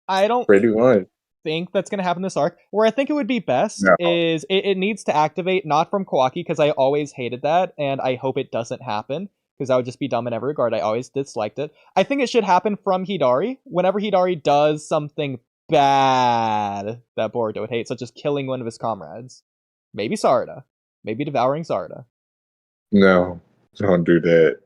I don't Pretty much. think that's going to happen this arc. Where I think it would be best No. is it needs to activate not from Kawaki, because I always hated that, and I hope it doesn't happen, because that would just be dumb in every regard. I always disliked it. I think it should happen from Hidari. Whenever Hidari does something bad that Boruto would hate, such as killing one of his comrades. Maybe Sarda. Maybe devouring Sarda. No, don't do that.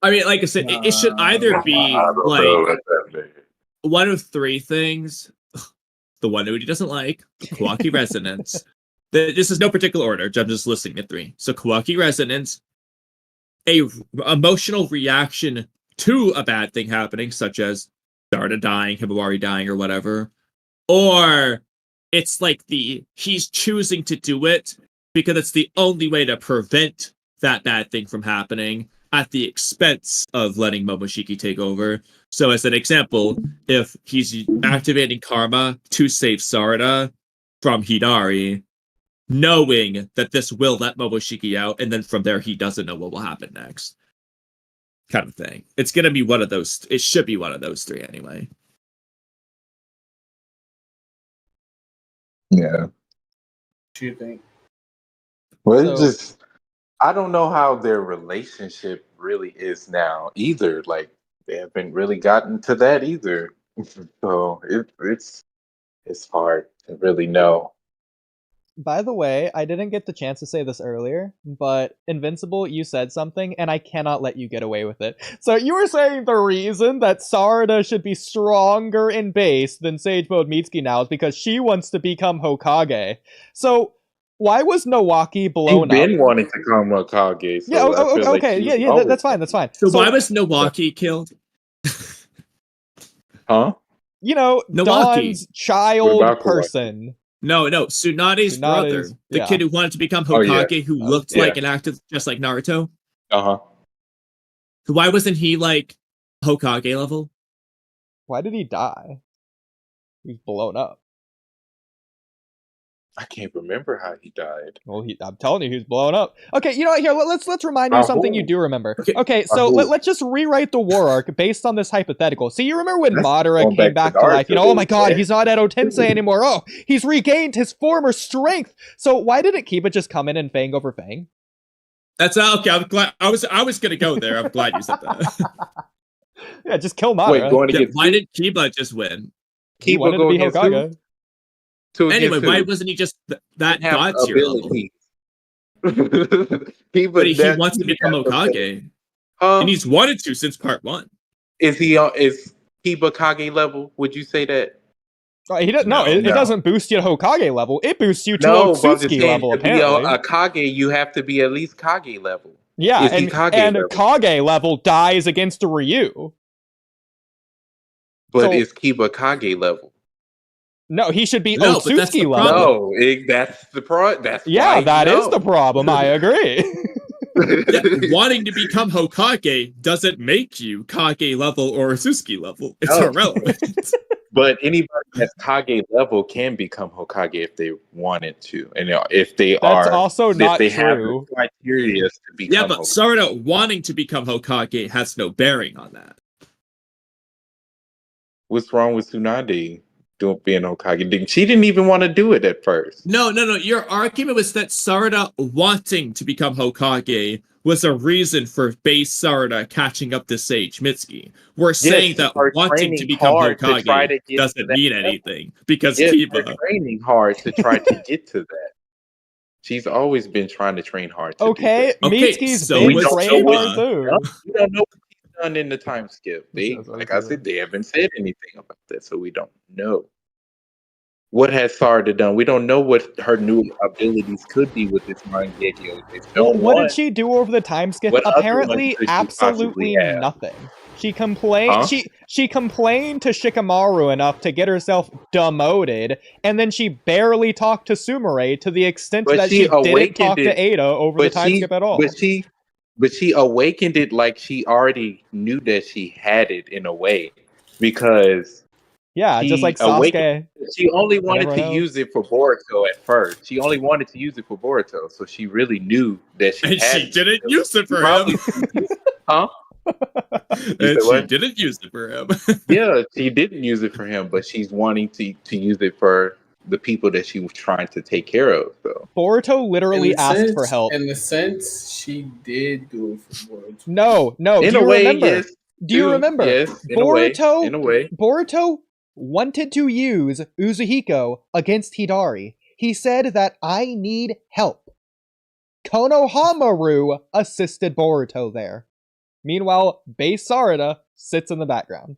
I mean, like I said, it should either be I don't know what that means. one of 3 things. The one Oodie doesn't like, Kawaki Resonance. This is no particular order, I'm just listing the 3. So Kawaki Resonance, a emotional reaction to a bad thing happening, such as Sarda dying, Himawari dying, or whatever. Or it's he's choosing to do it because it's the only way to prevent that bad thing from happening at the expense of letting Momoshiki take over. So as an example, if he's activating karma to save Sarda from Hidari, knowing that this will let Momoshiki out, and then from there he doesn't know what will happen next. Kind of thing. It's going to be one of those. It should be one of those 3 anyway. Yeah. What you think? Well, So- it's just, I don't know how their relationship really is now either. They haven't really gotten to that either. So it's hard to really know. By the way, I didn't get the chance to say this earlier, but Invincible, you said something, and I cannot let you get away with it. So you were saying the reason that Sarda should be stronger in base than Sage Mode Mitsuki now is because she wants to become Hokage. So Why was Nawaki She's blown up? been wanting to come Hokage. So Yeah, I feel okay, like yeah, that's fine, that's fine. So why was Nawaki killed? Huh? You know, Nawaki. Dawn's child What about person. No, Tsunade's brother. The yeah. kid who wanted to become Oh, yeah. Hokage, who looked Yeah. like and acted just like Naruto. Uh-huh. So why wasn't he like Hokage level? Why did he die? He was blown up. I can't remember how he died. Well, I'm telling you, he was blown up. Okay, you know what? Here, let's remind you of something you do remember. Okay, so let's just rewrite the war arc based on this hypothetical. So you remember when Madara going came back back to to life? You know, oh my god, Naruto, he's not Edo Tensei anymore. Oh, he's regained his former strength. So why didn't Kiba just come in and Fang over Fang? That's okay. I'm glad. I was gonna go there. I'm glad you said that. Yeah, just kill Madara. Wait, going to get why did Kiba just win? He wanted to be Hokage. Anyway, why wasn't he just that god tier level? But he wants to become Hokage, and he's wanted to since part 1. Is Kiba Kage level? Would you say that? He doesn't. No, it doesn't boost you to Hokage level. It boosts you to Otsutsuki level. To Apparently, be a Kage, you have to be at least Kage level. Yeah, and level? Kage level dies against a Ryu. But is Kiba Kage level? No, he should be Otsutsuki No, level. that's the problem. That's that is the problem. I agree. Wanting to become Hokage doesn't make you Kage level or Otsutsuki level. It's irrelevant. But anybody that's Kage level can become Hokage if they wanted to, and if they that's also not they true. Have the criteria to become. Yeah, but Hokage. Sarda wanting to become Hokage has no bearing on that. What's wrong with Tsunade being Hokage? She didn't even want to do it at first. No. Your argument was that Sarda wanting to become Hokage was a reason for base Sarda catching up to Sage Mitsuki. We're saying that wanting to become Hokage doesn't mean anything because Kiba training hard to try to get to that. She's always been trying to train hard. Mitsuki's been training hard too. We don't know what she's done in the time skip. Like I said, they haven't said anything about that, so we don't know. What has Sarda done? We don't know what her new abilities could be with this mangekyo. Well, what did she do over the time skip? Apparently, absolutely nothing. She complained. Huh? She complained to Shikamaru enough to get herself demoted, and then she barely talked to Sumire to the extent that she didn't talk to Ada over the time skip at all. But she awakened it like she already knew that she had it in a way, because. Yeah, just like Sasuke. She only wanted to use it for Boruto at first. She only wanted to use it for Boruto, so she really knew that she had she didn't use it for him. Huh? And she didn't use it for him. Yeah, she didn't use it for him, but she's wanting to use it for the people that she was trying to take care of. So Boruto literally asked for help. In the sense, she did do it for Boruto. No. In a way, yes. Do you remember? Yes, Boruto, in a way. Boruto wanted to use Uzuhiko against Hidari. He said that I need help. Konohamaru assisted Boruto there. Meanwhile, base Sarda sits in the background.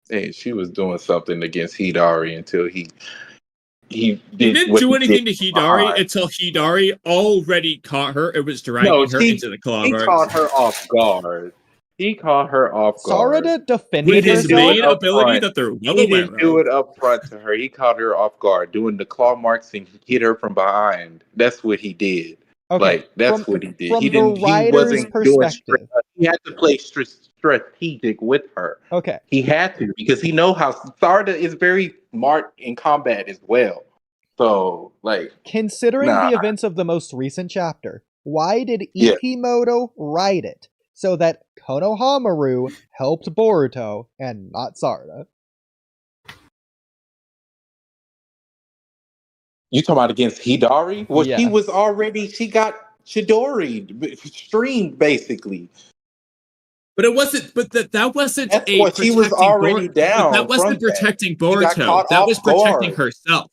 Hey, she was doing something against Hidari until he didn't do anything to Hidari until Hidari already caught her. It was dragging her into the claw. He caught her off guard. He caught her off guard. Sarda defended with his herself. main ability that they're well He aware didn't do it up front to her. He caught her off guard, doing the claw marks and hit her from behind. That's what he did. Okay, that's what he did. From He wasn't doing straight up. He had to play strategic with her. Okay. He had to, because he know how Sarda is very smart in combat as well. So, considering the events of the most recent chapter, why did Ikimoto write it so that Konohamaru helped Boruto and not Sarda? You talking about against Hidari? Well, Yeah. she got Chidori streamed basically. But it wasn't. But that wasn't That's a. what she was already down. That wasn't protecting Boruto. That was protecting herself.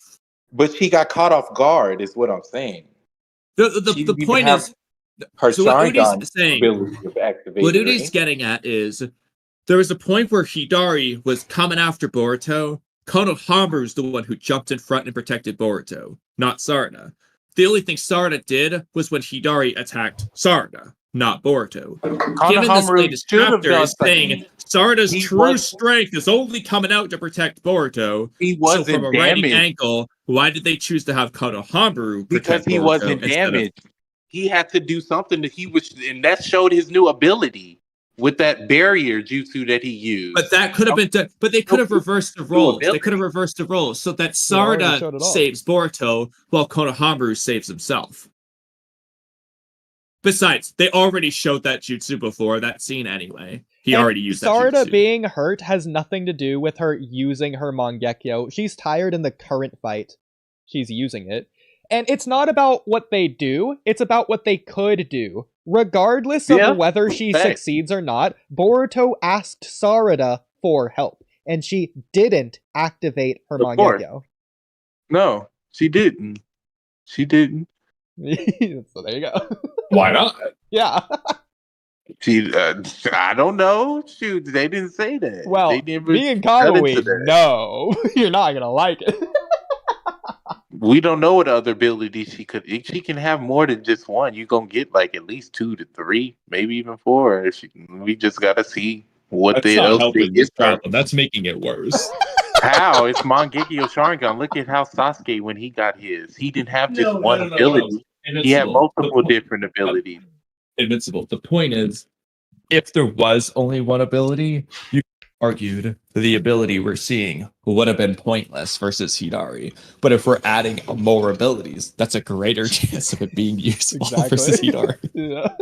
But she got caught off guard, is what I'm saying. The point is, her so what sharingan Oodie's saying, what Oodie's getting at is there was a point where Hidari was coming after Boruto Konohamaru's the one who jumped in front and protected Boruto, not Sarda. The only thing Sarda did was when Hidari attacked Sarda, not Boruto. Given this Konohamaru latest should have chapter done is saying something. Sarda's He true was- strength is only coming out to protect Boruto. He So wasn't from a writing damaged angle, why did they choose to have Konohamaru because protect he Boruto wasn't instead of damaged. He had to do something that he was, and that showed his new ability with that barrier jutsu that he used. But that could have been done. But they could have reversed the roles. They could have reversed the roles so that already showed Sarda it all. saves Boruto while Konohamaru saves himself. Besides, they already showed that jutsu before that scene anyway. He And already used that Sarda jutsu. being hurt has nothing to do with her using her mangekyo. She's tired in the current fight. She's using it. And it's not about what they do, it's about what they could do. Regardless of whether she succeeds or not, Boruto asked Sarada for help, and she didn't activate her mangekyo. No, she didn't. She didn't. So there you go. Why not? Yeah. She, I don't know. Shoot, they didn't say that. Well, they never me and got into Kamui, that. no. You're not gonna like it. We don't know what other abilities she could. She can have more than just one. You're gonna get like at least 2 to 3, maybe even 4. We just gotta see what That's the not else helping they this get. problem. That's making it worse. How? It's Mangekyo Sharingan. Look at how Sasuke, when he got his, he didn't have just one ability. He had multiple different abilities. Invincible. The point is, if there was only one ability, you argued the ability we're seeing would have been pointless versus Hidari. But if we're adding more abilities, that's a greater chance of it being useful versus Hidari. Yeah.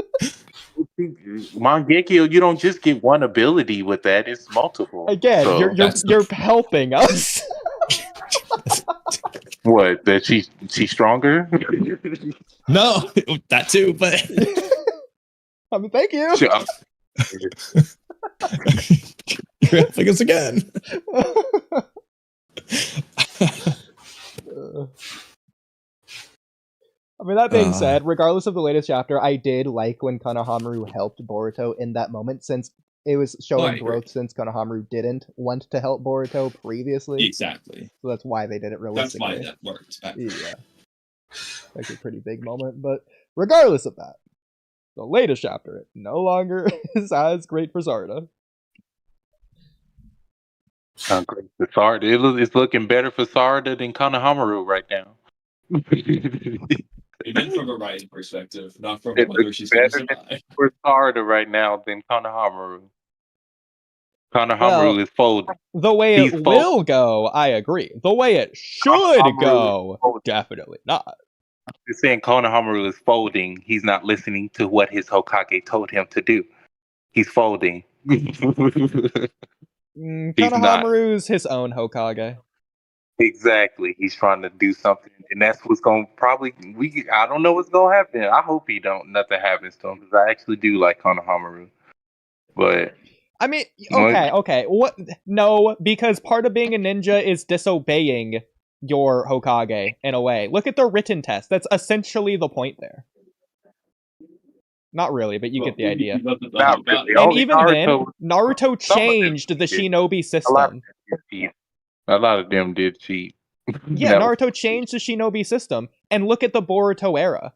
Mangekyo, you don't just get one ability with that; it's multiple. Again, So, you're helping us. what? That she's stronger? No, that too, but I mean, thank you. you're helping us again. I mean, that being said, regardless of the latest chapter, I did like when Konohamaru helped Boruto in that moment, since it was showing growth since Konohamaru didn't want to help Boruto previously. Exactly. So that's why they did it realistically. That's why that worked. Yeah. Like a pretty big moment, but regardless of that, the latest chapter no longer is as great for Sarda. Not great for Sarda. It's looking better for Sarda than Konohamaru right now. Even from a writing perspective, not from It whether looks she's going to better survive. for Sarda right now than Konohamaru. Konohamaru is folding. The way He's it will go, I agree. The way it should Konohamaru go, is folding. definitely not. You're saying Konohamaru is folding. He's not listening to what his Hokage told him to do. He's folding. Konohamaru's his own Hokage. Exactly. He's trying to do something, and that's what's going to probably. I don't know what's going to happen. I hope nothing happens to him, because I actually do like Konohamaru. But I mean, okay. What? No, because part of being a ninja is disobeying your Hokage in a way. Look at the written test. That's essentially the point there. Not really, but you get the idea. Not really. And even then, Naruto changed the shinobi system. A lot of them did cheat. Yeah, Naruto changed the shinobi system, and look at the Boruto era.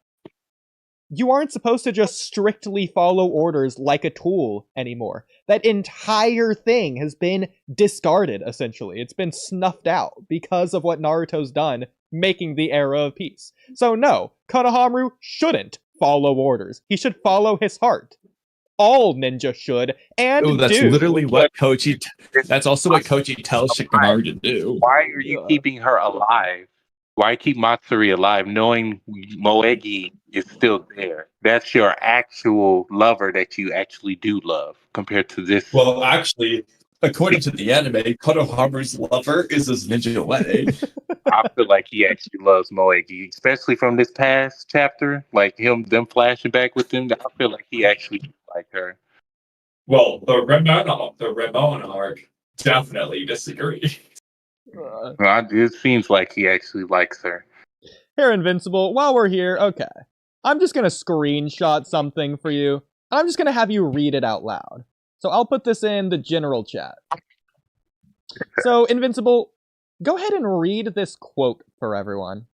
You aren't supposed to just strictly follow orders like a tool anymore. That entire thing has been discarded, essentially. It's been snuffed out because of what Naruto's done, making the era of peace. So no, Konohamaru shouldn't follow orders. He should follow his heart. All ninja should, and that's literally what Kochi. That's also what Kochi tells Shikamaru to do. Why are you keeping her alive? Why keep Matsuri alive, knowing Moegi is still there? That's your actual lover that you actually do love, compared to this. Well, actually, according to the anime, Konohamaru's lover is his ninja wedding. I feel like he actually loves Moegi, especially from this past chapter, like them flashing back with him. I feel like he actually like her. Well, the Ramon arc definitely disagree. It seems like he actually likes her. Here, Invincible, while we're here, okay. I'm just gonna screenshot something for you. I'm just gonna have you read it out loud. So I'll put this in the general chat. So, Invincible, Go ahead and read this quote for everyone.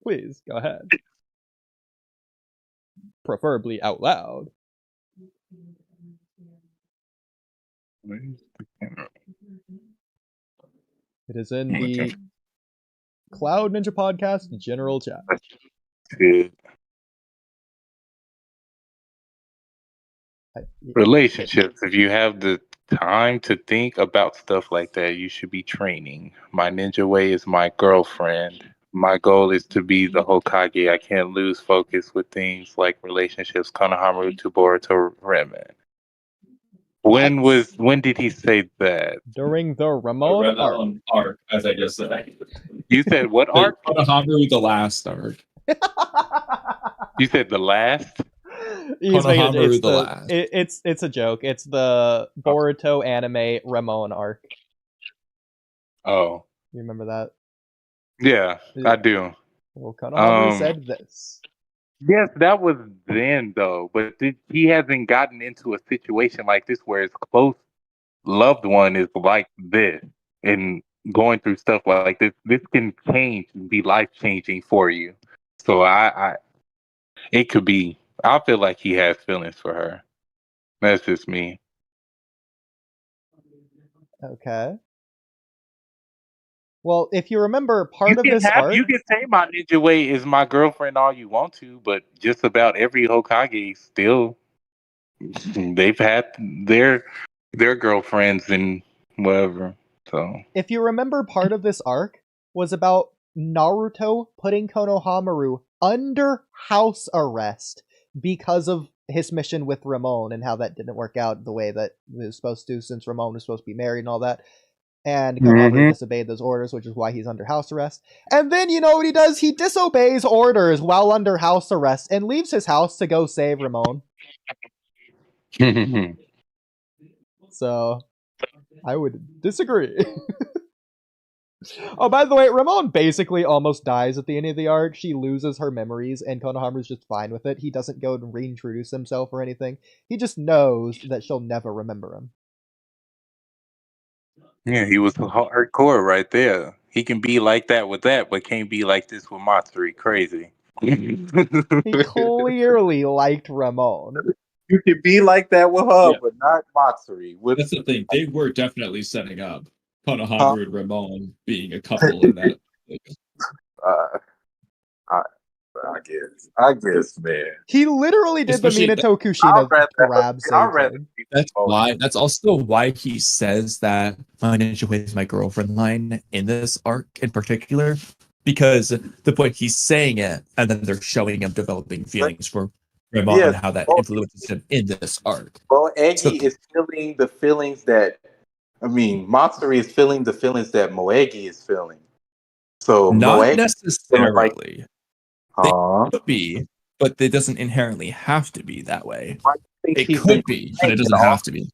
Please, go ahead. Preferably out loud. It is in the Cloud Ninja Podcast general chat. Good. Relationships. If you have the time to think about stuff like that, you should be training. My ninja way is my girlfriend. My goal is to be the Hokage. I can't lose focus with things like relationships. Konohamaru to Boruto Remen. When did he say that? During the Ramon arc, as I just said. You said what arc? Konohamaru, the last arc. You said the last? Konohamaru, the last. It's a joke. It's the Boruto anime Ramon arc. Oh. You remember that? Yeah, I do. Well, Konohamaru said this. Yes, that was then, though. But he hasn't gotten into a situation like this where his close loved one is like this and going through stuff like this. This can change and be life-changing for you. So it could be. I feel like he has feelings for her. That's just me. Okay. Well, if you remember, part of this arc... You can say my ninja way is my girlfriend all you want to, but just about every Hokage still, they've had their girlfriends and whatever. So if you remember, part of this arc was about Naruto putting Konohamaru under house arrest because of his mission with Ramon and how that didn't work out the way that it was supposed to, since Ramon was supposed to be married and all that. And Konohamaru disobeyed those orders, which is why he's under house arrest. And then, you know what he does? He disobeys orders while under house arrest and leaves his house to go save Ramon. So, I would disagree. Oh, by the way, Ramon basically almost dies at the end of the arc. She loses her memories, and Konohamaru's just fine with it. He doesn't go and reintroduce himself or anything. He just knows that she'll never remember him. yeah, he was hardcore right there. He can be like that with that, but can't be like this with Matsuri. Crazy. He clearly liked Ramon. You can be like that with her, but not Matsuri. That's the thing. They were definitely setting up Konohamaru and Ramon being a couple in that. I guess, man. He literally did Especially the Minato Kushina grab. That's also why he says that my ninja way is my girlfriend line in this arc in particular, because the point he's saying it and then they're showing him developing feelings for Ramon and how that influences him in this arc. Well, Egi is feeling the feelings that Matsuri is feeling the feelings that Moegi is feeling. So not Moegi necessarily. They could be, but it doesn't inherently have to be that way. It could be, but it doesn't have to be.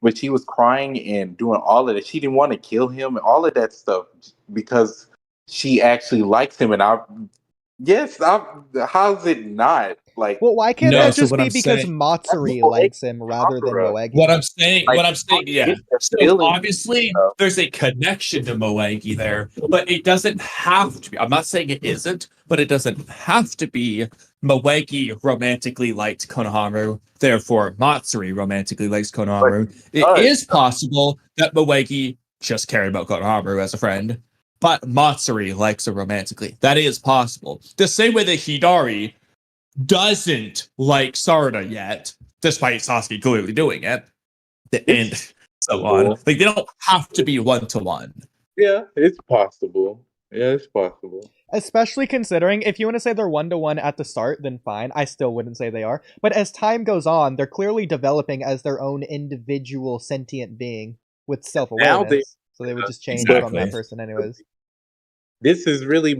But she was crying and doing all of that. She didn't want to kill him and all of that stuff because she actually likes him. And how's it not? Like, well, why can't that just be because Matsuri likes him rather than Moegi? What I'm saying, yeah. So obviously, there's a connection to Moegi there, but it doesn't have to be. I'm not saying it isn't, but it doesn't have to be. Moegi romantically liked Konohamaru, therefore Matsuri romantically likes Konohamaru. It is possible that Moegi just cared about Konohamaru as a friend, but Matsuri likes her romantically. That is possible. The same way that Hidari doesn't like Sarda yet, despite Sasuke clearly doing it, and so on. Like, they don't have to be one-to-one. Yeah, it's possible. Especially considering, if you want to say they're one-to-one at the start, then fine. I still wouldn't say they are. But as time goes on, they're clearly developing as their own individual sentient being with self-awareness. So they would just change from that person anyways. This is really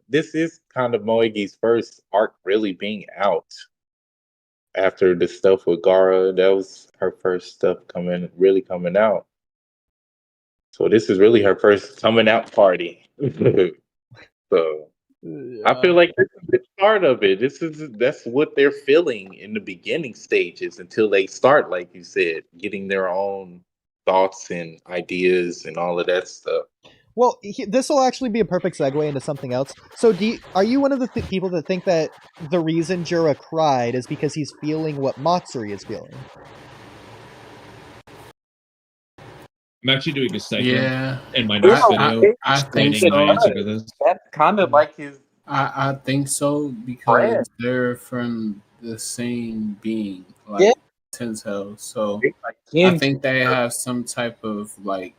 this is kind of Moegi's first arc really being out. After the stuff with Gaara, that was her first stuff coming out. So this is really her first coming out party. So I feel like this is part of it. That's what they're feeling in the beginning stages until they start, like you said, getting their own thoughts and ideas and all of that stuff. Well, this will actually be a perfect segue into something else. So, are you one of the people that think that the reason Jura cried is because he's feeling what Matsuri is feeling? I'm actually doing a segment Yeah, in my next I, video I think explaining my answer to so. this. That's kind of like his I think so friend. because they're from the same being, Yeah. like Tensel. So Like I think they have some type of like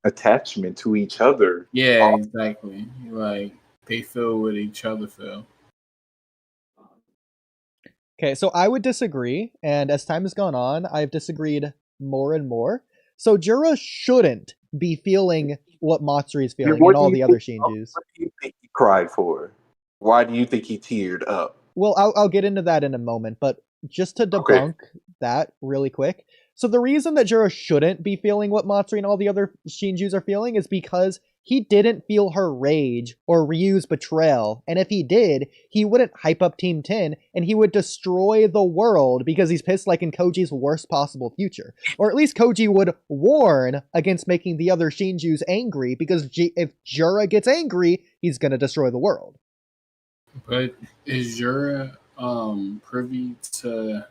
attachment to each other. yeah, exactly. Like they feel what each other feel. Okay, so I would disagree, and as time has gone on, I've disagreed more and more. So Jura shouldn't be feeling what Matsuri is feeling and all the other Shinjus. What do you think he cried for? Why do you think he teared up? Well, I'll get into that in a moment, but just to debunk that really quick. So the reason that Jura shouldn't be feeling what Matsuri and all the other Shinjus are feeling is because he didn't feel her rage or Ryu's betrayal. And if he did, he wouldn't hype up Team 10 and he would destroy the world because he's pissed like in Koji's worst possible future. Or at least Koji would warn against making the other Shinjus angry because if Jura gets angry, he's going to destroy the world. But is Jura privy to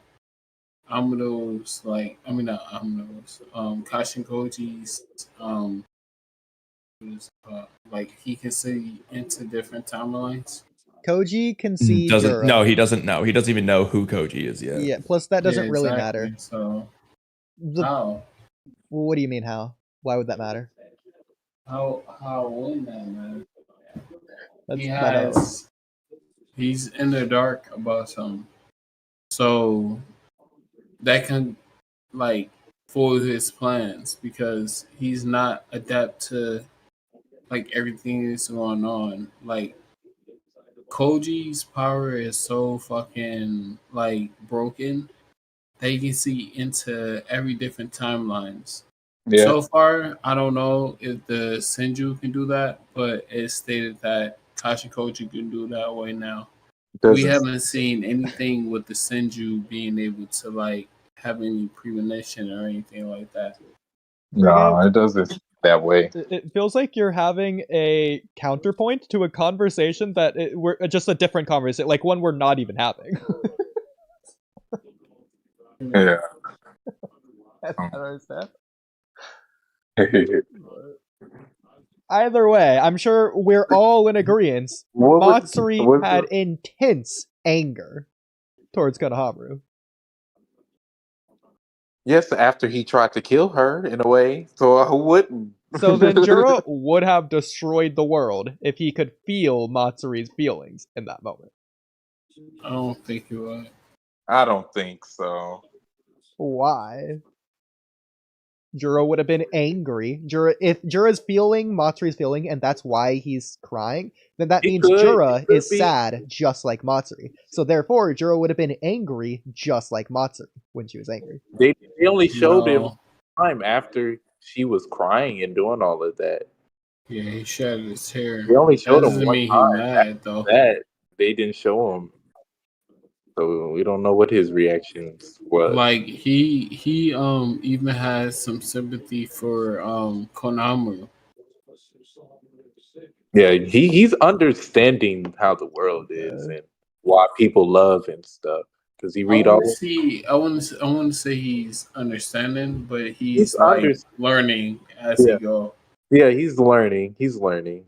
Amado's not Amado's Kashin Koji's like he can see into different timelines? Koji can see Doesn't Jura. no, he doesn't know. He doesn't even know who Koji is yet. Yeah, plus that doesn't really exactly. matter. So How? What do you mean how? Why would that matter? How wouldn't that matter? He's in the dark about something. So that can like foil his plans because he's not adept to like everything that's going on. Like Koji's power is so fucking like broken that he can see into every different timelines. Yeah. So far, I don't know if the Senju can do that, but it's stated that Kashi Koji can do that way now. We haven't seen anything with the Senju being able to like have any premonition or anything like that. No, it doesn't that way. It feels like you're having a counterpoint to a conversation that we're just a different conversation, like one we're not even having. Yeah. I don't understand. Either way, I'm sure we're all in agreement. Matsuri had intense anger towards Konohamaru. Yes, after he tried to kill her in a way, so who wouldn't? So then Jura would have destroyed the world if he could feel Matsuri's feelings in that moment. I don't think he would. I don't think so. Why? Jura would have been angry. If Jura's feeling Matsuri's feeling, and that's why he's crying, then that means Jura is sad, just like Matsuri. So therefore, Jura would have been angry, just like Matsuri when she was angry. They only showed him time after she was crying and doing all of that. Yeah, he shed his hair. They only showed him doesn't one mean time. He mad though. That they didn't show him, so we don't know what his reactions was. Like he even has some sympathy for Konohamaru. Yeah, he's understanding how the world is and why people love and stuff. Because he read all. I want to say he's understanding, but he's like learning as he go. Yeah, he's learning. He's learning.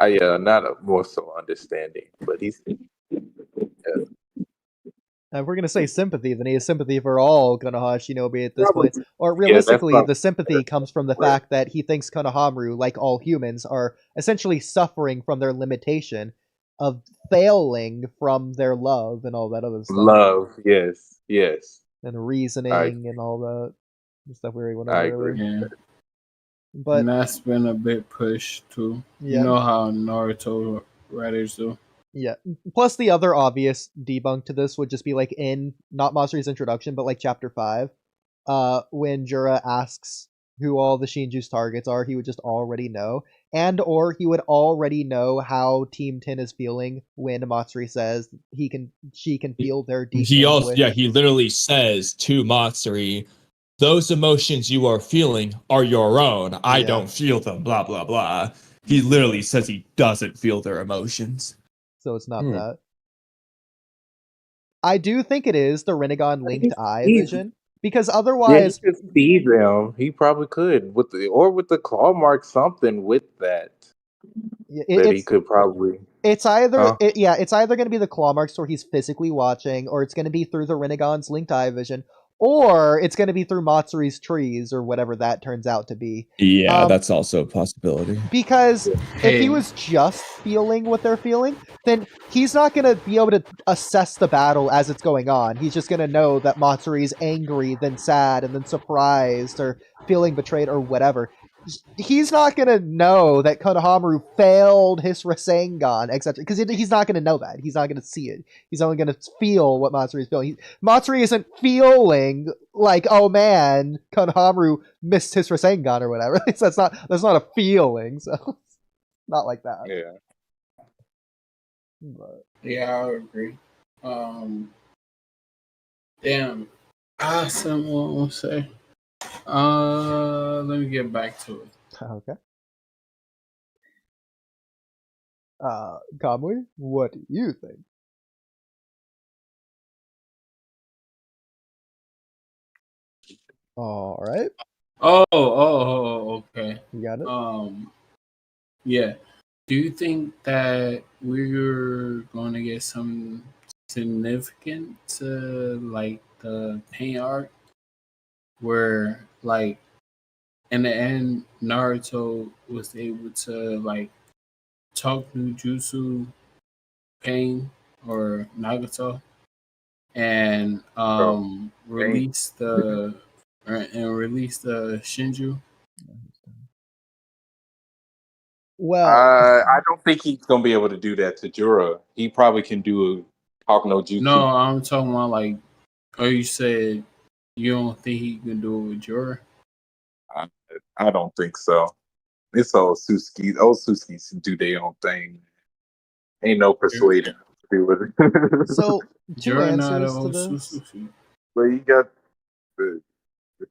Not more so understanding, but he's. If we're gonna say sympathy, then he has sympathy for all Konoha Shinobi at this point. Or realistically, the sympathy comes from the fact that he thinks Konohamaru, like all humans, are essentially suffering from their limitation of failing from their love and all that other stuff. Love, yes. And reasoning and all that stuff we already went over earlier. Yeah. But and that's been a bit pushed too. Yeah. You know how Naruto writers do. Yeah. Plus, the other obvious debunk to this would just be like in not Matsuri's introduction, but like chapter 5, when Jura asks who all the Shinju's targets are, he would just already know. And or he would already know how Team 10 is feeling when Matsuri says she can feel their deep He also, anguish. yeah, he literally says to Matsuri, those emotions you are feeling are your own. I Yeah. don't feel them, blah, blah, blah. He literally says he doesn't feel their emotions. So it's not that. I do think it is the Rinnegan linked eye He's- vision. Because Yeah, otherwise, he could see them. He probably could with the claw mark, something with that that he it's could probably. it's either Huh? it's either going to be the claw marks where he's physically watching, or it's going to be through the Rinnegan's linked eye vision, or it's going to be through Matsuri's trees, or whatever that turns out to be. Yeah, that's also a possibility. Because if he Hey. was just feeling what they're feeling, then he's not going to be able to assess the battle as it's going on. He's just going to know that Matsuri's angry, then sad, and then surprised, or feeling betrayed, or whatever. He's not going to know that Konohamaru failed his Rasengan, etc. Because he's not going to know that. He's not going to see it. He's only going to feel what Matsuri's feeling. Matsuri isn't feeling like, oh man, Konohamaru missed his Rasengan or whatever. that's not a feeling. So not like that. Yeah. But Yeah, I agree. Damn. Someone will say. Let me get back to it. okay. Kamui, what do you think? All right, Okay. you got it. Yeah. Do you think that we're going to get some significant to like the pain arc, where like in the end Naruto was able to like talk to Jutsu Pain or Nagato and release the Shinju? Well, I don't think he's gonna be able to do that to Jura. He probably can do a talk no jutsu. No, I'm talking about like. Oh, you said you don't think he can do it with Jura? I don't think so. It's Otsutsuki. Otsutsuki do their own thing. Ain't no persuading to do with it. so two Jura not answers to a this. Otsutsuki. But you got the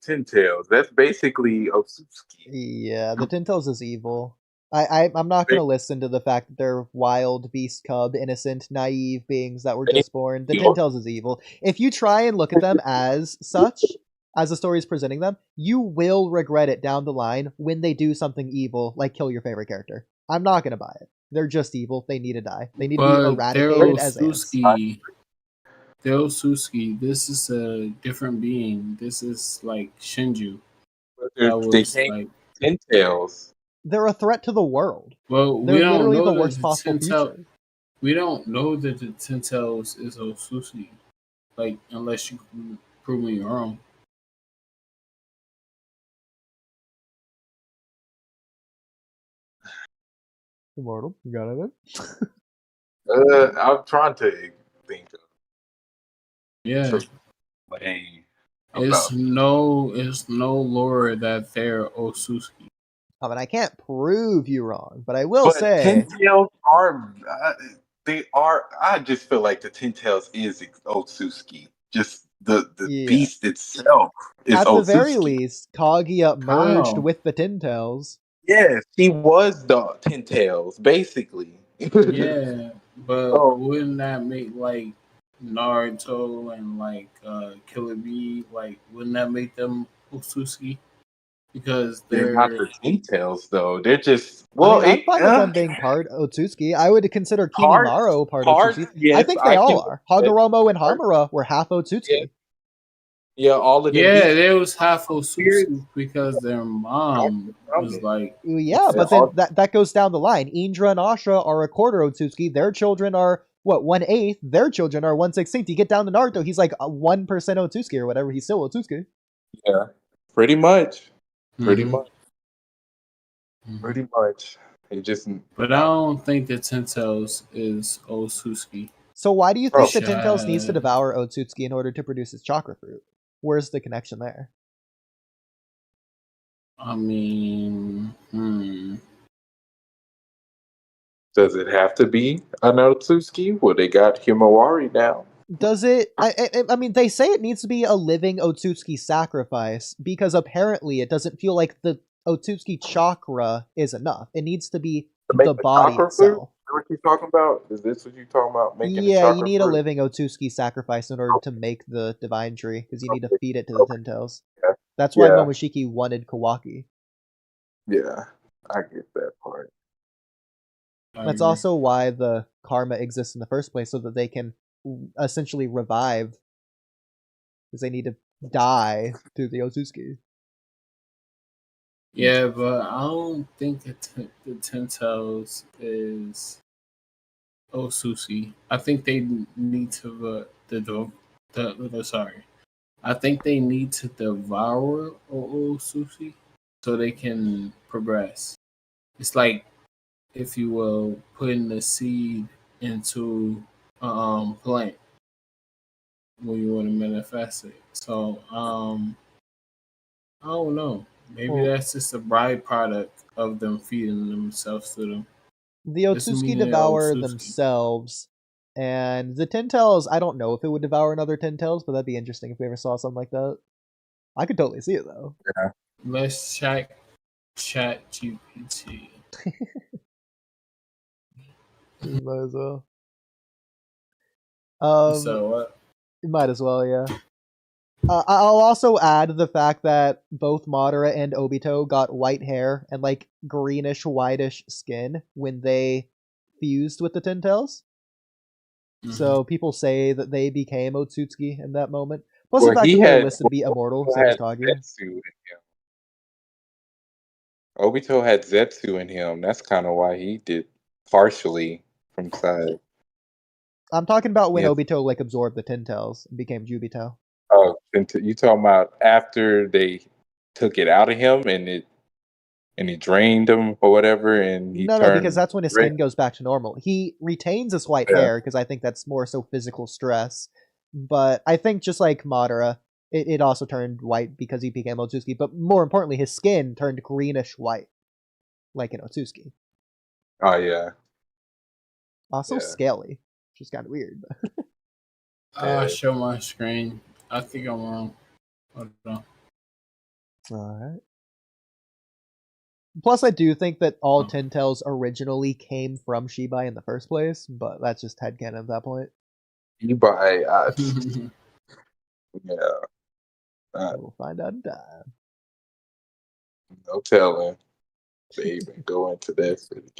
Ten Tails. That's basically Otsutsuki. Yeah, the Tintos is evil. I'm not gonna listen to the fact that they're wild beast cub, innocent, naive beings that were just born. The Tintos is evil. If you try and look at them as such, as the story is presenting them, you will regret it down the line when they do something evil, like kill your favorite character. I'm not gonna buy it. They're just evil. They need to die. They need to be But eradicated as ants. They're Otsutsuki. This is a different being. This is like Shinju. That They was can't like. Ten Tails. They're a threat to the world. Well, we They're don't literally know the that worst the possible future. We don't know that the Tentels is Otsutsuki. Like, unless you can prove me wrong. Immortal, you got it then? I'm trying to think of Yeah. something It's about. no lore that they're Otsutsuki. I mean, I can't prove you wrong, but I will But say Ten Tails are they are. I just feel like the Ten Tails is Otsutsuki. Just the Yeah. beast itself is at the very Otsutsuki. least, Kaguya merged How? with the Tintels. Yes, she was the Ten Tails, basically. Yeah, but Oh. wouldn't that make like Naruto and like Killer Bee, like wouldn't that make them Otsutsuki? Because They're not the Ten Tails, though. They're just I mean, I'm fine with them being part Otsutsuki. I would consider Kimimaro part Otsutsuki. Yes, I think they all are. Hagoromo and Hamura were half Otsutsuki. Yeah, all of them. yeah, they was half Otsutsuki because their mom was like. Yeah, but then that goes down the line. Indra and Asha are a quarter Otsutsuki. Their children are, what, 1/8? Their children are 1/16. You get down to Naruto, he's like 1% Otsutsuki or whatever. He's still Otsutsuki. Yeah, pretty much. Pretty Mhm. much. Mhm. Pretty much. It just. But I don't think that Tentels is Otsutsuki. So why do you think the Shut- Tintels needs to devour Otsutsuki in order to produce his chakra fruit? Where's the connection there? I mean, Does it have to be an Otsutsuki? Well, they got Himawari now. Does it? I mean, they say it needs to be a living Otsutsuki sacrifice because apparently it doesn't feel like the Otsutsuki chakra is enough. It needs to be To make the body chakra fruit? itself. Is that what you talking about? Is this what you talking about? Making the Yeah, chakra you need a fruit? living Otsutsuki sacrifice in order to make the divine tree because you need to feed it to the Ten Tails. Yeah. That's why Yeah. Momoshiki wanted Kawaki. Yeah, I get that part. I That's agree. also why the karma exists in the first place, so that they can essentially revive, because they need to die to the Otsutsuki. Yeah, but I don't think the Ten Tails is Otsutsuki. I think they need to sorry. I think they need to devour Otsutsuki so they can progress. It's like, if you will, putting the seed into plant when you want to manifest it. So I don't know. Maybe Well, that's just a byproduct of them feeding themselves to them. the Doesn't Otsutsuki mean they're devour Otsutsuki. themselves, and the Ten Tails, I don't know if it would devour another Ten Tails, but that'd be interesting if we ever saw something like that. I could totally see it, though. Let's check Chat GPT. Might as well. So what? Might as well, yeah. I'll also add the fact that both Madara and Obito got white hair and like greenish whitish skin when they fused with the Ten Tails. So people say that they became Otsutsuki in that moment. Plus the fact that they're listed to be immortal, same as Kaguya. Zetsu in him. Obito had Zetsu in him. That's kind of why he did partially from side. I'm talking about when Yeah. Obito like absorbed the Ten Tails and became Jubito. Oh, you talking about after they took it out of him and it drained him or whatever, and he No, turned because that's when his red? skin goes back to normal. He retains his white Yeah. hair because I think that's more so physical stress. But I think just like Madara, it also turned white because he became Otsutsuki. But more importantly, his skin turned greenish white, like an Otsutsuki. Oh yeah. Also Yeah. scaly, which is kind of weird. I'll show my screen. I think I'm wrong. Hold on. Alright. Plus, I do think that all Ten Tails originally came from Shibai in the first place, but that's just headcanon at that point. You buy yeah. We'll find out in time. No telling. They even go into that shit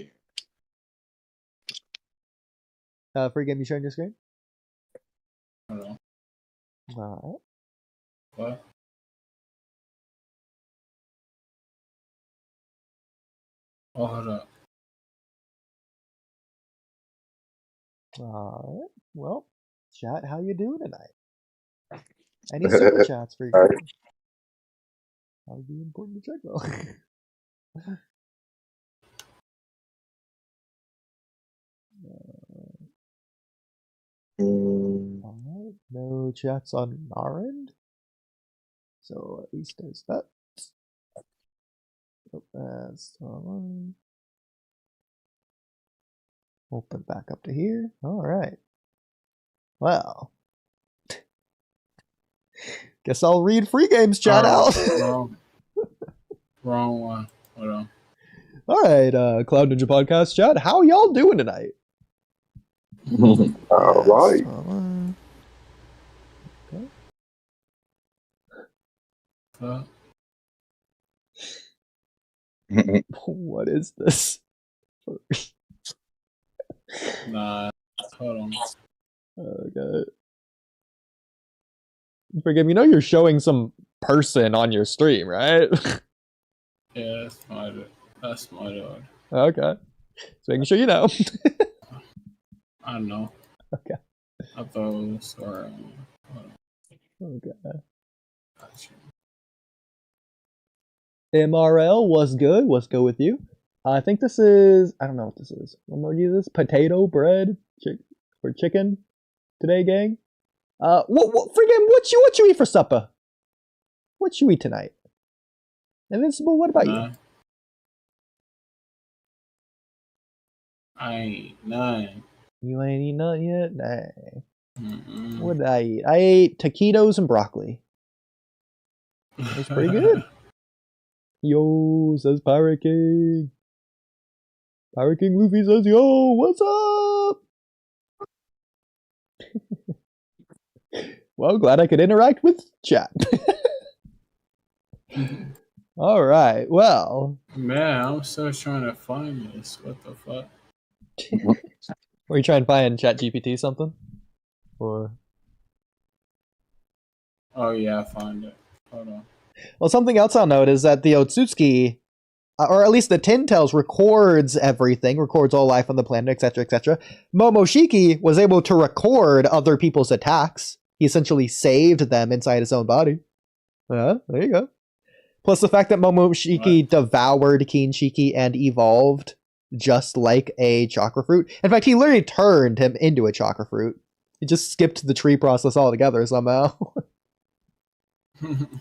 again. Free game, you sharing your screen? Hold on. Alright. What? Oh, hold up. Alright. Well, chat, how you doing tonight? Any super chats for you? Alright. That would be important to check, though. Alright, no chats on our end. So at least there's that. That's online. Open back up to here. Alright. Well. Guess I'll read free games chat out. Wrong one. Hold on. Alright, Cloud Ninja Podcast chat. How y'all doing tonight? All right. Okay. What is this? Nah. Hold on. Okay. Forgive me, you know you're showing some person on your stream, right? Yeah, that's my dog. Okay. Just making sure you know. I know. Okay. I thought it was Okay. Gotcha. MRL, what's good? What's good with you? I think this is, I don't know what this is. What emoji is this? Potato bread for chicken today, gang? What freaking, what you eat for supper? What you eat tonight? Invincible, what about you? None. I ain't none. You ain't eaten none yet? Dang. Mm-mm. What did I eat? I ate taquitos and broccoli. It's pretty good. Yo, says Pirate King. Pirate King Luffy says, yo, what's up? Well, glad I could interact with chat. All right, well. Man, I'm still trying to find this. What the fuck? Were you trying to find ChatGPT something? Or Oh yeah, I found it. Hold on. well, something else I'll note is that the Otsutsuki, or at least the Tin Tails, records everything, records all life on the planet, etc., etc. Momoshiki was able to record other people's attacks. He essentially saved them inside his own body. There you go. Plus the fact that Momoshiki devoured Kinshiki and evolved just like a chakra fruit. In fact, he literally turned him into a chakra fruit. He just skipped the tree process altogether somehow. Don't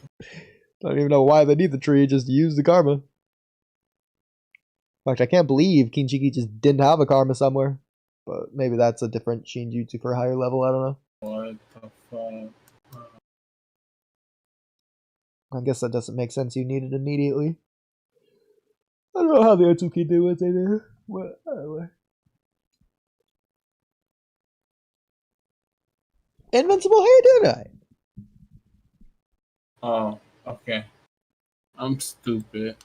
even know why they need the tree, just use the karma. In fact, I can't believe Kinshiki just didn't have a karma somewhere. But maybe that's a different Shinjutsu for a higher level, I don't know. What the fuck? I guess that doesn't make sense, you need it immediately. I don't know how the Otsutsuki do what they do. What? Anyway. Invincible, how you doing tonight? Oh, okay. I'm stupid.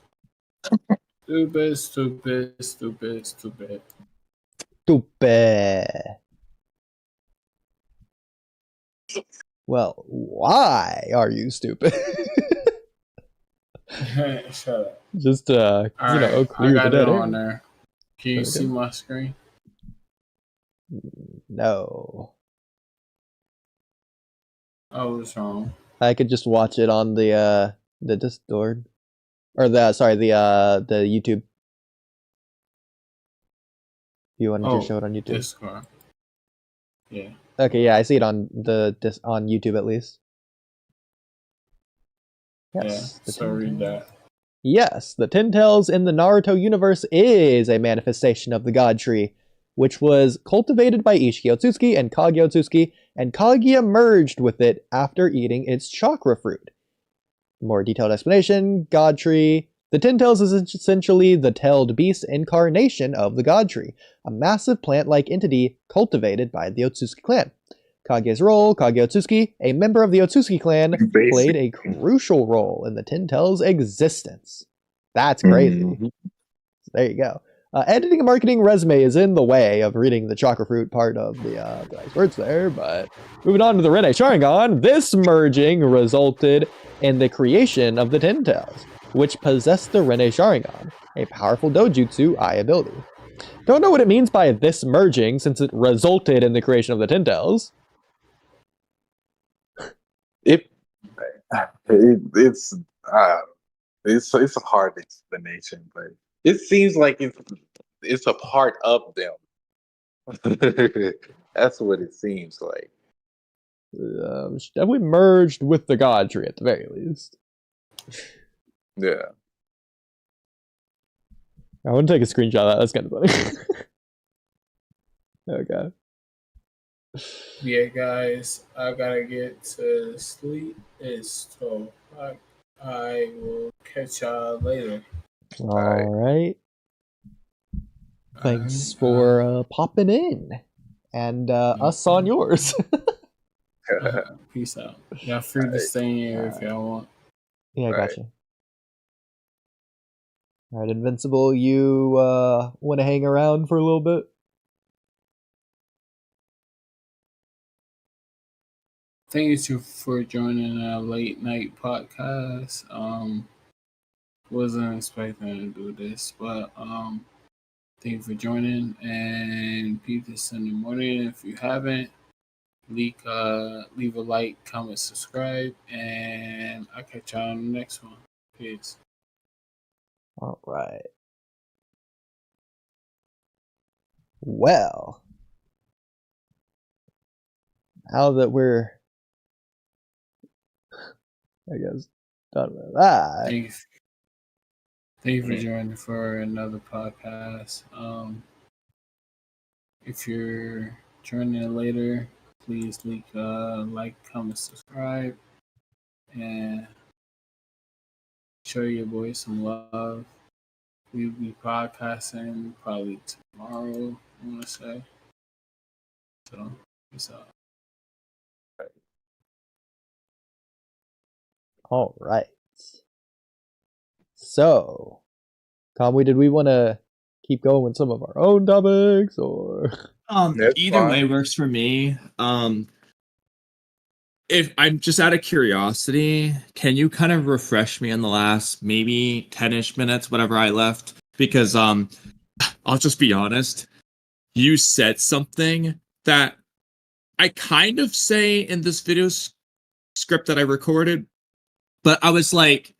Stupid. Stupid. Well, why are you stupid? Shut up. Just clear I the got dead it on air. there. Can you Okay. see my screen? No. I was wrong. I could just watch it on the Discord. Or the YouTube. If you wanted to show it on YouTube. Discord. Yeah. Okay, yeah, I see it on on YouTube at least. Yes. Yeah. So read that. Yes, the Tin Tails in the Naruto universe is a manifestation of the God Tree, which was cultivated by Ishiki Otsutsuki and Kage Otsutsuki, and Kaguya merged with it after eating its chakra fruit. More detailed explanation, God Tree. The Tin Tails is essentially the tailed beast incarnation of the God Tree, a massive plant-like entity cultivated by the Otsutsuki clan. Kage's role, Kage Otsutsuki, a member of the Otsutsuki clan, played a crucial role in the Tin Tails' existence. That's crazy. Mhm. So there you go. Editing a marketing resume is in the way of reading the chakra fruit part of the nice words there, but moving on to the Rene Sharingan, this merging resulted in the creation of the Tin Tails, which possessed the Rene Sharingan, a powerful dojutsu eye ability. Don't know what it means by this merging, since it resulted in the creation of the Tin Tails. It's a hard explanation, but it seems like it's a part of them. That's what it seems like. Definitely merged with the God Tree at the very least. Yeah. I want to take a screenshot of that. That's kind of funny. Okay. Yeah, guys, I gotta get to sleep. It's 12 o'clock. I will catch y'all later. All right. Thanks for popping in. And us on yours. Peace out. Y'all free to stay in here if y'all want. Yeah, I gotcha. All right, Invincible, you want to hang around for a little bit? Thank you for joining our late night podcast. Wasn't expecting to do this, but thank you for joining, and peep this in the morning. If you haven't, leave a like, comment, subscribe, and I'll catch y'all on the next one. Peace. All right. Well, now that we're, I guess, done with that. Thanks. Thank you for joining for another podcast. If you're joining in later, please leave like, comment, subscribe, and show your boy some love. We'll be podcasting probably tomorrow, I want to say. So, peace out. All right. So, Kamui, did we want to keep going with some of our own topics, or? That's Either fine. way works for me. If I'm just out of curiosity, can you kind of refresh me on the last maybe 10-ish minutes, whatever I left? Because I'll just be honest. You said something that I kind of say in this video script that I recorded, but I was like,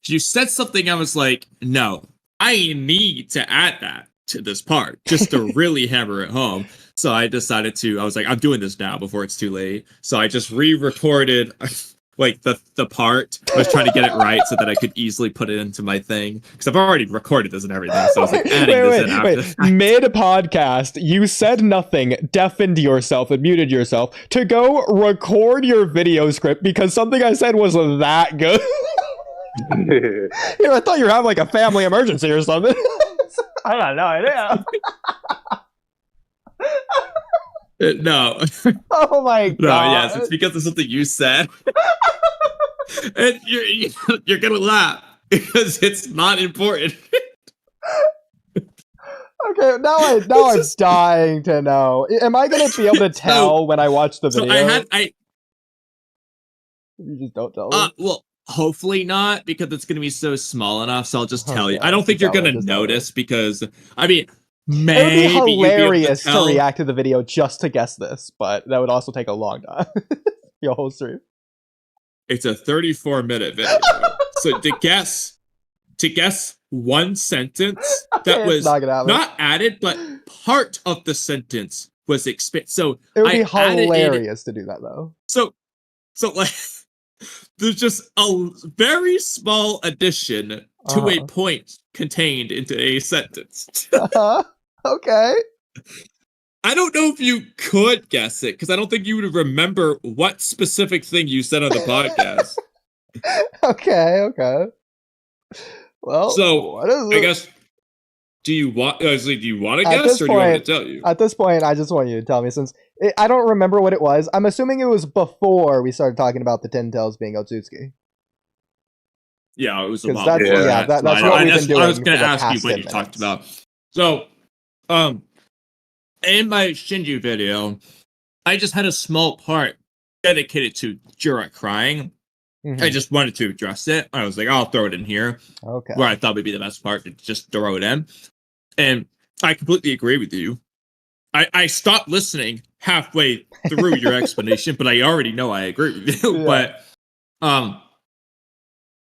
you said something, I was like, no, I need to add that to this part just to really hammer it home. So I decided I was like, I'm doing this now before it's too late. So I just re-recorded like the part. I was trying to get it right so that I could easily put it into my thing, because I've already recorded this and everything. So I was like adding this in after. Mid podcast, you said nothing, deafened yourself, and muted yourself to go record your video script because something I said was that good. I thought you were having like a family emergency or something. I got no idea. No. Oh my god. No, yes, it's because of something you said. And you're gonna laugh because it's not important. Okay, now I'm dying to know. Am I gonna be able to tell when I watch the video? You just don't tell me. Well, hopefully not, because it's gonna be so small enough. So I'll just tell you. I don't think you're gonna notice because I mean, maybe it would be hilarious to react to the video just to guess this, but that would also take a long time. Your whole stream. It's a 34-minute video. So to guess one sentence that was not added, but part of the sentence was so it would be hilarious to do that though. So like there's just a very small addition to a point contained into a sentence. Okay. I don't know if you could guess it, because I don't think you would remember what specific thing you said on the podcast. Okay. Well, so what is it? I guess, do you want to guess, or do you want me to tell you? At this point, I just want you to tell me, since I don't remember what it was. I'm assuming it was before we started talking about the Ten Tails being Otsutsuki. Yeah, it was a lot. That's what we've been doing. I was going to ask you what you talked about. So, in my Shinju video, I just had a small part dedicated to Jura crying. Mm-hmm. I just wanted to address it. I was like, I'll throw it in here. Okay. Where I thought would be the best part to just throw it in. And I completely agree with you. I stopped listening halfway through your explanation, but I already know I agree with you. Yeah. But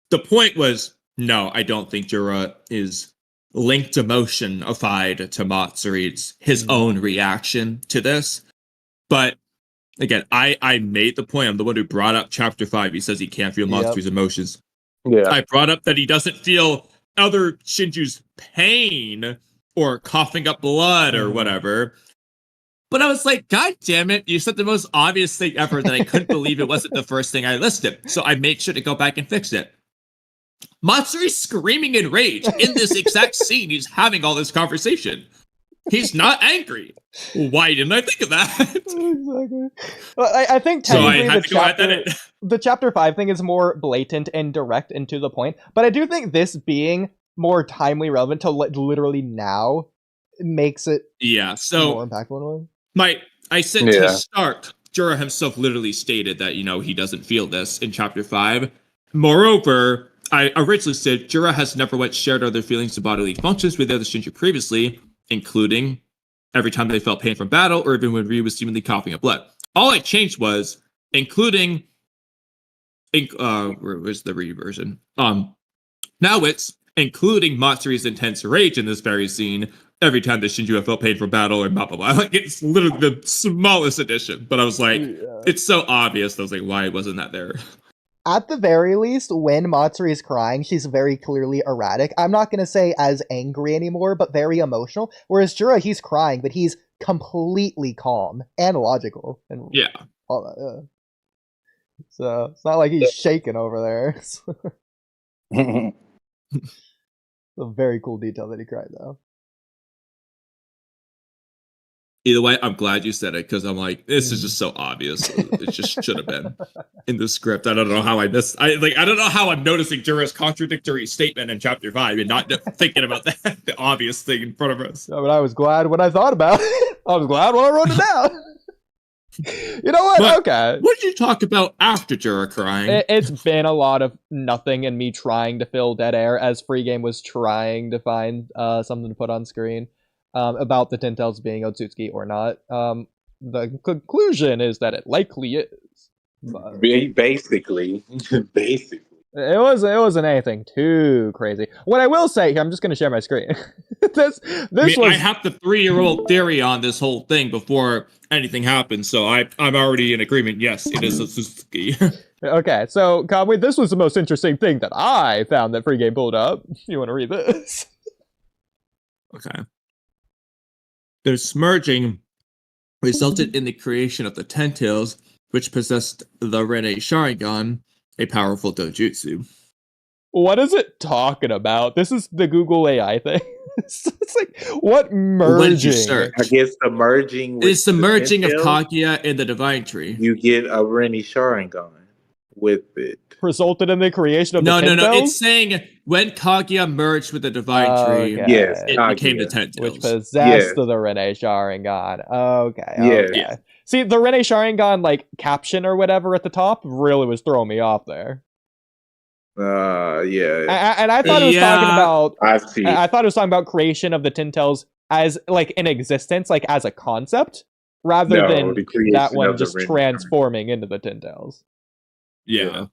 the point was, no, I don't think Jura is linked emotion-ified to Matsuru's his own reaction to this. But again, I made the point. I'm the one who brought up chapter 5. He says he can't feel Matsuru's emotions. Yeah. I brought up that he doesn't feel other Shinju's pain or coughing up blood or whatever. But I was like, God damn it, you said the most obvious thing ever that I couldn't believe it wasn't the first thing I listed. So I made sure to go back and fix it. Matsuru's screaming in rage in this exact scene. He's having all this conversation. He's not angry. Why didn't I think of that? Exactly. Well, I think technically the chapter 5 thing is more blatant and direct and to the point. But I do think this being more timely relevant to literally now makes it more impactful in a way. I said to start, Jura himself literally stated that, he doesn't feel this in chapter 5. Moreover, I originally said Jura has never once shared other feelings of bodily functions with the other Shinju previously, including every time they felt pain from battle or even when Ryu was seemingly coughing up blood. All I changed was including where's the Ryu version? Now it's including Matsuru's intense rage in this very scene every time the Shinju felt pain from battle or blah blah blah. Like, it's literally the smallest addition, but I was like, it's so obvious. I was like, why wasn't that there? at the very least, when Matsuri is crying, she's very clearly erratic. I'm not going to say as angry anymore, but very emotional. Whereas Jura, he's crying, but he's completely calm and logical. And Yeah. all that, So it's not like he's shaking over there. It's a very cool detail that he cried, though. Either way, I'm glad you said it because I'm like, this is just so obvious. It just should have been in the script. I don't know how I missed. I don't know how I'm noticing Jura's contradictory statement in chapter 5 and not thinking about the obvious thing in front of us. No, but I was glad when I thought about it. I was glad when I wrote it down. You know what? But okay. What did you talk about after Jura crying? It's been a lot of nothing and me trying to fill dead air as Free Game was trying to find something to put on screen. About the Tintels being Otsutsuki or not. The conclusion is that it likely is. But Basically. it wasn't anything too crazy. What I will say, I'm just going to share my screen. I have the 3-year-old theory on this whole thing before anything happens, so I'm already in agreement. Yes, it is Otsutsuki. Okay, so Kamui, this was the most interesting thing that I found that Free Game pulled up. You want to read this? Okay. Their smurging resulted in the creation of the Tentacles, which possessed the Rene Sharingan, a powerful dojutsu. What is it talking about? This is the Google AI thing. It's like, what merging? When did you search? I guess the merging. It's the merging of Kaguya and the Divine Tree. You get a Rene Sharingan with it. Resulted in the creation of No. the Tentacles? It's saying when Kaguya merged with the Divine Tree, yes, it Kaguya became the Tentacles. Which possessed the Rene Sharingan. Okay. Yeah. See, the Rene Sharingan, like, caption or whatever at the top really was throwing me off there. Yeah. And I thought it was talking about... I thought it was talking about creation of the Tintels as, like, in existence, like, as a concept, rather than that one just transforming into the Tintels. Yeah.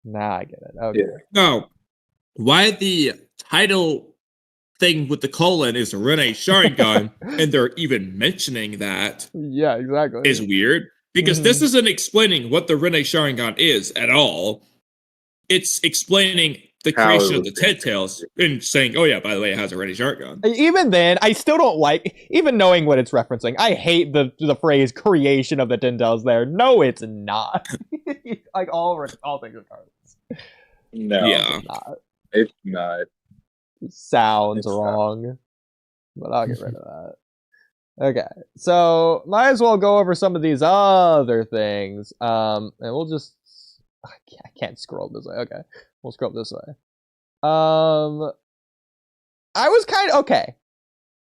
Now I get it. Okay. Yeah. No. Why the title thing with the colon is Rene Sharingan, and they're even mentioning that. Yeah, exactly. Is weird. Because this isn't explaining what the Rene Sharingan is at all. It's explaining the creation of the Tentacles and saying, oh yeah, by the way, it has a Rene Sharingan. Even then, I still don't like, even knowing what it's referencing, I hate the phrase creation of the Tentacles there. No, it's not. Like all things regardless. No. Yeah. It's not. It sounds wrong. But I'll get rid of that. Okay. So might as well go over some of these other things. And we'll just I can't scroll this way. Okay. We'll scroll this way. I was kind of okay.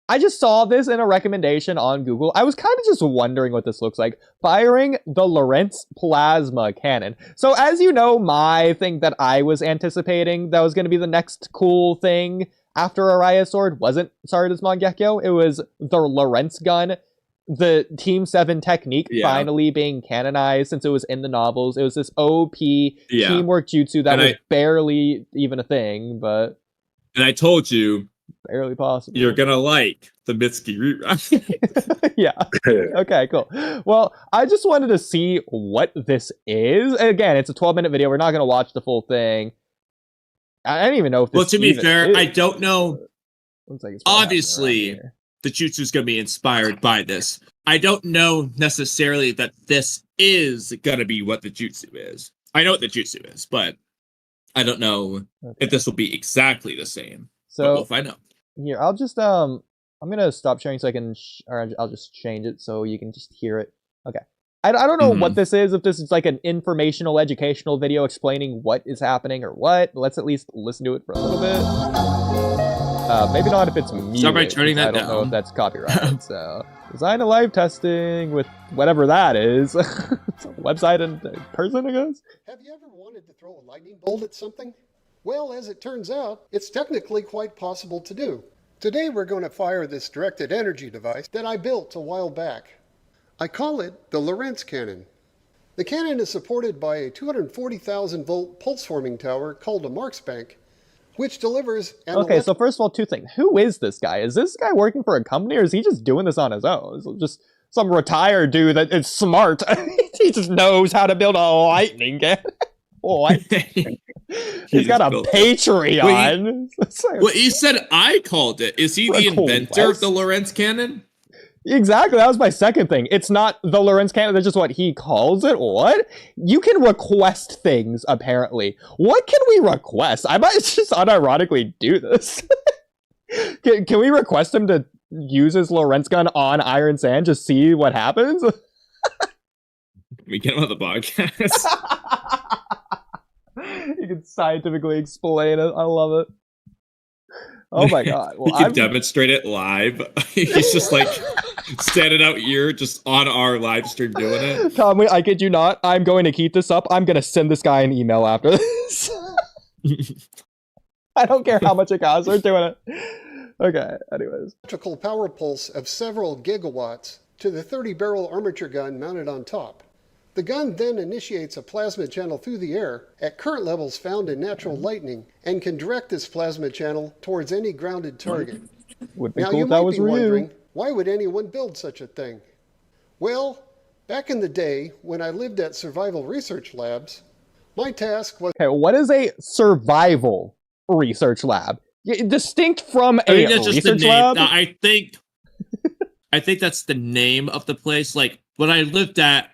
I just saw this in a recommendation on Google. I was kind of just wondering what this looks like. Firing the Lorentz plasma cannon. So as you know, my thing that I was anticipating that was going to be the next cool thing after Araya Sword wasn't Sarda's Mangekyo. It was the Lorentz gun. The Team 7 technique finally being canonized since it was in the novels. It was this OP teamwork jutsu that was barely even a thing, but... And I told you... Barely possible. You're gonna like the Mitsuki rewrite. Yeah. Okay, cool. Well, I just wanted to see what this is. Again, it's a 12-minute video. We're not gonna watch the full thing. I don't even know if this. Well, to be fair, I don't know. Looks like it's obviously, the jutsu is gonna be inspired by this. I don't know necessarily that this is gonna be what the jutsu is. I know what the jutsu is, but I don't know if this will be exactly the same. So but we'll find out. Here, I'll just I'm gonna stop sharing so I can, or I'll just change it so you can just hear it. Okay. I don't know what this is. If this is like an informational, educational video explaining what is happening or what. Let's at least listen to it for a little bit. Maybe not if it's muted. Start by turning that down. I don't know if that's copyrighted. So design a live testing with whatever that is. It's a website and person, I guess. Have you ever wanted to throw a lightning bolt at something? Well, as it turns out, it's technically quite possible to do. Today we're going to fire this directed energy device that I built a while back. I call it the Lorentz cannon. The cannon is supported by a 240,000 volt pulse forming tower called a Marksbank, which delivers an Okay, so first of all, two things. Who is this guy? Is this guy working for a company or is he just doing this on his own? Is it just some retired dude that is smart? He just knows how to build a lightning cannon. What? He's got a Patreon. Well, he said I called it. Is he the inventor of the Lorentz cannon? Exactly. That was my second thing. It's not the Lorentz cannon. That's just what he calls it. What? You can request things, apparently. What can we request? I might just unironically do this. Can we request him to use his Lorentz gun on Iron Sand? Just see what happens? We get him on the podcast. You can scientifically explain it. I love it. Oh my god. Well, he can demonstrate it live. He's just like standing out here just on our live stream doing it. Kamui, I kid you not. I'm going to keep this up. I'm going to send this guy an email after this. I don't care how much it costs. We're doing it. Okay, anyways. Electrical power pulse of several gigawatts to the 30-barrel armature gun mounted on top. The gun then initiates a plasma channel through the air at current levels found in natural lightning and can direct this plasma channel towards any grounded target. Would be now cool you if that might was be real. wondering, why would anyone build such a thing? Well, back in the day when I lived at survival research labs, my task was... Okay, what is a survival research lab? Distinct from a research lab? No, I think that's the name of the place. Like, when I lived at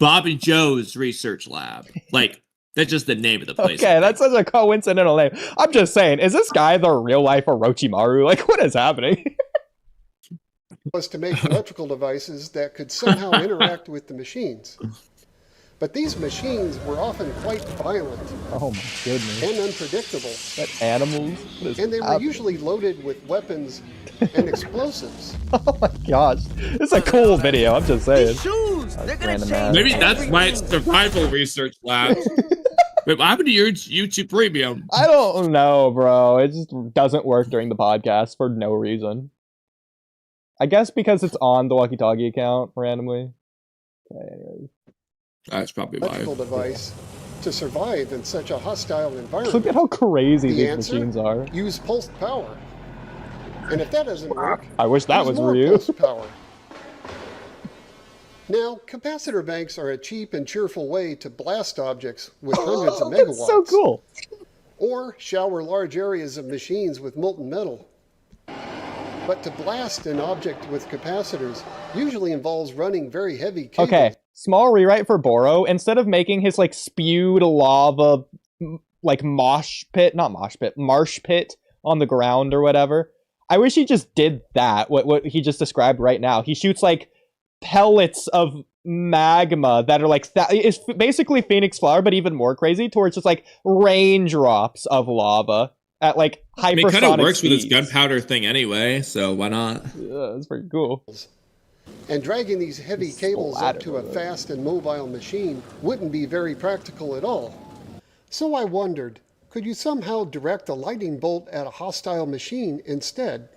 Bob and Joe's research lab. Like, that's just the name of the place. Okay, that's such a coincidental name. I'm just saying, is this guy the real life Orochimaru? Like, what is happening? was to make electrical devices that could somehow interact with the machines. But these machines were often quite violent. Oh my goodness. And unpredictable. That animals? And they were usually loaded with weapons and explosives. Oh my gosh. This is a cool video, I'm just saying. Shoes, they're gonna change. Maybe that's why it's survival research lab. Wait, what happened to your YouTube Premium? I don't know, bro. It just doesn't work during the podcast for no reason. I guess because it's on the Walky Talky account randomly. Okay, anyways. That's probably why. Electrical device to survive in such a hostile environment. Look at how crazy the these answer, machines are. Use pulsed power. And if that doesn't work, I wish that was more real. pulsed power. Now, capacitor banks are a cheap and cheerful way to blast objects with hundreds of megawatts. That's so cool. Or shower large areas of machines with molten metal. But to blast an object with capacitors usually involves running very heavy cables. Okay, small rewrite for Boro. Instead of making his, like, spewed lava, like, marsh pit on the ground or whatever, I wish he just did that, what he just described right now. He shoots, like, pellets of magma that are, like, it's basically Phoenix Flower, but even more crazy, towards just, like, raindrops of lava. At like hypersonic I mean, it kind of works speeds. with his gunpowder thing anyway, so why not? Yeah, that's pretty cool. And dragging these heavy cables up to a fast and mobile machine wouldn't be very practical at all. So I wondered, could you somehow direct a lightning bolt at a hostile machine instead?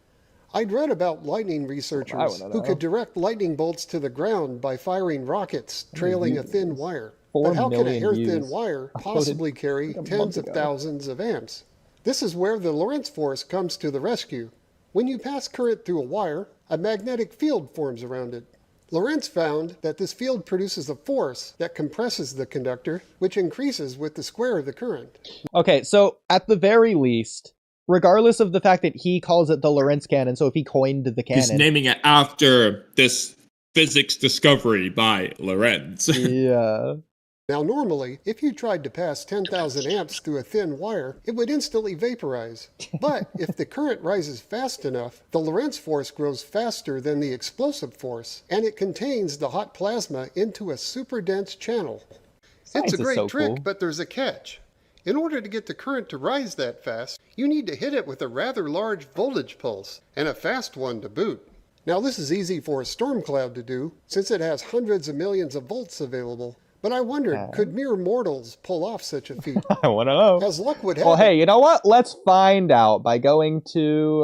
I'd read about lightning researchers who could direct lightning bolts to the ground by firing rockets trailing a thin wire. But how can a hair-thin wire possibly carry tens of thousands of amps? This is where the Lorentz force comes to the rescue. When you pass current through a wire, a magnetic field forms around it. Lorentz found that this field produces a force that compresses the conductor, which increases with the square of the current. Okay, so at the very least, regardless of the fact that he calls it the Lorentz cannon, so if he coined the cannon... He's naming it after this physics discovery by Lorentz. Yeah. Now normally, if you tried to pass 10,000 amps through a thin wire, it would instantly vaporize. But if the current rises fast enough, the Lorentz force grows faster than the explosive force, and it contains the hot plasma into a super dense channel. It's a great trick, but there's a catch. In order to get the current to rise that fast, you need to hit it with a rather large voltage pulse, and a fast one to boot. Now this is easy for a storm cloud to do, since it has hundreds of millions of volts available. But I wondered, could mere mortals pull off such a feat? I want to know. As luck would have well, hey, you know what? Let's find out by going to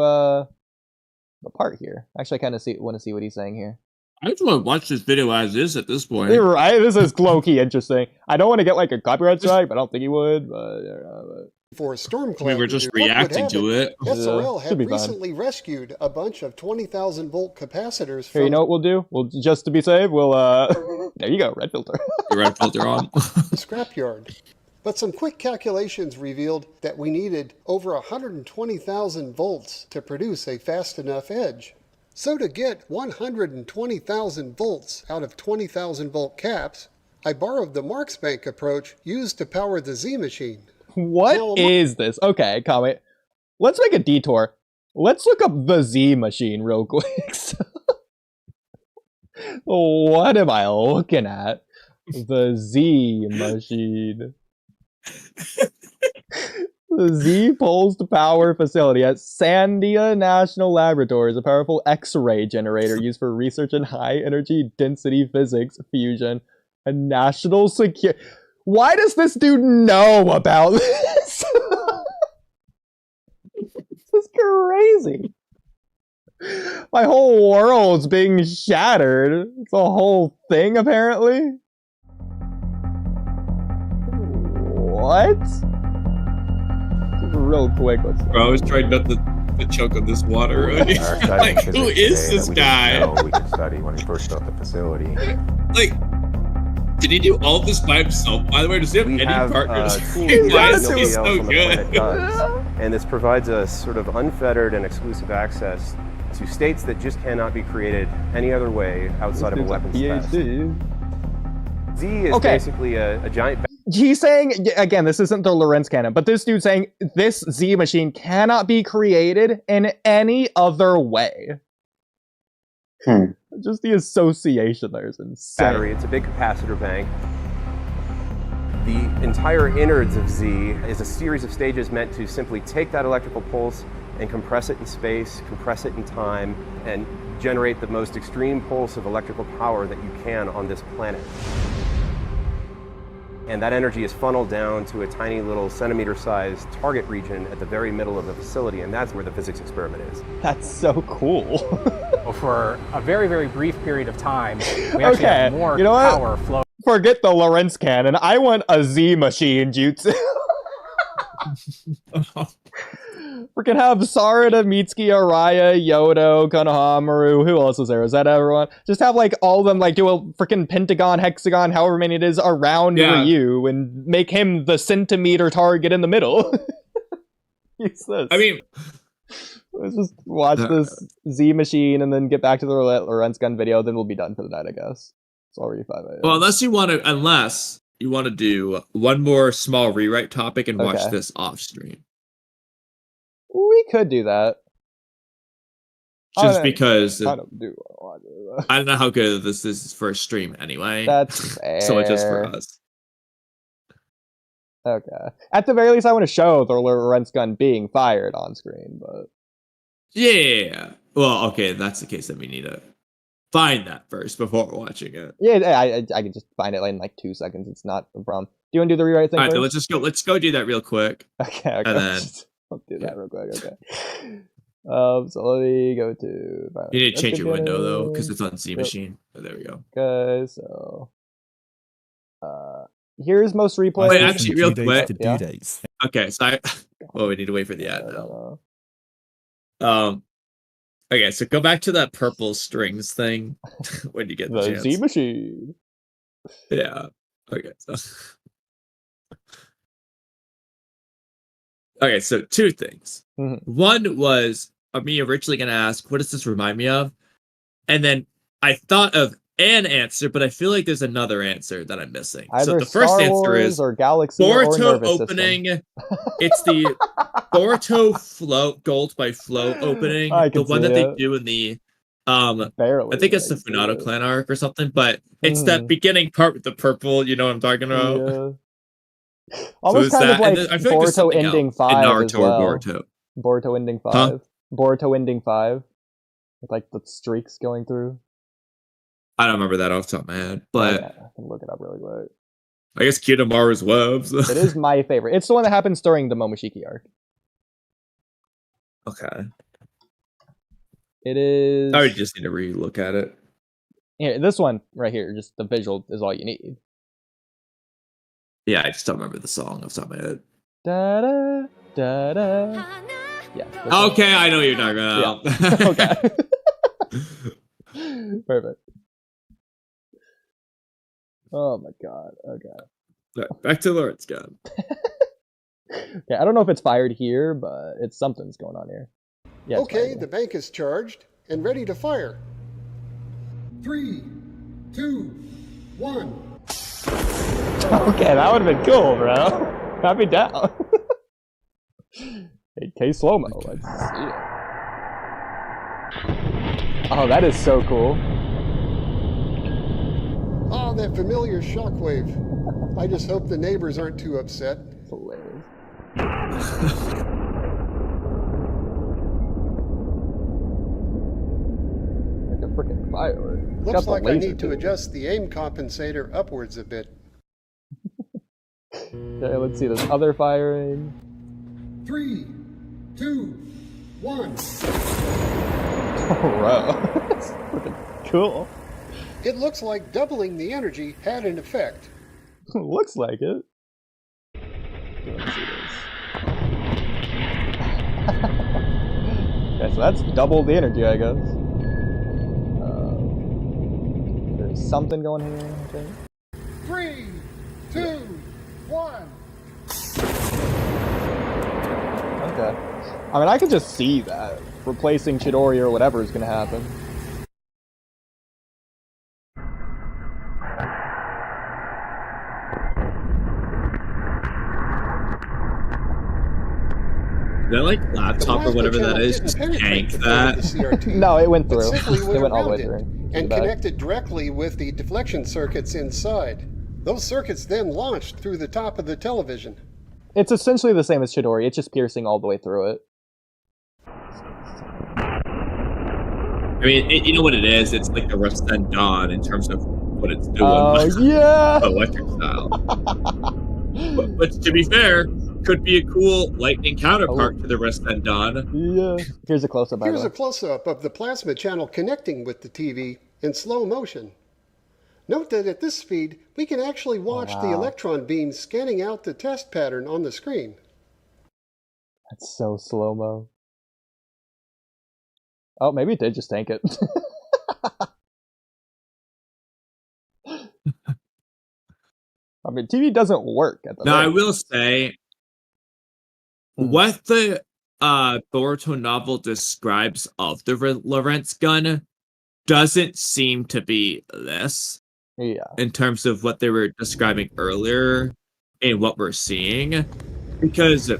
the part here. Actually, I kind of want to see what he's saying here. I just want to watch this video as is at this point. You're right. This is low-key interesting. I don't want to get like a copyright strike, but I don't think he would. But for a storm cloud, we were just reacting to it. SRL had recently rescued a bunch of 20,000 volt capacitors. Here, you know what we'll do? We'll just to be safe, we'll there you go, red filter. The red filter on. The scrapyard. But some quick calculations revealed that we needed over 120,000 volts to produce a fast enough edge. So to get 120,000 volts out of 20,000 volt caps, I borrowed the Marksbank approach used to power the Z machine. What is this? Okay, Kamui. Let's make a detour. Let's look up the Z machine real quick. What am I looking at? The Z machine. The Z pulsed power facility at Sandia National Laboratory is a powerful X-ray generator used for research in high-energy density physics, fusion, and national security. Why does this dude know about this? This is crazy. My whole world's being shattered. It's a whole thing, apparently. What? Real quick, let's. Bro, I was trying not to choke on this water. Like, who is this guy? We could study when we first built the facility. Like, did he do all this by himself? By the way, does he have any partners? Why is he so good? And this provides us sort of unfettered and exclusive access to states that just cannot be created any other way outside of a weapons test. Z is basically a giant. He's saying, again, this isn't the Lorentz canon, but this dude's saying this Z machine cannot be created in any other way. Just the association there is insane. Battery, it's a big capacitor bank. The entire innards of Z is a series of stages meant to simply take that electrical pulse and compress it in space, compress it in time, and generate the most extreme pulse of electrical power that you can on this planet. And that energy is funneled down to a tiny little centimeter-sized target region at the very middle of the facility, and that's where the physics experiment is. That's so cool. For a very, very brief period of time, we actually have more power flow. Forget the Lorentz canon. I want a Z machine jutsu. Freaking have Sarda, Mitsuki, Araya, Yodo, Konohamaru, who else was there? Was that everyone? Just have like all of them like do a freaking pentagon, hexagon, however many it is around Ryu and make him the centimeter target in the middle. Useless. I mean, let's just watch this Z machine and then get back to the Lorentz gun video, then we'll be done for the night, I guess. It's already 5 a.m. Well, unless you want to do one more small rewrite topic and watch this off stream. We could do that. Just because I don't know how good this is for a stream anyway. That's fair. So it's just for us. Okay. At the very least, I want to show the Lorentz gun being fired on screen, but... Yeah. Well, okay, if that's the case, then we need to find that first before watching it. Yeah, I can just find it in like 2 seconds. It's not a problem. Do you want to do the rewrite thing first? Alright, let's go do that real quick. Okay. And then... Let's do that real quick, okay. So let me go to... You need to change your window, though, because it's on Z machine. Oh, there we go. Okay, so... here's most replay. Wait, actually, real quick. Yeah? Okay, so we need to wait for the ad now. Okay, so go back to that purple strings thing when you get the chance. Z machine. Yeah. Okay, so... Okay, so 2 things. One was me originally going to ask, what does this remind me of? And then I thought of an answer, but I feel like there's another answer that I'm missing. Either so the first Star answer Wars is or Galaxy Boruto or nervous opening. System. It's the Boruto float Gold by Float opening. The one that they do in the Barely, I think it's the Funato clan arc or something, but it's that beginning part with the purple, you know what I'm talking about? Yeah. Almost kind of like Boruto ending 5 Naruto as well. or Boruto. Boruto ending 5. Huh? Boruto ending 5. With like the streaks going through. I don't remember that off the top of my head, but I can look it up really quick. I guess Kiyomaru's webs. It is my favorite. It's the one that happens during the Momoshiki arc. Okay. It is... I would just need to re-look at it. Yeah, this one right here, just the visual is all you need. Yeah, I just don't remember the song off the top of my head. Da da da da. Yeah. Okay, I know what you're talking about. Yeah. Okay. Perfect. Oh my god. Okay. Back to Lawrence gun. Okay, I don't know if it's fired here, but something's going on here. Yeah, okay, the bank is charged and ready to fire. 3, 2, 1. Okay, that would have been cool, bro. Pat me down. 8K slow-mo. Let's see it. Oh, that is so cool. Ah, that familiar shockwave. I just hope the neighbors aren't too upset. It's hilarious. Like a freaking firework. Looks like I need to adjust the aim compensator upwards a bit. Okay, let's see this other firing. 3, 2, 1. Oh, bro. That's freaking cool. It looks like doubling the energy had an effect. Looks like it. Let's see this. Okay, so that's double the energy, I guess. There's something going here, I think. 3, 2, 1. Okay. I mean, I can just see that. Replacing Chidori or whatever is going to happen. That like laptop or whatever that is just tanked that? No, it went through. It went all the way through. And connected directly with the deflection circuits inside. Those circuits then launched through the top of the television. It's essentially the same as Chidori. It's just piercing all the way through it. I mean, you know what it is? It's like the Rustan Dawn in terms of what it's doing. Oh, yeah! Electric style. but to be fair, could be a cool lightning counterpart to the Rustan Dawn. Yeah. Here's a close-up. Here's a close-up of the plasma channel connecting with the TV in slow motion. Note that at this speed, we can actually watch the electron beams scanning out the test pattern on the screen. That's so slow-mo. Oh, maybe it did just tank it. I mean, TV doesn't work at the Now, I will say, what the Boruto novel describes of the Lorentz gun doesn't seem to be this. Yeah. In terms of what they were describing earlier and what we're seeing. Because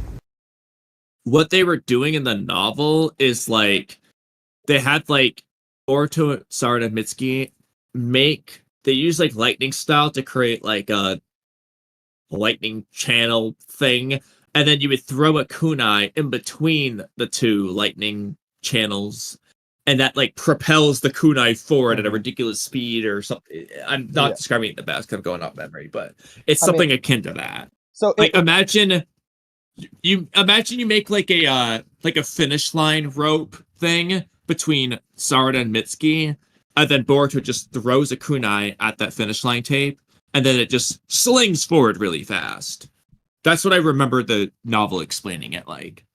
what they were doing in the novel is like, they had like Boruto, Sarda, Mitsuki they use like lightning style to create like a lightning channel thing, and then you would throw a kunai in between the two lightning channels, and that like propels the kunai forward at a ridiculous speed or something. I'm not describing it the best because I'm going off memory, but it's something akin to that. So like imagine you make like a finish line rope thing between Sarda and Mitsuki, and then Boruto just throws a kunai at that finish line tape, and then it just slings forward really fast. That's what I remember the novel explaining it like.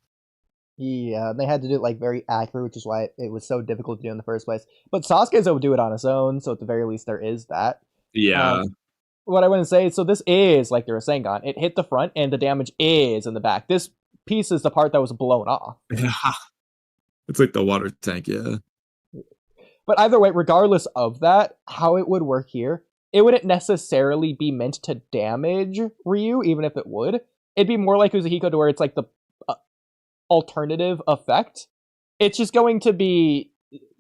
Yeah, they had to do it like very accurate, which is why it was so difficult to do in the first place. But Sasuke's able to do it on his own, so at the very least there is that. Yeah. What I want to say, so this is like the Rasengan. It hit the front, and the damage is in the back. This piece is the part that was blown off. Yeah. It's like the water tank, yeah. But either way, regardless of that, how it would work here, it wouldn't necessarily be meant to damage Ryu, even if it would. It'd be more like Uzuhiko, to where it's like the alternative effect. It's just going to be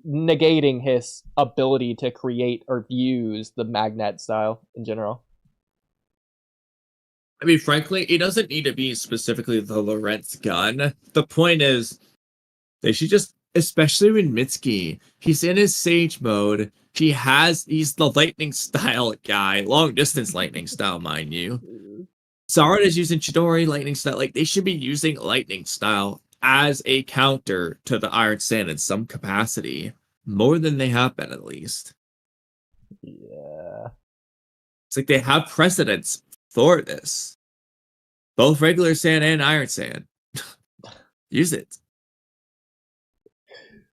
negating his ability to create or use the magnet style in general. I mean, frankly, it doesn't need to be specifically the Lorentz gun. The point is, they should just, especially when Mitsuki, he's in his Sage mode, he's the lightning style guy, long distance lightning style, mind you. Sarda is using Chidori lightning style. Like, they should be using lightning style as a counter to the Iron Sand in some capacity. More than they have been, at least. Yeah. It's like they have precedents for this. Both regular sand and Iron Sand. Use it.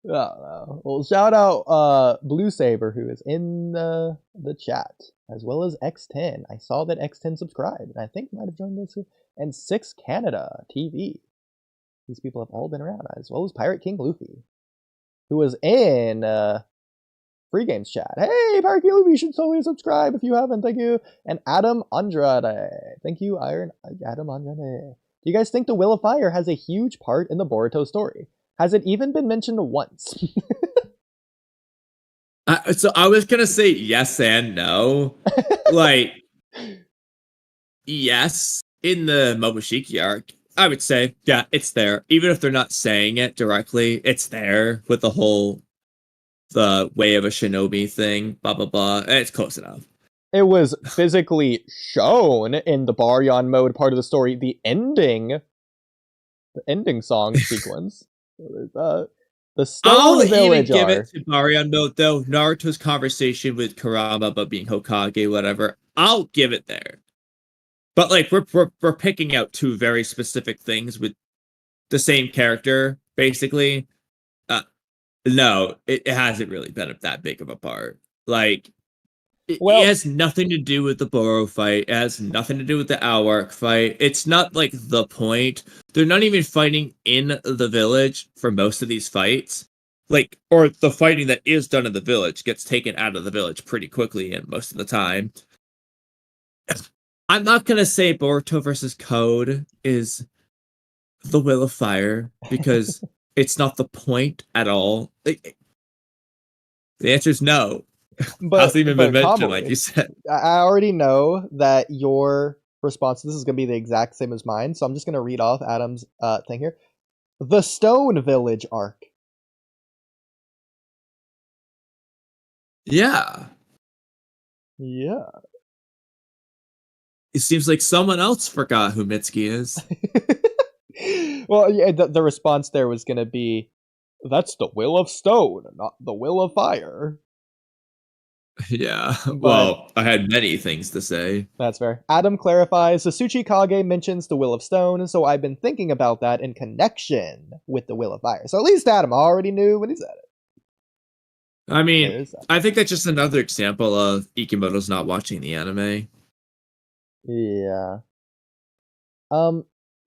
Well, shout out Blue Saber, who is in the chat, as well as X10. I saw that X10 subscribed, and I think might have joined us. And 6 Canada TV. These people have all been around, as well as Pirate King Luffy, who was in Free Games chat. Hey, Pirate King Luffy, you should totally subscribe if you haven't. Thank you. And Adam Andrade. Thank you, Adam Andrade. Do you guys think the Will of Fire has a huge part in the Boruto story? Has it even been mentioned once? So I was gonna say yes and no. Like, yes, in the Momoshiki arc, I would say, yeah, it's there. Even if they're not saying it directly, it's there with the way of a shinobi thing, blah, blah, blah. It's close enough. It was physically shown in the Baryon mode part of the story, the ending song sequence. The Stone Village give it to Baryon mode, though. Naruto's conversation with Kurama about being Hokage, whatever. I'll give it there. But like we're picking out two very specific things with the same character, basically. No, it hasn't really been that big of a part. Like, it has nothing to do with the Boro fight. It has nothing to do with the Awark fight. It's not like the point. They're not even fighting in the village for most of these fights. Like, or the fighting that is done in the village gets taken out of the village pretty quickly and most of the time. I'm not going to say Boruto versus Code is the Will of Fire because it's not the point at all. The answer is no. But hasn't even been mentioned, like you said. I already know that your response to this is going to be the exact same as mine, so I'm just going to read off Adam's thing here. The Stone Village arc. Yeah. Yeah. It seems like someone else forgot who Mitsuki is. Well, yeah, the response there was going to be, that's the Will of Stone, not the Will of Fire. Yeah, well, I had many things to say. That's fair. Adam clarifies, Sasuchi Kage mentions the Will of Stone, so I've been thinking about that in connection with the Will of Fire. So at least Adam already knew when he said it. I mean, I think that's just another example of Ikimoto's not watching the anime. Yeah.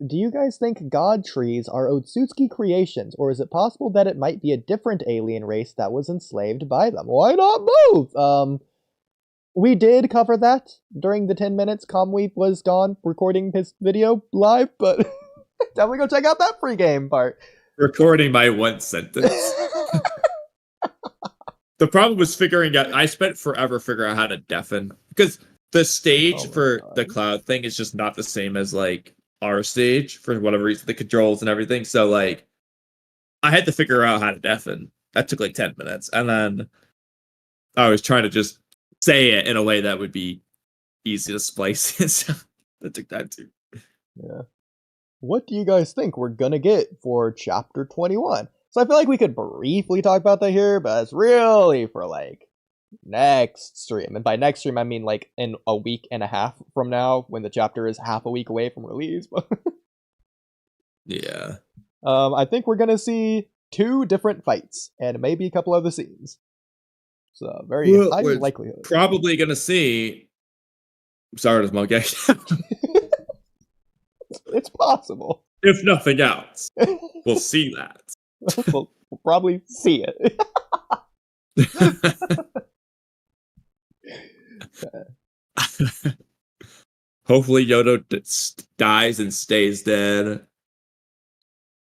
Do you guys think god trees are Otsutsuki creations, or is it possible that it might be a different alien race that was enslaved by them? Why not both? We did cover that during the 10 minutes Kamui was gone recording his video live, but definitely go check out that free game part. Recording my one sentence. The problem was figuring out, I spent forever figuring out how to deafen, because the stage for the cloud thing is just not the same as like our stage for whatever reason, the controls and everything. So like I had to figure out how to deafen. That took like 10 minutes. And then I was trying to just say it in a way that would be easy to splice. So that took time too. Yeah. What do you guys think we're gonna get for chapter 21? So I feel like we could briefly talk about that here, but it's really for like next stream. And by next stream, I mean like in a week and a half from now, when the chapter is half a week away from release. Yeah. I think we're gonna see 2 different fights and maybe a couple other scenes. So very high likelihood. Probably gonna see Sarda's mangekyo. It's possible. If nothing else, we'll see that. We'll probably see it. Hopefully Yodo dies and stays dead.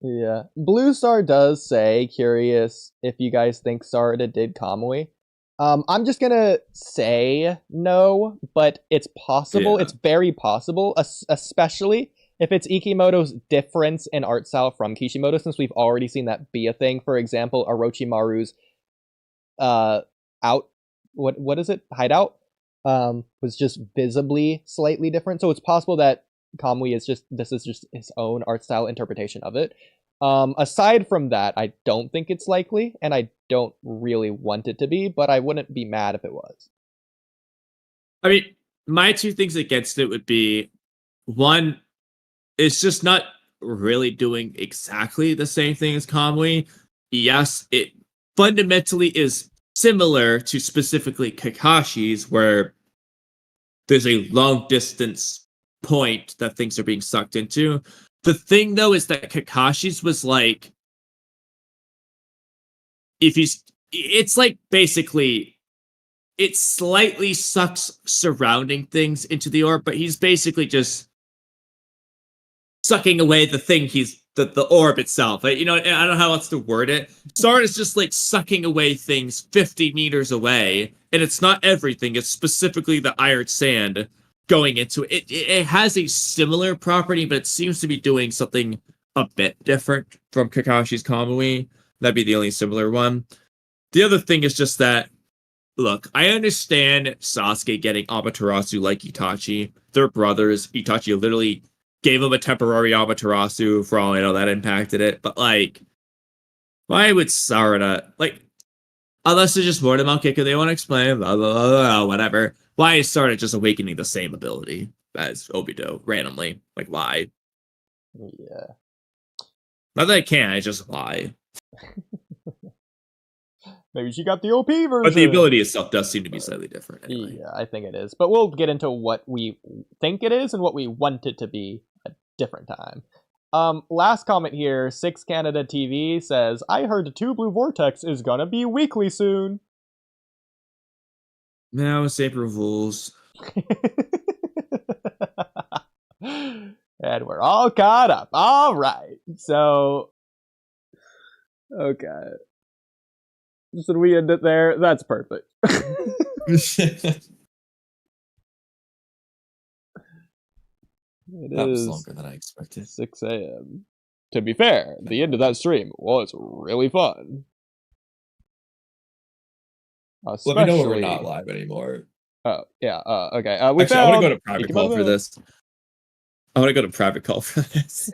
Yeah. Blue Star does say, curious if you guys think Sarda did Kamui. I'm just gonna say no, but it's possible. Yeah. It's very possible, especially if it's Ikimoto's difference in art style from Kishimoto, since we've already seen that be a thing. For example, Orochimaru's hideout was just visibly slightly different. So it's possible that Kamui is just his own art style interpretation of it. Aside from that, I don't think it's likely, and I don't really want it to be, but I wouldn't be mad if it was. I mean, my 2 things against it would be, one, it's just not really doing exactly the same thing as Kamui. yes, it fundamentally is similar to specifically Kakashi's, where there's a long distance point that things are being sucked into. The thing, though, is that Kakashi's was like, it's like basically, it slightly sucks surrounding things into the orb, but he's basically just sucking away the thing the orb itself. I don't know how else to word it. Sarda's just like sucking away things 50 meters away, and it's not everything. It's specifically the iron sand going into it. It has a similar property, but it seems to be doing something a bit different from Kakashi's Kamui. That'd be the only similar one. The other thing is just that, look, I understand Sasuke getting Amaterasu like Itachi. They're brothers. Itachi literally gave him a temporary Amaterasu, for all I know that impacted it. But, like, why would Sarda, like, unless it's just more to mangekyo they want to explain, blah, blah, blah, blah, whatever. Why is Sarda just awakening the same ability as Obito randomly? Like, why? Yeah. Not that I can't, I just why. Maybe she got the OP version. But the ability itself does seem to be slightly different anyway. Yeah, I think it is. But we'll get into what we think it is and what we want it to be a different time. Last comment here, 6 Canada TV says, I heard 2 Blue Vortex is gonna be weekly soon. Now it's April Fools. And we're all caught up. All right. So, okay. So we end it there. That's perfect. That was longer than I expected. 6 a.m. To be fair, the end of that stream was really fun. Let me know when we're not live anymore. Oh, yeah. Okay. Actually, I want to go to private call for this. I want to go to private call for this.